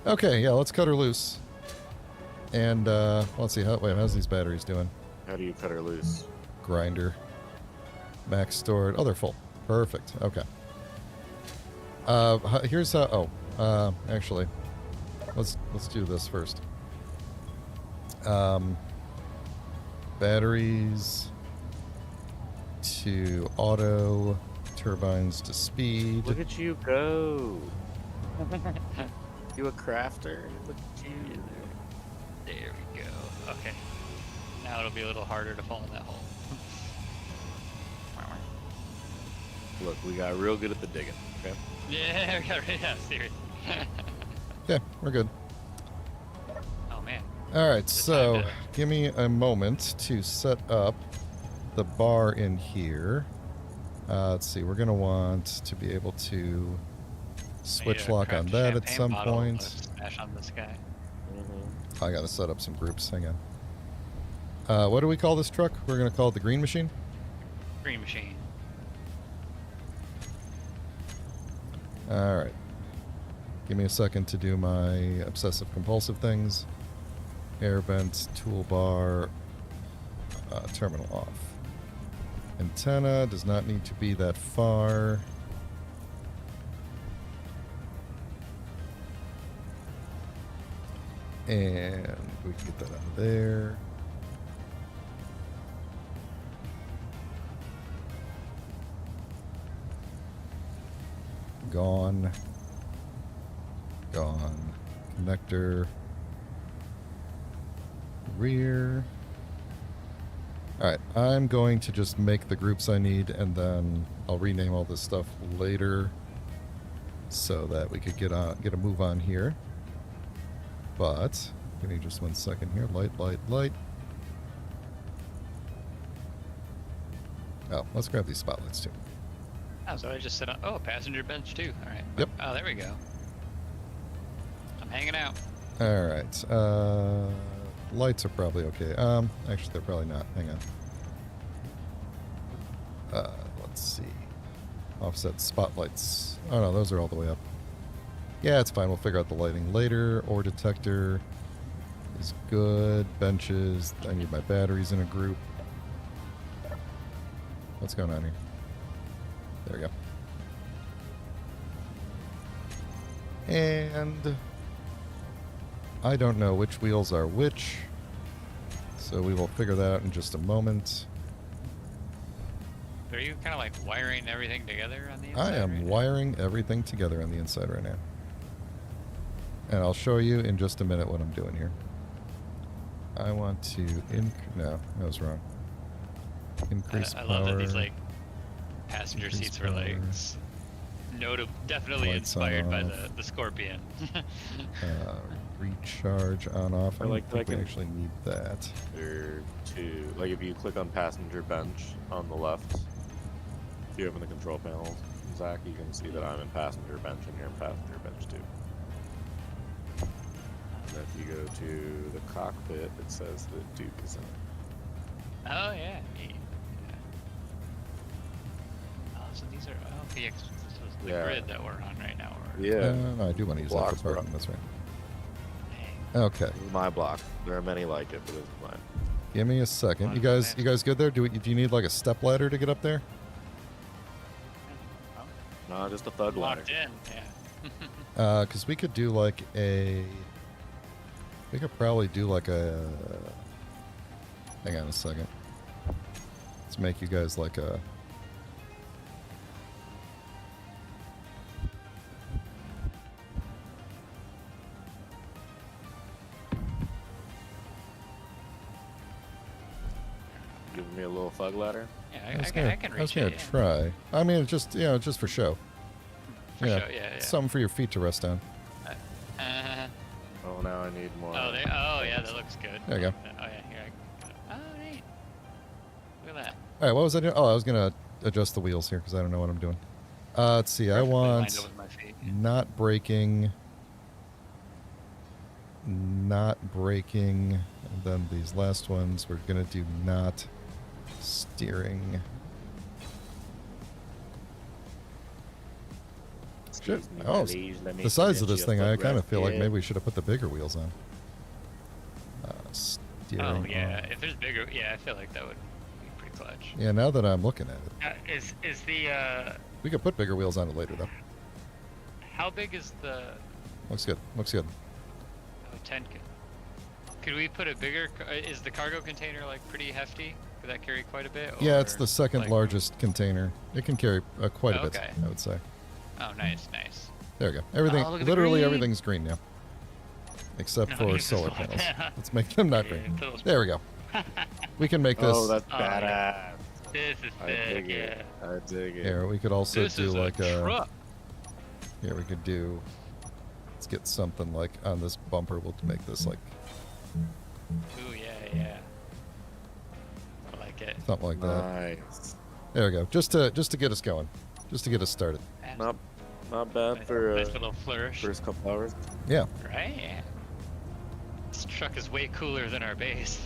Okay, yeah, let's cut her loose. And let's see, how's these batteries doing? How do you cut her loose? Grinder. Max stored. Oh, they're full. Perfect. Okay. Here's how. Oh, actually, let's do this first. Batteries to auto, turbines to speed. Look at you go. You a crafter? Look at you. There we go. Okay. Now it'll be a little harder to fall in that hole. Look, we got real good at the digging. Okay. Yeah, we got seriously. Yeah, we're good. Oh man. All right, This so time to- give me a moment to set up the bar in here. Let's see, we're going to want to be able to switch Need a lock on craft that at champagne some bottle point. to Smash on this guy. I got to set up some groups. Hang on. What do we call this truck? We're going to call it the Green Machine? Green machine. All right. Give me a second to do my obsessive compulsive things. Air vent, toolbar, terminal off. Antenna does not need to be that far. And we can get that out of there. Gone. Gone. Connector. Rear. Alright, I'm going to just make the groups I need, and then I'll rename all this stuff later so that we could get a move on here. But, give me just 1 second here. Light, light, light. Oh, let's grab these spotlights too. Oh, so I just set up. Oh, passenger bench too. All right. Yep. Oh, there we go. I'm hanging out. Alright, lights are probably okay. Actually, they're probably not. Hang on. Let's see. Offset spotlights. Oh no, those are all the way up. Yeah, it's fine. We'll figure out the lighting later. Ore detector is good. Benches. I need my batteries in a group. What's going on here? There we go. And I don't know which wheels are which, so we will figure that out in just a moment. Are you kind of like wiring everything together on the inside? I am right now? wiring everything together on the inside right now. And I'll show you in just a minute what I'm doing here. I want to no, that was wrong. Increase I power. love that these like passenger Increase seats were like power. definitely Lights inspired by off. the Scorpion. Recharge on off. I Or don't like- think like we in- actually need that. Or two. Like if you click on passenger bench on the left, if you open the control panel, Zach, you can see that I'm in passenger bench and you're in passenger bench too. And if you go to the cockpit, it says that Duke is in it. Oh yeah. Neat. Yeah. Oh, so these are okay. Yeah, 'cause this was the Yeah. grid that we're on right now. Or, Yeah. No, I do want to use that Blocks for were parking. up. That's right. dang. Okay. This is my block. There are many like it, but this is mine. Give me a second. You guys good there? Do you need like a step ladder to get up there? Oh, No, just a thug ladder. locked in. Yeah. Because we could do like a. We could probably do like a. Hang on a second. Let's make you guys like a. giving me a little fug ladder? Yeah, I was I gonna, can I was reach gonna it. Yeah. try. I mean, just just for show. For sure, yeah. Something for your feet to rest on. Oh, now I need more. Oh, yeah, that looks good. There you go. Oh, yeah, here. Oh, neat. Look at that. All right, what was I doing? Oh, I was gonna adjust the wheels here because I don't know what I'm doing. Let's see. I Perfectly lined want up with my feet. not braking, and then these last ones we're gonna do not steering. Shit. Excuse me, Oh, please, let me the size of get this you a thing, I footrest kind of feel like here. maybe we should have put the bigger wheels on. Steering. Oh, yeah. on. If there's bigger, yeah, I feel like that would be pretty clutch. Yeah, now that I'm looking at it, Is the we could put bigger wheels on it later, though. how big is the Looks good. Looks good. 10? Could we put a bigger? Is the cargo container like pretty hefty? Could that carry quite a bit? Yeah, it's or, the second like- largest container. It can carry quite a bit, Okay. I would say. Oh, nice, nice. There we go. Everything, Oh, look at the literally green. everything's green now, except No, for use this solar one. panels. Let's make them not Yeah, green. those- There we go. We can make this. Oh, that's Oh, badass. yeah. This is I sick, dig it. yeah. I dig it. Here, we could also This do is like a truck. Here, we could do. Let's get something like on this bumper. We'll make this like Ooh, yeah. I like it. something like that. Nice. There we go. Just to get us going, just to get us started. Not bad for nice little flourish. first couple hours. Yeah. Right? Yeah. This truck is way cooler than our base.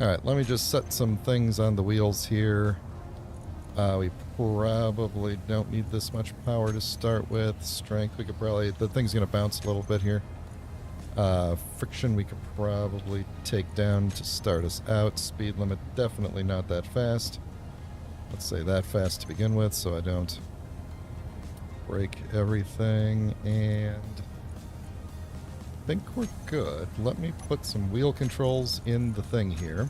All right. Let me just set some things on the wheels here. We probably don't need this much power to start with. Strength, we could probably. The thing's gonna bounce a little bit here. Friction, we could probably take down to start us out. Speed limit, definitely not that fast. Let's say that fast to begin with, so I don't break everything. And I think we're good. Let me put some wheel controls in the thing here.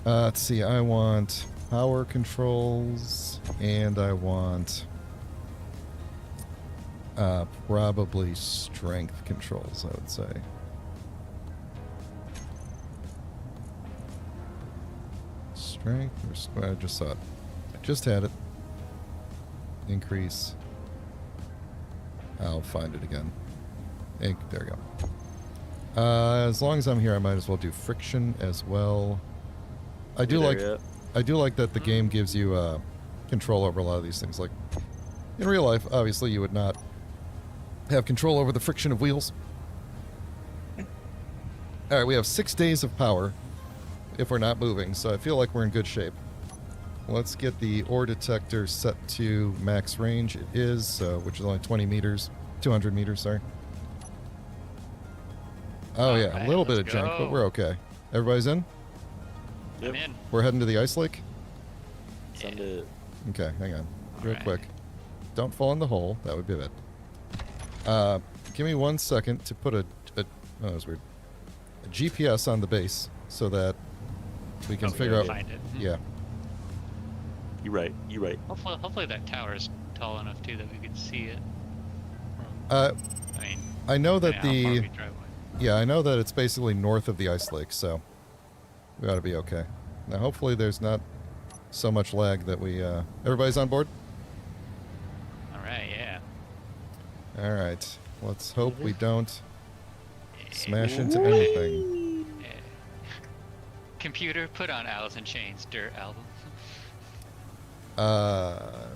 Let's see, I want power controls, and I want probably strength controls, I would say. Strength, I just saw it. I just had it. Increase. I'll find it again. There we go. As long as I'm here, I might as well do friction as well. I do like that the game gives you control over a lot of these things. Like in real life, obviously you would not have control over the friction of wheels. All right, we have 6 days of power if we're not moving, so I feel like we're in good shape. Let's get the ore detector set to max range. It is, which is only 20 meters, 200 meters, sorry. Oh yeah, Alright, a little bit of let's junk, but go. we're okay. Everybody's in? Yep. I'm in. We're heading to the ice lake? Send it. Okay, hang on. Real Alright. quick. Don't fall in the hole. That would be bad. Give me 1 second to put oh, that was weird. A GPS on the base so that we can Oh, figure yeah, out. find it. Yeah. You right. You right. Hopefully that tower is tall enough too that we can see it. Uh, I mean, I know that yeah, how far the. we drive away. Yeah, I know that it's basically north of the ice lake, so we ought to be okay. Now, hopefully, there's not so much lag that we. Everybody's on board? All right, yeah. All right. Let's hope we don't Yeah. smash into anything. Yeah. Computer, put on Alice in Chains Dirt album.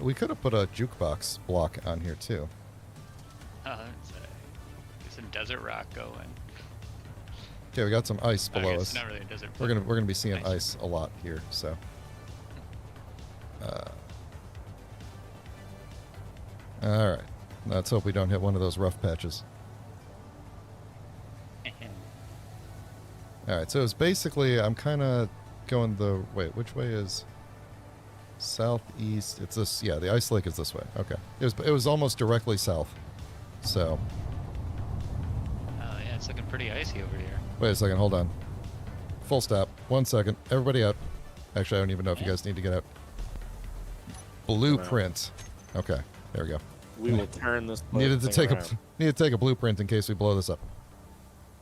We could have put a jukebox block on here, too. Oh, there's some desert rock going. Okay, we got some ice I below guess us. not really a desert. We're gonna be seeing Nice. ice a lot here, so. All right. Let's hope we don't hit one of those rough patches. All right. So it's basically I'm kind of going the wait. Which way is southeast? It's this. Yeah, the ice lake is this way. Okay. It was almost directly south. So Oh yeah, it's looking pretty icy over here. wait a second. Hold on. Full stop. 1 second. Everybody out. Actually, I don't even know if you guys need to get out. Blueprint. Okay. There we go. We will turn this. place Needed to thing take around. need to take a blueprint in case we blow this up.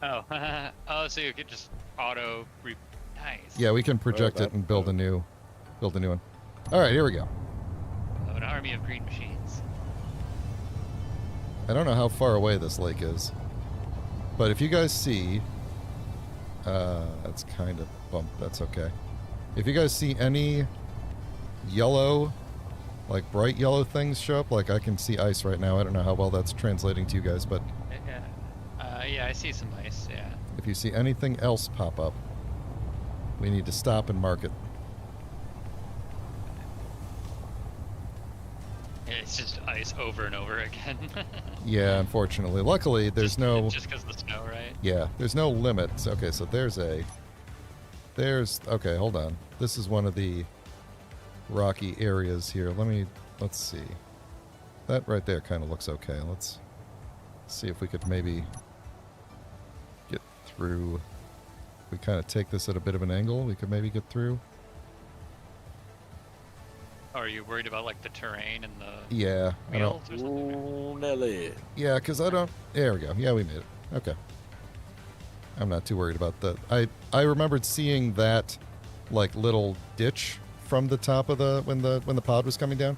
Oh, oh, so you could just Nice. Yeah, we can project it that's and build a cool. new one. All right, here we go. Oh, an army of green machines. I don't know how far away this lake is, but if you guys see, that's kind of bumped. That's okay. If you guys see any yellow, like bright yellow things show up, like I can see ice right now. I don't know how well that's translating to you guys, but Yeah, I see some ice. Yeah. if you see anything else pop up, we need to stop and mark it. It's just ice over and over again. Yeah, unfortunately. Luckily, there's no... Just because the snow, right? Yeah, there's no limits. Okay, so there's... Okay, hold on. This is one of the rocky areas here. Let's see. That right there kind of looks okay. Let's see if we could maybe get through. We kind of take this at a bit of an angle. We could maybe get through. Are you worried about like the terrain and the Yeah, I don't... wheels or something? Ooh, Nelly. Yeah, because I don't... There we go. Yeah, we made it. Okay. I'm not too worried about that. I remembered seeing that, like, little ditch from the top of the... When the pod was coming down.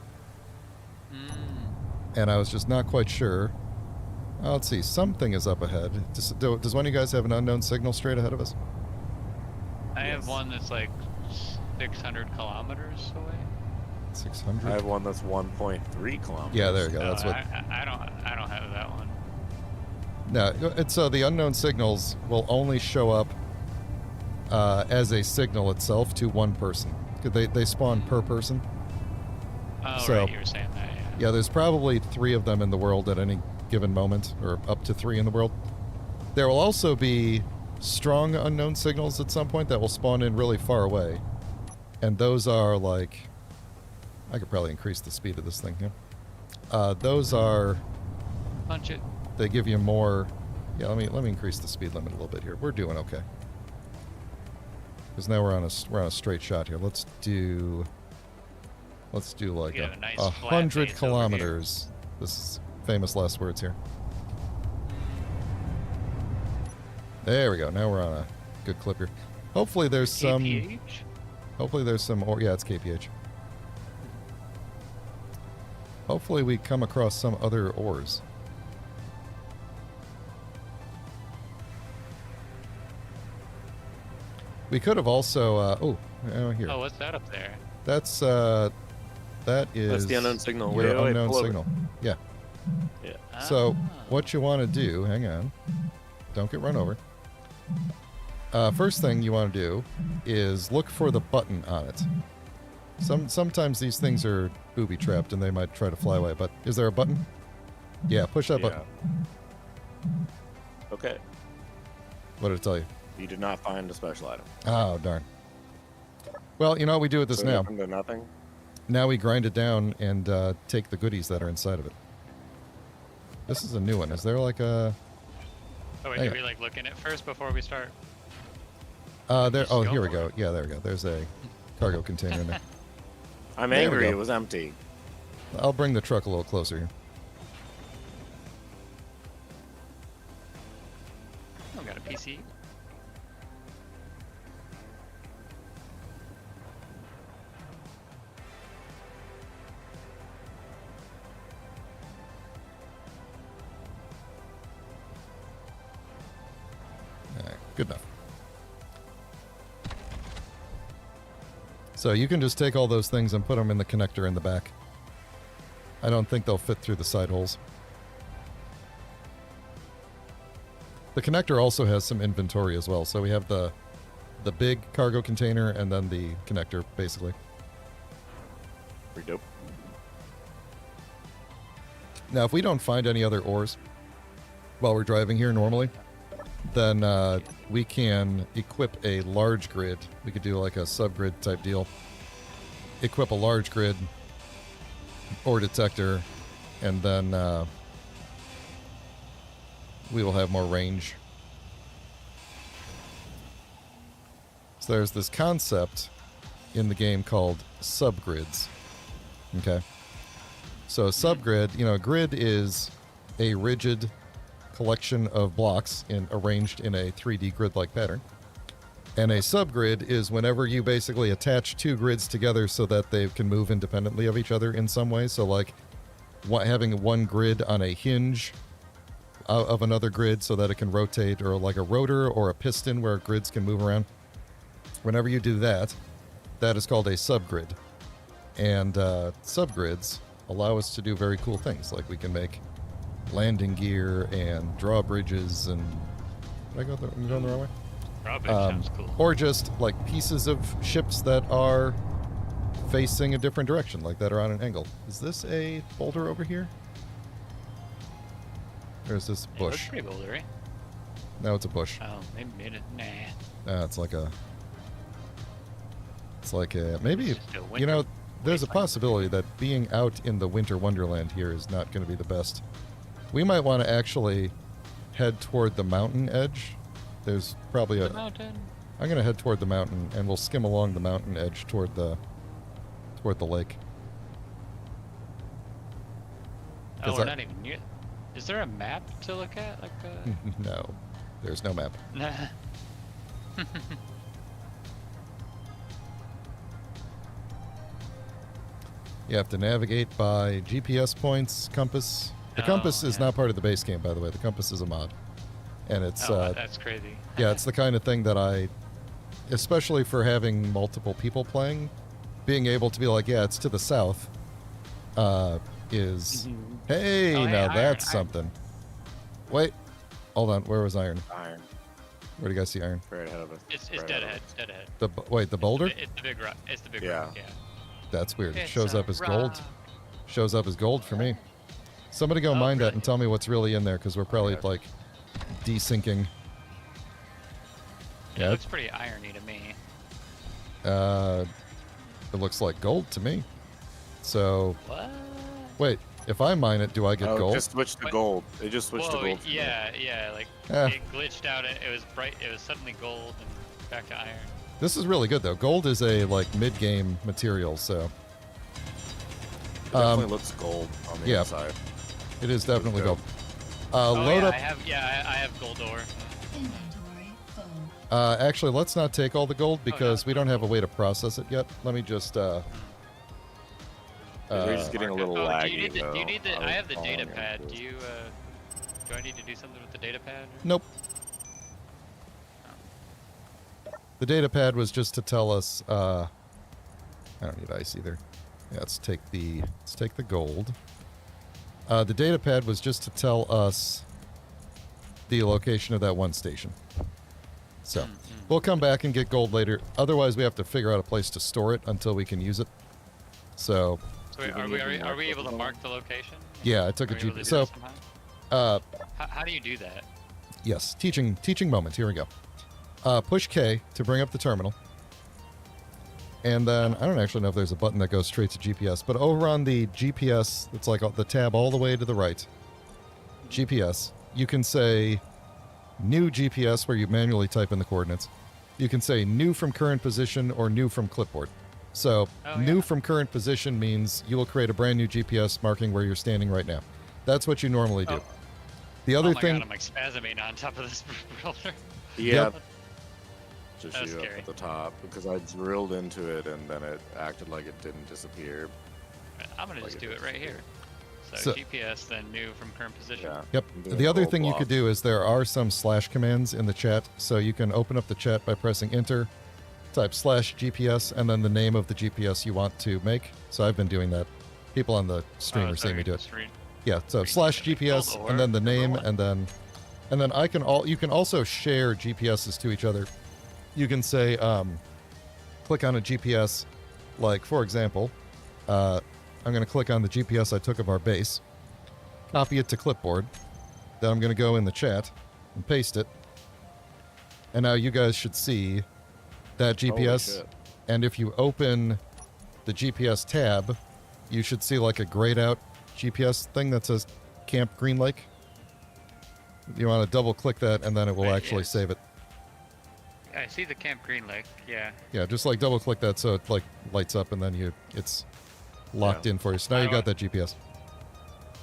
And I was just not quite sure. Oh, let's see. Something is up ahead. Does one of you guys have an unknown signal straight ahead of us? I have one that's like 600 kilometers away. 600? I have one that's 1.3 kilometers. Yeah, there you go. That's what... I don't have that one. No, it's the unknown signals will only show up as a signal itself to one person. They spawn per person. Oh, So- right, you were saying that, yeah. Yeah, there's probably 3 of them in the world at any given moment, or up to 3 in the world. There will also be strong unknown signals at some point that will spawn in really far away. And those are like... I could probably increase the speed of this thing here. Those are... Punch it. They give you more... Yeah, let me increase the speed limit a little bit here. We're doing okay. Because now we're on a straight shot here. Let's do like Get a nice a flat 100 base over kilometers. This is famous last words here. There we go. Now we're on a good clip here. Hopefully there's some... KPH? Hopefully there's some... yeah, it's KPH. Hopefully we come across some other ores. We could have also... here. Oh, what's that up there? That's that is That's the unknown signal. your Wait, unknown pull over. signal. Yeah. Yeah. So Ah. what you want to do? Hang on. Don't get run over. First thing you want to do is look for the button on it. Sometimes these things are booby trapped and they might try to fly away. But is there a button? Yeah. Push that button. Okay. What did it tell you? You did not find a special item. Oh darn. Well, you know what we do with this So now? open to nothing. Now we grind it down and take the goodies that are inside of it. This is a new one. Is there like a... Oh, wait, Hang did on. we like look in it first before we start? there. Just Oh, go here we for go. it. Yeah, there we go. There's a cargo container in there. I'm There we angry. go. It was empty. I'll bring the truck a little closer here. Oh, got a PC. All right, good enough. So you can just take all those things and put them in the connector in the back. I don't think they'll fit through the side holes. The connector also has some inventory as well. So we have the big cargo container and then the connector, basically. Pretty dope. Now, if we don't find any other ores while we're driving here normally, then we can equip a large grid. We could do like a subgrid type deal. Equip a large grid ore detector, and then we will have more range. So there's this concept in the game called subgrids. Okay. So a subgrid, a grid is a rigid collection of blocks arranged in a 3D grid-like pattern. And a subgrid is whenever you basically attach two grids together so that they can move independently of each other in some way. So like having one grid on a hinge of another grid so that it can rotate, or like a rotor or a piston where grids can move around. Whenever you do that, that is called a subgrid. And subgrids allow us to do very cool things. Like we can make landing gear and drawbridges and... Did I go I'm going the wrong way? Drawbridge sounds cool. Or just like pieces of ships that are facing a different direction, like that are on an angle. Is this a boulder over here? Or is this a It looks bush? pretty bouldery. No, it's a bush. Oh, maybe nah. It's like a... It's like a... Maybe, It's just a winter you know, there's a wasteland. possibility that being out in the winter wonderland here is not going to be the best. We might want to actually head toward the mountain edge. There's probably The a... mountain. I'm going to head toward the mountain, and we'll skim along the mountain edge toward the lake. Oh, 'Cause we're I- not even near. Is there a map to look at? Like No, there's no map. Nah. You have to navigate by GPS points, compass. The Oh, compass is yeah. not part of the base game, by the way. The compass is a mod. And it's, Oh, that's crazy. yeah, it's the kind of thing that especially for having multiple people playing, being able to be like, yeah, it's to the south, is, hey, Oh, hey, now iron, that's iron. something. Wait, hold on, where was iron? Iron. Where do you guys see iron? Right ahead of us. It's right dead ahead ahead. of us. Dead ahead. Wait, the boulder? It's the big rock. It's the big Yeah. rock. Yeah. That's weird. It It's shows a up as gold. rock. Shows up as gold for me. Somebody go Oh, mine that really? and tell me what's really in there, because we're probably Okay. like desyncing. It Yeah, looks pretty irony to me. it looks like gold to me. So What? wait, if I mine it, do I get Oh, gold? just switched to What? gold. It just switched to Whoa, gold. for me. yeah, like Eh. it glitched out. It was bright. It was suddenly gold and back to iron. This is really good though. Gold is a like mid-game material, so It definitely looks gold on the yeah. inside. it is definitely gold. good. Load yeah, up. I have gold ore. Inventory full. Actually, let's not take all the gold because no. we don't have a way to process it yet. Let me just. You're just getting a little Oh, laggy. do you need the? Do you though. need the? I was have the data following you pad. through. Do I need to do something with the data pad? Nope. The data pad was just to tell us. I don't need ice either. Yeah, let's take the gold. The data pad was just to tell us the location of that one station. So we'll come back and get gold later. Otherwise, we have to figure out a place to store it until we can use it. So So wait, are we able to mark the location? yeah, I took a Are we able to GPS. do So that somehow? uh, How do you do that? yes, teaching moment. Here we go. Push K to bring up the terminal. And then, I don't actually know if there's a button that goes straight to GPS, but over on the GPS, it's like the tab all the way to the right, GPS, you can say new GPS where you manually type in the coordinates. You can say new from current position or new from clipboard. So, Oh, new yeah. from current position means you will create a brand new GPS marking where you're standing right now. That's what you normally do. Oh. The other Oh my thing, God, I'm like spasming on top of this roller. Yeah. Yep. Just That's you up scary. at the top because I drilled into it and then it acted like it didn't disappear. I'm gonna just Like do it it right here. So, So- GPS, then new from current position. Yeah. Yep. I'm doing The other gold thing you could blocks. do is there are some slash commands in the chat. So you can open up the chat by pressing enter, type slash GPS, and then the name of the GPS you want to make. So I've been doing that. People on the stream are seeing me do it. Yeah, so slash GPS Gold and then the ore, name number and then you can also share GPSs to each other. You can say click on a GPS, like for example, I'm going to click on the GPS I took of our base, copy it to clipboard, then I'm going to go in the chat and paste it. And now you guys should see that Holy GPS. shit. And if you open the GPS tab, you should see like a grayed out GPS thing that says Camp Green Lake. You want to double click that and then it will Right, actually yes. save it. I see the Camp Green Lake. Yeah. Yeah, just like double click that so it like lights up and then it's locked Yeah. in for you. So now you got that GPS.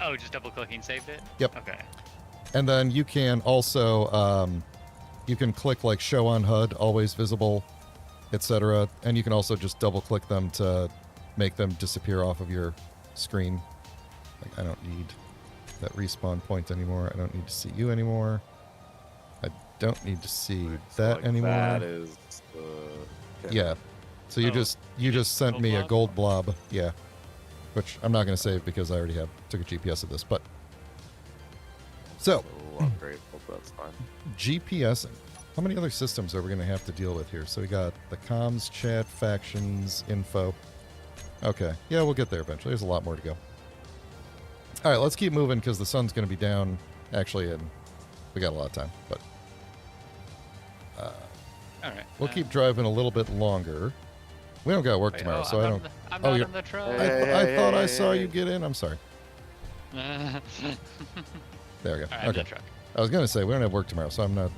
Oh, just double clicking saved it. Yep. Okay. And then you can also you can click like show on HUD, always visible, etc. And you can also just double click them to make them disappear off of your screen. Like, I don't need that respawn point anymore. I don't need to see you anymore. I don't need to see So, that like, anymore. That is the... Yeah. So you just sent gold me a blob? gold blob. Yeah. Which I'm not going to save because I already took a GPS of this, but so A little upgrade, but that's fine. GPS. How many other systems are we going to have to deal with here? So we got the comms, chat, factions, info. Okay. Yeah, we'll get there eventually. There's a lot more to go. All right, let's keep moving because the sun's going to be down actually, and we got a lot of time. But All right. we'll keep driving a little bit longer. We don't got work tomorrow, so I don't. I'm Oh, not you're- in the truck. I thought I saw hey. you get in. I'm sorry. All There we go. right, I'm in Okay. the truck. I was going to say, we don't have work tomorrow, so I'm not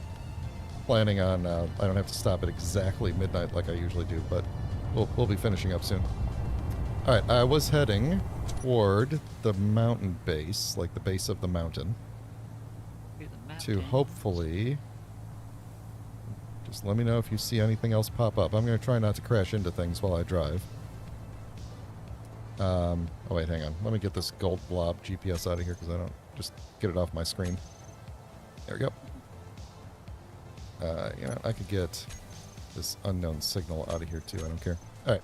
planning on, I don't have to stop at exactly midnight like I usually do, but we'll be finishing up soon. All right, I was heading toward the mountain base, like the base of the mountain, to hopefully... Just let me know if you see anything else pop up. I'm going to try not to crash into things while I drive. Oh, wait, hang on. Let me get this gold blob GPS out of here because I don't... Just get it off my screen. There we go. You know, I could get this unknown signal out of here too. I don't care. All right.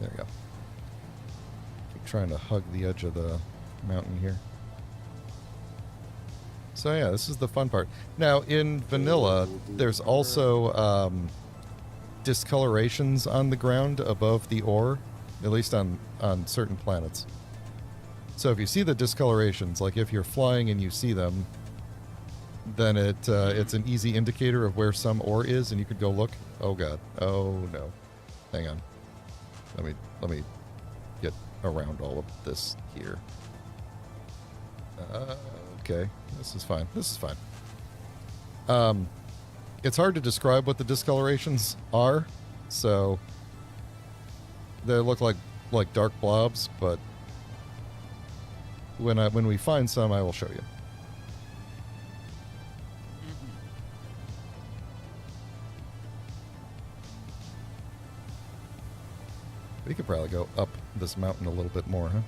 There we go. Keep trying to hug the edge of the mountain here. So yeah, this is the fun part. Now in vanilla, there's also discolorations on the ground above the ore, at least on certain planets. So if you see the discolorations, like if you're flying and you see them, then it's an easy indicator of where some ore is, and you could go look. Oh god. Oh no. Hang on. Let me get around all of this here. Okay. This is fine. This is fine. It's hard to describe what the discolorations are, so they look like dark blobs, but when we find some, I will show you. We could probably go up this mountain a little bit more, huh?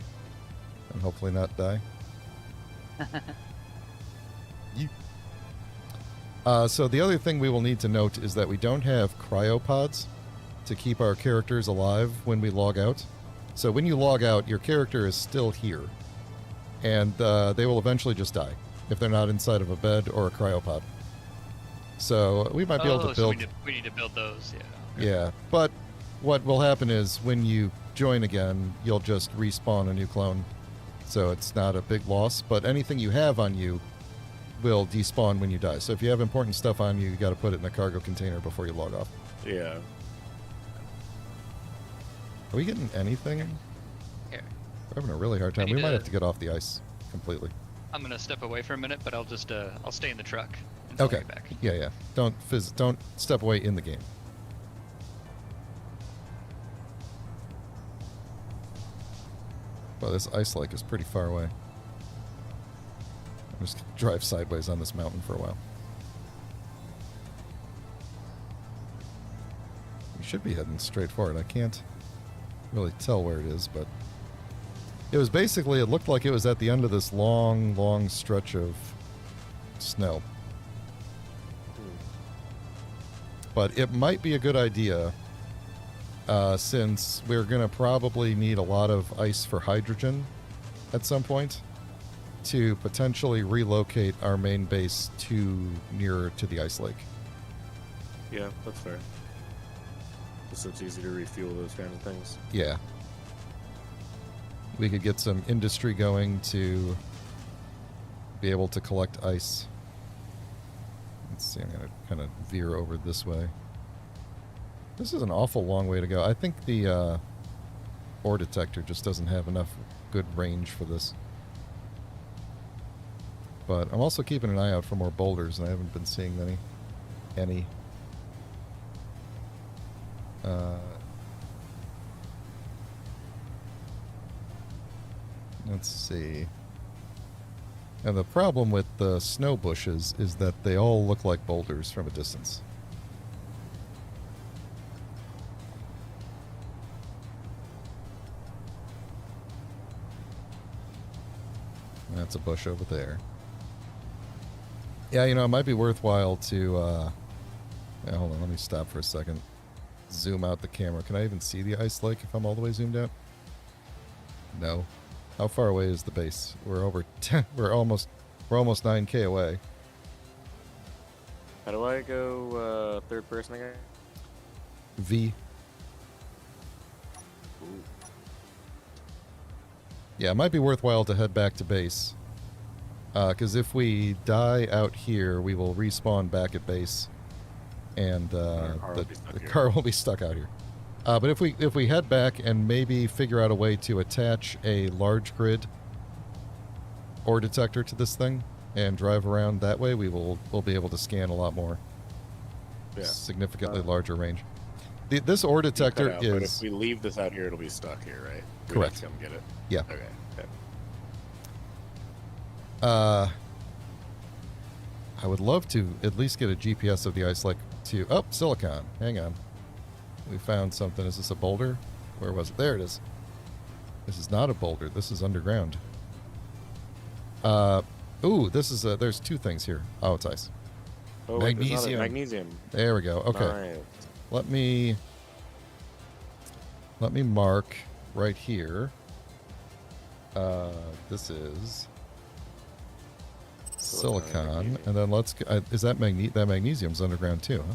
And hopefully not die. So the other thing we will need to note is that we don't have cryopods to keep our characters alive when we log out. So when you log out, your character is still here. And they will eventually just die if they're not inside of a bed or a cryopod. So we might be able to so build... we need to build those, yeah. Yeah, but what will happen is when you join again, you'll just respawn a new clone. So it's not a big loss, but anything you have on you will despawn when you die. So if you have important stuff on you, you got to put it in a cargo container before you log off. Yeah. Are we getting anything? Here. We're having a really hard time. need We might to- have to get off the ice completely. I'm gonna step away for a minute, but I'll just I'll stay in the truck until I Okay. get back. Yeah. Don't step away in the game. Well, this ice lake is pretty far away. I'm just gonna drive sideways on this mountain for a while. We should be heading straight forward. I can't really tell where it is, but it was basically, it looked like it was at the end of this long, long stretch of snow. But it might be a good idea, since we're going to probably need a lot of ice for hydrogen at some point, to potentially relocate our main base to nearer to the ice lake. Yeah, that's fair. Just so it's easy to refuel those kind of things. Yeah. We could get some industry going to be able to collect ice. Let's see, I'm going to kind of veer over this way. This is an awful long way to go. I think the ore detector just doesn't have enough good range for this. But I'm also keeping an eye out for more boulders, and I haven't been seeing any. Let's see. And the problem with the snow bushes is that they all look like boulders from a distance. That's a bush over there. Yeah, you know, it might be worthwhile to... yeah, hold on, let me stop for a second. Zoom out the camera. Can I even see the ice lake if I'm all the way zoomed out? No. How far away is the base? We're over 10. We're almost 9K away. How do I go third person again? V. Ooh. Yeah, it might be worthwhile to head back to base. Because if we die out here, we will respawn back at base. And the car will be stuck out here. But if we head back and maybe figure out a way to attach a large grid ore detector to this thing and drive around that way, we'll be able to scan a lot more. Yeah. Significantly larger range. This ore detector But if we leave this out here, it'll be stuck here, right? We Correct. have to come get it. Yeah. Okay. I would love to at least get a GPS of the ice lake to... Oh, silicon. Hang on. We found something. Is this a boulder? Where was it? There it is. This is not a boulder. This is underground. Ooh, this is a... There's two things here. Oh, it's ice. Oh, wait, Magnesium. Magnesium. There we go. Okay. Nice. Let me mark right here. This is silicon, and then let's. Is that that magnesium's underground too? Huh?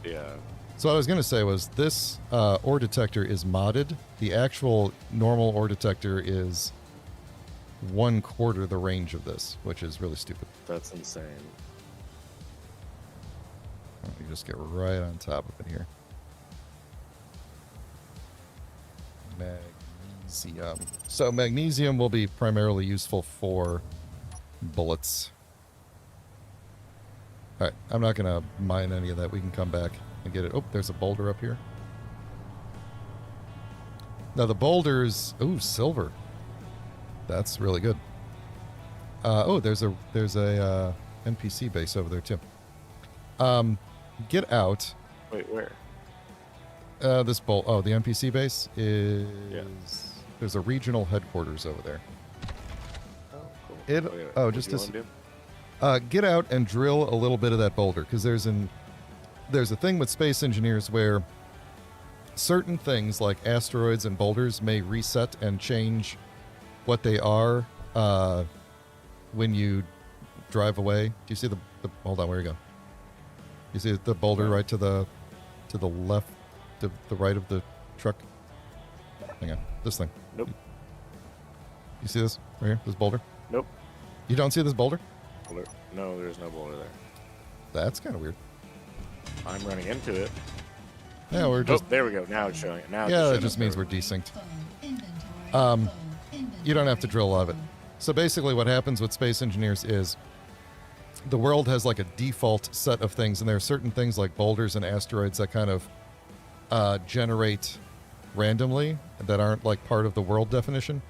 Yeah. So what I was going to say was this ore detector is modded. The actual normal ore detector is 1/4 the range of this, which is really stupid. That's insane. You just get right on top of it here. Magnesium. So magnesium will be primarily useful for bullets. Alright, I'm not going to mine any of that. We can come back and get it. Oh, there's a boulder up here. Now the boulders... Ooh, silver. That's really good. Oh, there's a NPC base over there too. Get out. Wait, where? This bolt. Oh, the NPC base is. Yeah. There's a regional headquarters over there. Oh, cool. It. Okay, Oh, what just do you to. wanna do? Get out and drill a little bit of that boulder, because there's a thing with space engineers where certain things like asteroids and boulders may reset and change what they are when you drive away. Do you see the hold on, where you go? You see the boulder right to the left, to the right of the truck? Hang on, this thing. Nope. You see this right here? This boulder? Nope. You don't see this boulder? Boulder. No, there's no boulder there. That's kind of weird. I'm running into it. Yeah, we're just. Oh, there we go. Now it's showing it. Now it's Yeah, showing that just up means there. we're desynced. Um, You don't have to drill a lot of it. So basically, what happens with space engineers is the world has like a default set of things, and there are certain things like boulders and asteroids that kind of generate randomly that aren't like part of the world definition.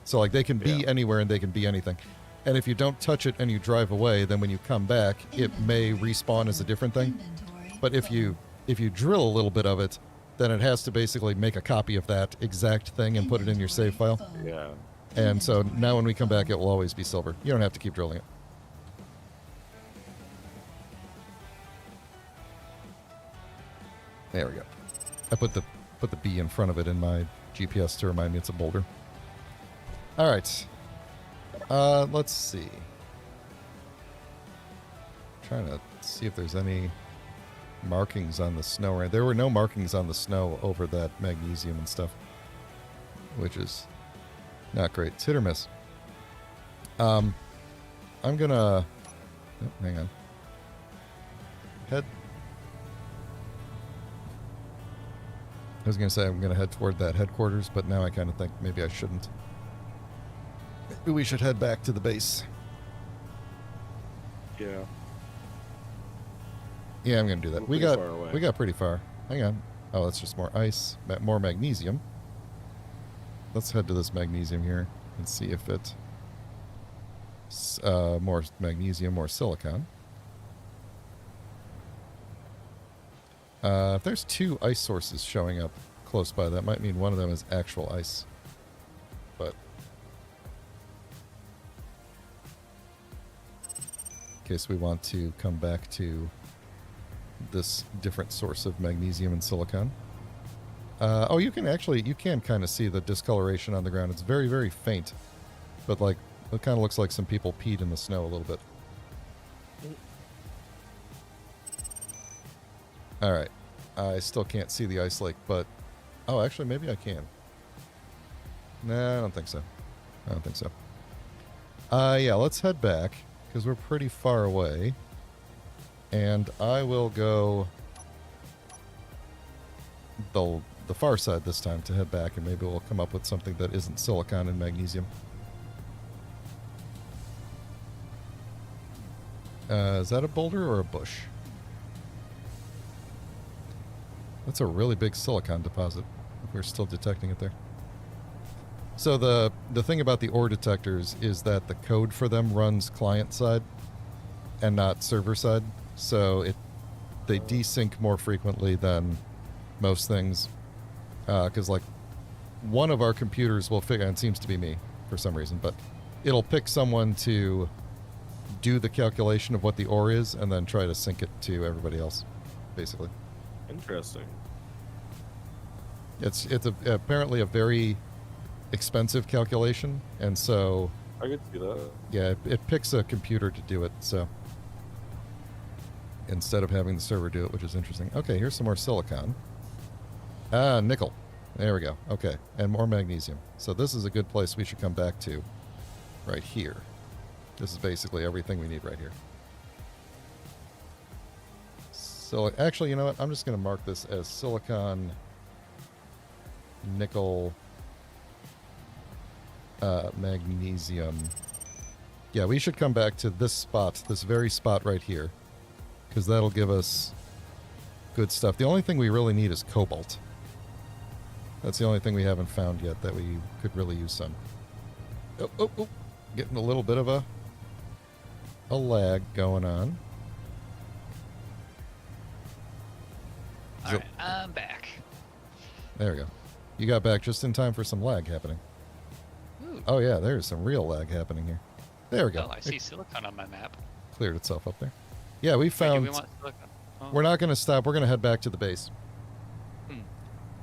So like they can be anywhere and they can be anything. And if you don't touch it and you drive away, then when you come back, it may respawn as a different thing. But if you drill a little bit of it, then it has to basically make a copy of that exact thing and put it in your save file. Yeah. And so now when we come back, it will always be silver. You don't have to keep drilling it. There we go. I put the B in front of it in my GPS to remind me it's a boulder. All right. Let's see. Trying to see if there's any markings on the snow. Right? There were no markings on the snow over that magnesium and stuff, which is not great. It's hit or miss. I'm gonna... Oh, hang on. Head... I was going to say I'm going to head toward that headquarters, but now I kind of think maybe I shouldn't. Maybe we should head back to the base. Yeah. Yeah, I'm going to do that. We're We pretty got far away. we got pretty far. Hang on. Oh, that's just more ice, more magnesium. Let's head to this magnesium here. and see if it more magnesium, more silicon. If there's 2 ice sources showing up close by, that might mean one of them is actual ice. But in case we want to come back to this different source of magnesium and silicon. Oh, you can kind of see the discoloration on the ground. It's very, very faint. But, like, it kind of looks like some people peed in the snow a little bit. Alright. I still can't see the ice lake, but... Oh, actually, maybe I can. Nah, I don't think so. I don't think so. Yeah, let's head back, because we're pretty far away. And I will go... the far side this time to head back, and maybe we'll come up with something that isn't silicon and magnesium. Is that a boulder or a bush? That's a really big silicon deposit, if we're still detecting it there. So the thing about the ore detectors is that the code for them runs client side and not server side, so they desync more frequently than most things. Because, like, one of our computers will figure, and it seems to be me for some reason, but it'll pick someone to do the calculation of what the ore is and then try to sync it to everybody else, basically. Interesting. It's apparently a very expensive calculation, and so... I could see that. Yeah, it picks a computer to do it, so... Instead of having the server do it, which is interesting. Okay, here's some more silicon. Ah, nickel. There we go. Okay, and more magnesium. So this is a good place we should come back to. Right here. This is basically everything we need right here. So, actually, you know what? I'm just going to mark this as silicon, nickel, magnesium. Yeah, we should come back to this spot, this very spot right here, because that'll give us good stuff. The only thing we really need is cobalt. That's the only thing we haven't found yet that we could really use some. Oh. Getting a little bit of a lag going on. Alright, I'm back. There we go. You got back just in time for some lag happening. Ooh. Oh yeah, there's some real lag happening here. There we go. Oh, I see silicon on my map. Cleared itself up there. Yeah, we Wait, found... do we want silicon? Oh. We're not going to stop. We're going to head back to the base.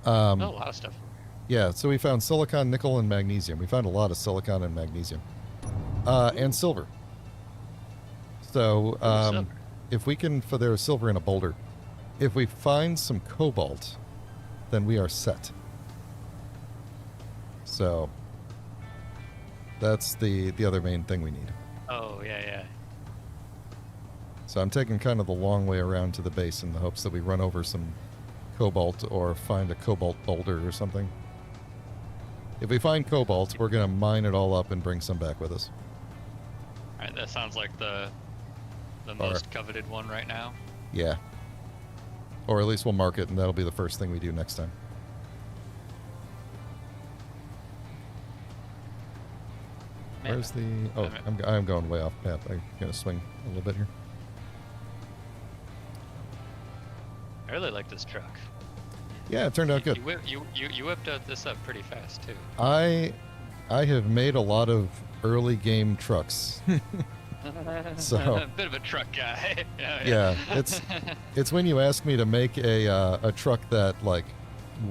Oh, a lot of stuff. Yeah, so we found silicon, nickel, and magnesium. We found a lot of silicon and magnesium. And silver. So, Silver. if we can... There's silver in a boulder. If we find some cobalt, then we are set. So, that's the other main thing we need. Oh, yeah. So I'm taking kind of the long way around to the base in the hopes that we run over some cobalt or find a cobalt boulder or something. If we find cobalt, we're going to mine it all up and bring some back with us. Alright, that sounds like the most coveted one right now. Yeah. Or at least we'll mark it, and that'll be the first thing we do next time. Man, Where's the... Oh, I'm going way off path. I'm going to swing a little bit here. I really like this truck. Yeah, it turned out good. You whipped this up pretty fast too. I have made a lot of early game trucks. So a bit of a truck guy. yeah, it's when you ask me to make a truck that like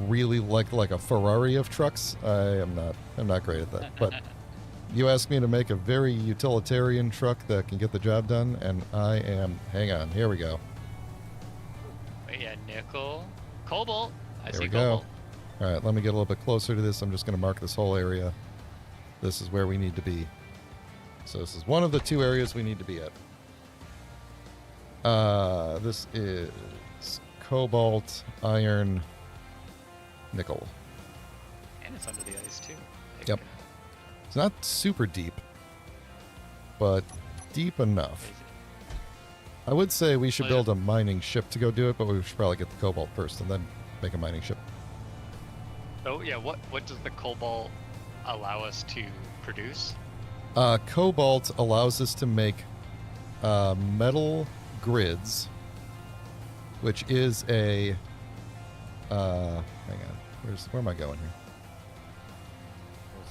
really like a Ferrari of trucks, I'm not great at that. But you ask me to make a very utilitarian truck that can get the job done, and I am. Hang on, here we go. Wait, yeah, nickel, cobalt. I There see we go. cobalt. All right, let me get a little bit closer to this. I'm just going to mark this whole area. This is where we need to be. So this is one of the 2 areas we need to be at. This is cobalt, iron, nickel. And it's under the ice too. Yep. It's not super deep, but deep enough. I would say we should build a mining ship to go do it, but we should probably get the cobalt first and then make a mining ship. Oh yeah, what does the cobalt allow us to produce? Cobalt allows us to make metal grids, which is a... hang on. Where am I going here?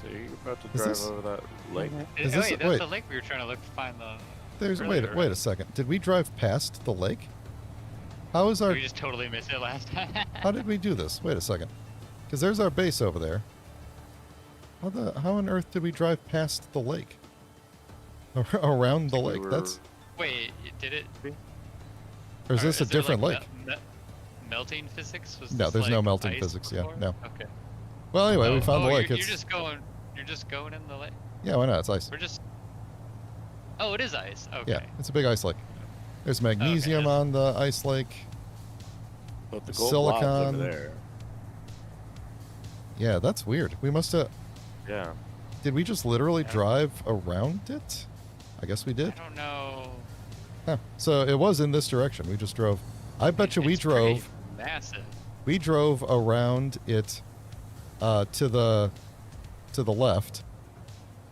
So you're about to Is drive this- over that lake? Is Wait, this- that's wait. the lake we were trying to look to find the. There's earlier, wait a right? second. Did we drive past the lake? How is our... We just totally missed it last time. How did we do this? Wait a second. Because there's our base over there. How on earth did we drive past the lake? Around the We lake? were- That's... Wait, did it? Or is this a there, different like, lake? melting physics? Was No, this, there's no like, melting ice physics, yeah, before? no. Okay. Well, anyway, we found the lake. You're It's... just going. You're just going in the lake. Yeah, why not? It's ice. We're just. Oh, it is ice. Okay. Yeah, it's a big ice lake. There's magnesium that's- on the ice lake. But the gold blob's Silicon. over there. Yeah, that's weird. We must have... Yeah. Did we just literally Yeah. drive around it? I guess we did. I don't know. Huh. So it was in this direction. We just drove. I bet you we It's pretty drove... massive. We drove around it to the left.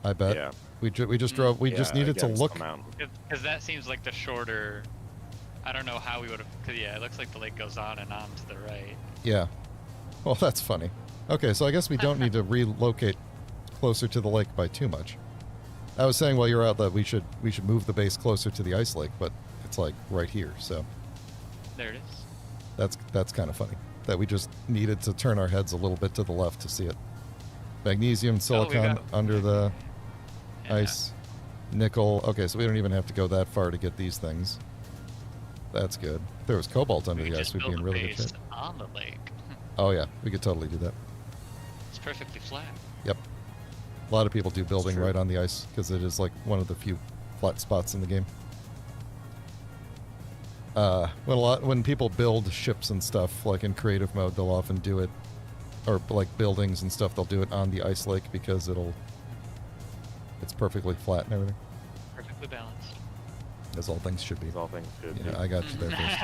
I bet. Yeah. We just drove. We just Yeah, needed to against the look. mountain. Because that seems like the shorter. I don't know how we would have. Cause yeah, it looks like the lake goes on and on to the right. Yeah. Well, that's funny. Okay, so I guess we don't need to relocate closer to the lake by too much. I was saying while you were out that we should move the base closer to the ice lake, but it's like right here. So There it is. that's kind of funny that we just needed to turn our heads a little bit to the left to see it. Magnesium, silicon got- under the Yeah. ice, nickel. Okay, so we don't even have to go that far to get these things. That's good. If there was cobalt under We the could ice, just we'd be build in a really good base shape. on the lake. Oh yeah, we could totally do that. It's perfectly flat. Yep. A lot of people do building true. right on the ice because it is like one of the few flat spots in the game. When people build ships and stuff, like in creative mode, they'll often do it, or like buildings and stuff, they'll do it on the ice lake because it's perfectly flat and everything, Perfectly balanced. as all things should be. As all things should be. Yeah, I got you there first.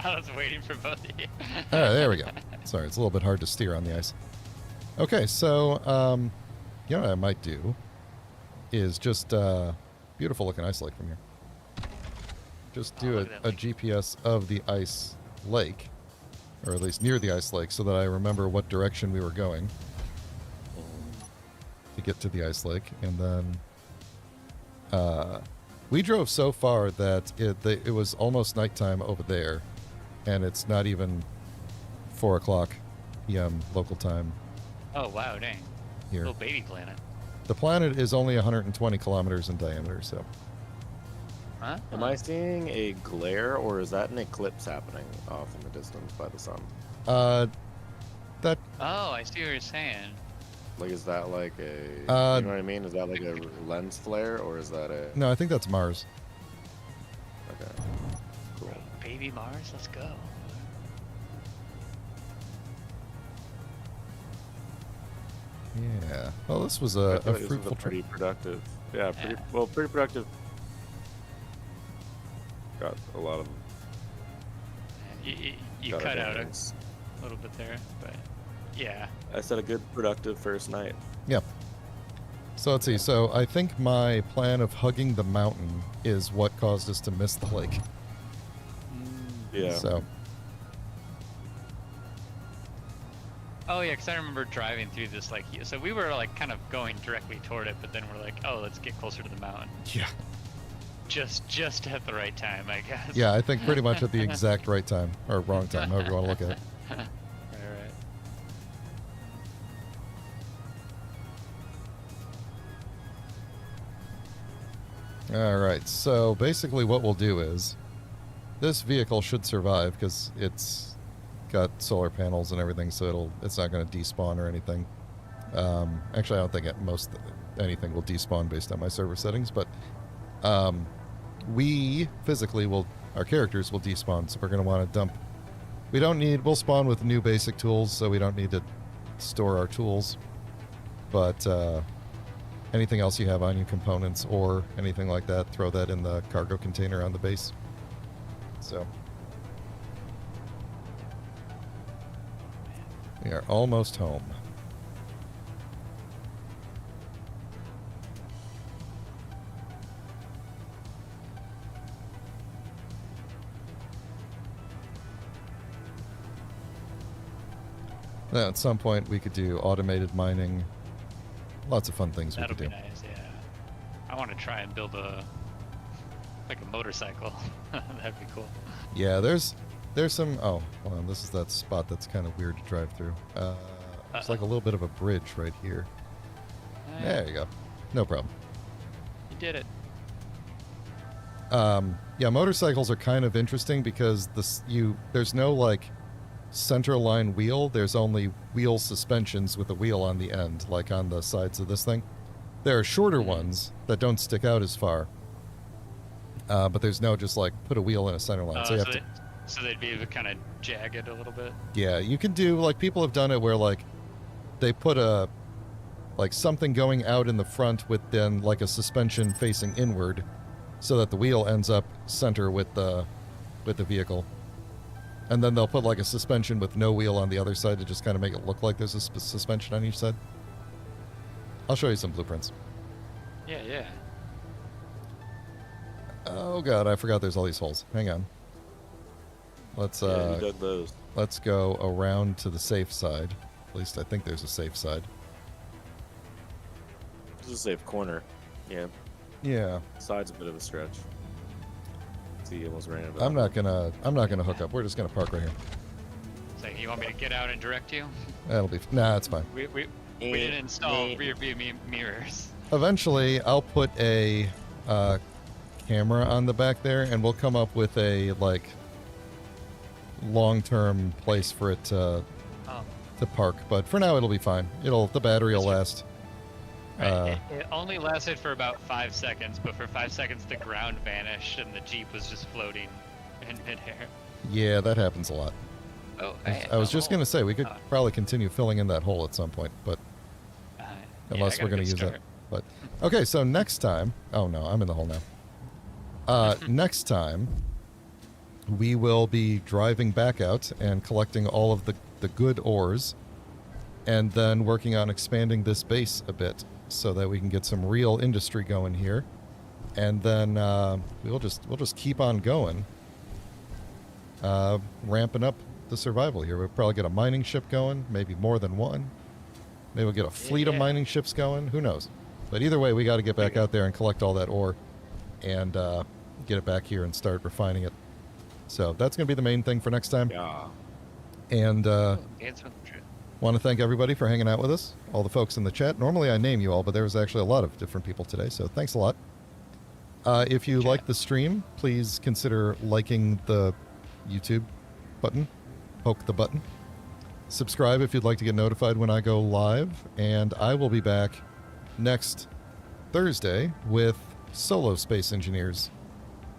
I was waiting for both of you. All right, there we go. Sorry, it's a little bit hard to steer on the ice. Okay, so you know what I might do is just beautiful looking ice lake from here. Just do look at that a lake. GPS of the ice lake, or at least near the ice lake, so that I remember what direction we were going to get to the ice lake. And then we drove so far that it was almost nighttime over there, and it's not even 4 o'clock p.m. local time Oh wow, dang. here. Little baby planet. The planet is only 120 kilometers in diameter, so Huh? Am I seeing a glare, or is that an eclipse happening off in the distance by the sun? that Oh, I see what you're saying. Like, is that like a... you Uh, know what I mean? Is that like a lens flare, or is that a... no, I think that's Mars. Okay. Cool. Baby Mars, let's go. Yeah. Well, this was I a feel like this was fruitful a pretty trip. productive... Yeah, pretty... Yeah. Well, pretty productive. Got a lot of... You got cut out a things. little bit there, but yeah. I said a good productive first night. Yeah. So let's see. So I think my plan of hugging the mountain is what caused us to miss the lake. Yeah. So Oh yeah, because I remember driving through this like so we were like kind of going directly toward it, but then we're like, oh, let's get closer to the mountain. yeah. Just at the right time, I guess. Yeah, I think pretty much at the exact right time or wrong time, however you want to look at it. Right. All right. So basically, what we'll do is this vehicle should survive because it's got solar panels and everything, so it's not going to despawn or anything. Actually, I don't think anything will despawn based on my server settings, but we physically our characters will despawn, so we're going to want to dump. We'll spawn with new basic tools, so we don't need to store our tools. But anything else you have on you, components or anything like that, throw that in the cargo container on the base. So we are almost home. Then at some point, we could do automated mining. Lots of fun things That'll we be could do. nice. Yeah. I want to try and build a motorcycle. That'd be cool. Yeah, there's some. Oh, hold on. This is that spot that's kind of weird to drive through. It's like a little bit of a bridge right here. There you go. No problem. You did it. Yeah, motorcycles are kind of interesting because there's no like center line wheel. There's only wheel suspensions with a wheel on the end, like on the sides of this thing. There are shorter ones that don't stick out as far, but there's no just like put a wheel in a center line. So they'd be kind of jagged a little bit. Yeah, you can do like people have done it where like they put like something going out in the front with then like a suspension facing inward, so that the wheel ends up center with the vehicle. And then they'll put like a suspension with no wheel on the other side to just kind of make it look like there's a suspension on each side. I'll show you some blueprints. Yeah. Oh god, I forgot there's all these holes. Hang on. Let's Who dug those? let's go around to the safe side. At least I think there's a safe side. This is a safe corner. Yeah. Yeah. Side's a bit of a stretch. See, you almost ran it. I'm not gonna hook up. We're just gonna park right here. So you want me to get out and direct you? That'll be nah, it's fine. We didn't install rear view mirrors. Eventually, I'll put a camera on the back there, and we'll come up with a like long-term place for it to park. But for now, it'll be fine. The battery will last. Right. It only lasted for about 5 seconds, but for 5 seconds the ground vanished and the Jeep was just floating in midair. Yeah, that happens a lot. Oh, I was just gonna say we could probably continue filling in that hole at some point, but unless we're gonna use that. But okay, so next time. Oh no, I'm in the hole now. Next time, we will be driving back out and collecting all of the good ores, and then working on expanding this base a bit so that we can get some real industry going here, and then we'll just keep on going, ramping up the survival here. We'll probably get a mining ship going, maybe more than one. Maybe we'll get a fleet of mining ships going. Who knows? But either way, we got to get back out there and collect all that ore, and get it back here and start refining it. So that's going to be the main thing for next time. Yeah. And want to thank everybody for hanging out with us, all the folks in the chat. Normally I name you all, but there was actually a lot of different people today, so thanks a lot. If you like the stream, please consider liking the YouTube button. Poke the button. Subscribe if you'd like to get notified when I go live, and I will be back next Thursday with solo Space Engineers,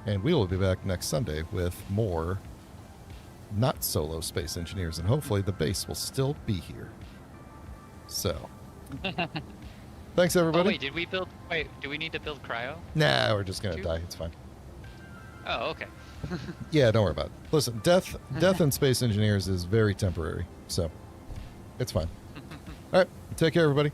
and we will be back next Sunday with more not solo Space Engineers, and hopefully the base will still be here. So, thanks everybody. Oh, wait, do we need to build cryo? Nah, we're just gonna die. It's fine. Oh, okay. Yeah, don't worry about it. Listen, death in Space Engineers is very temporary, so it's fine. All right, take care, everybody.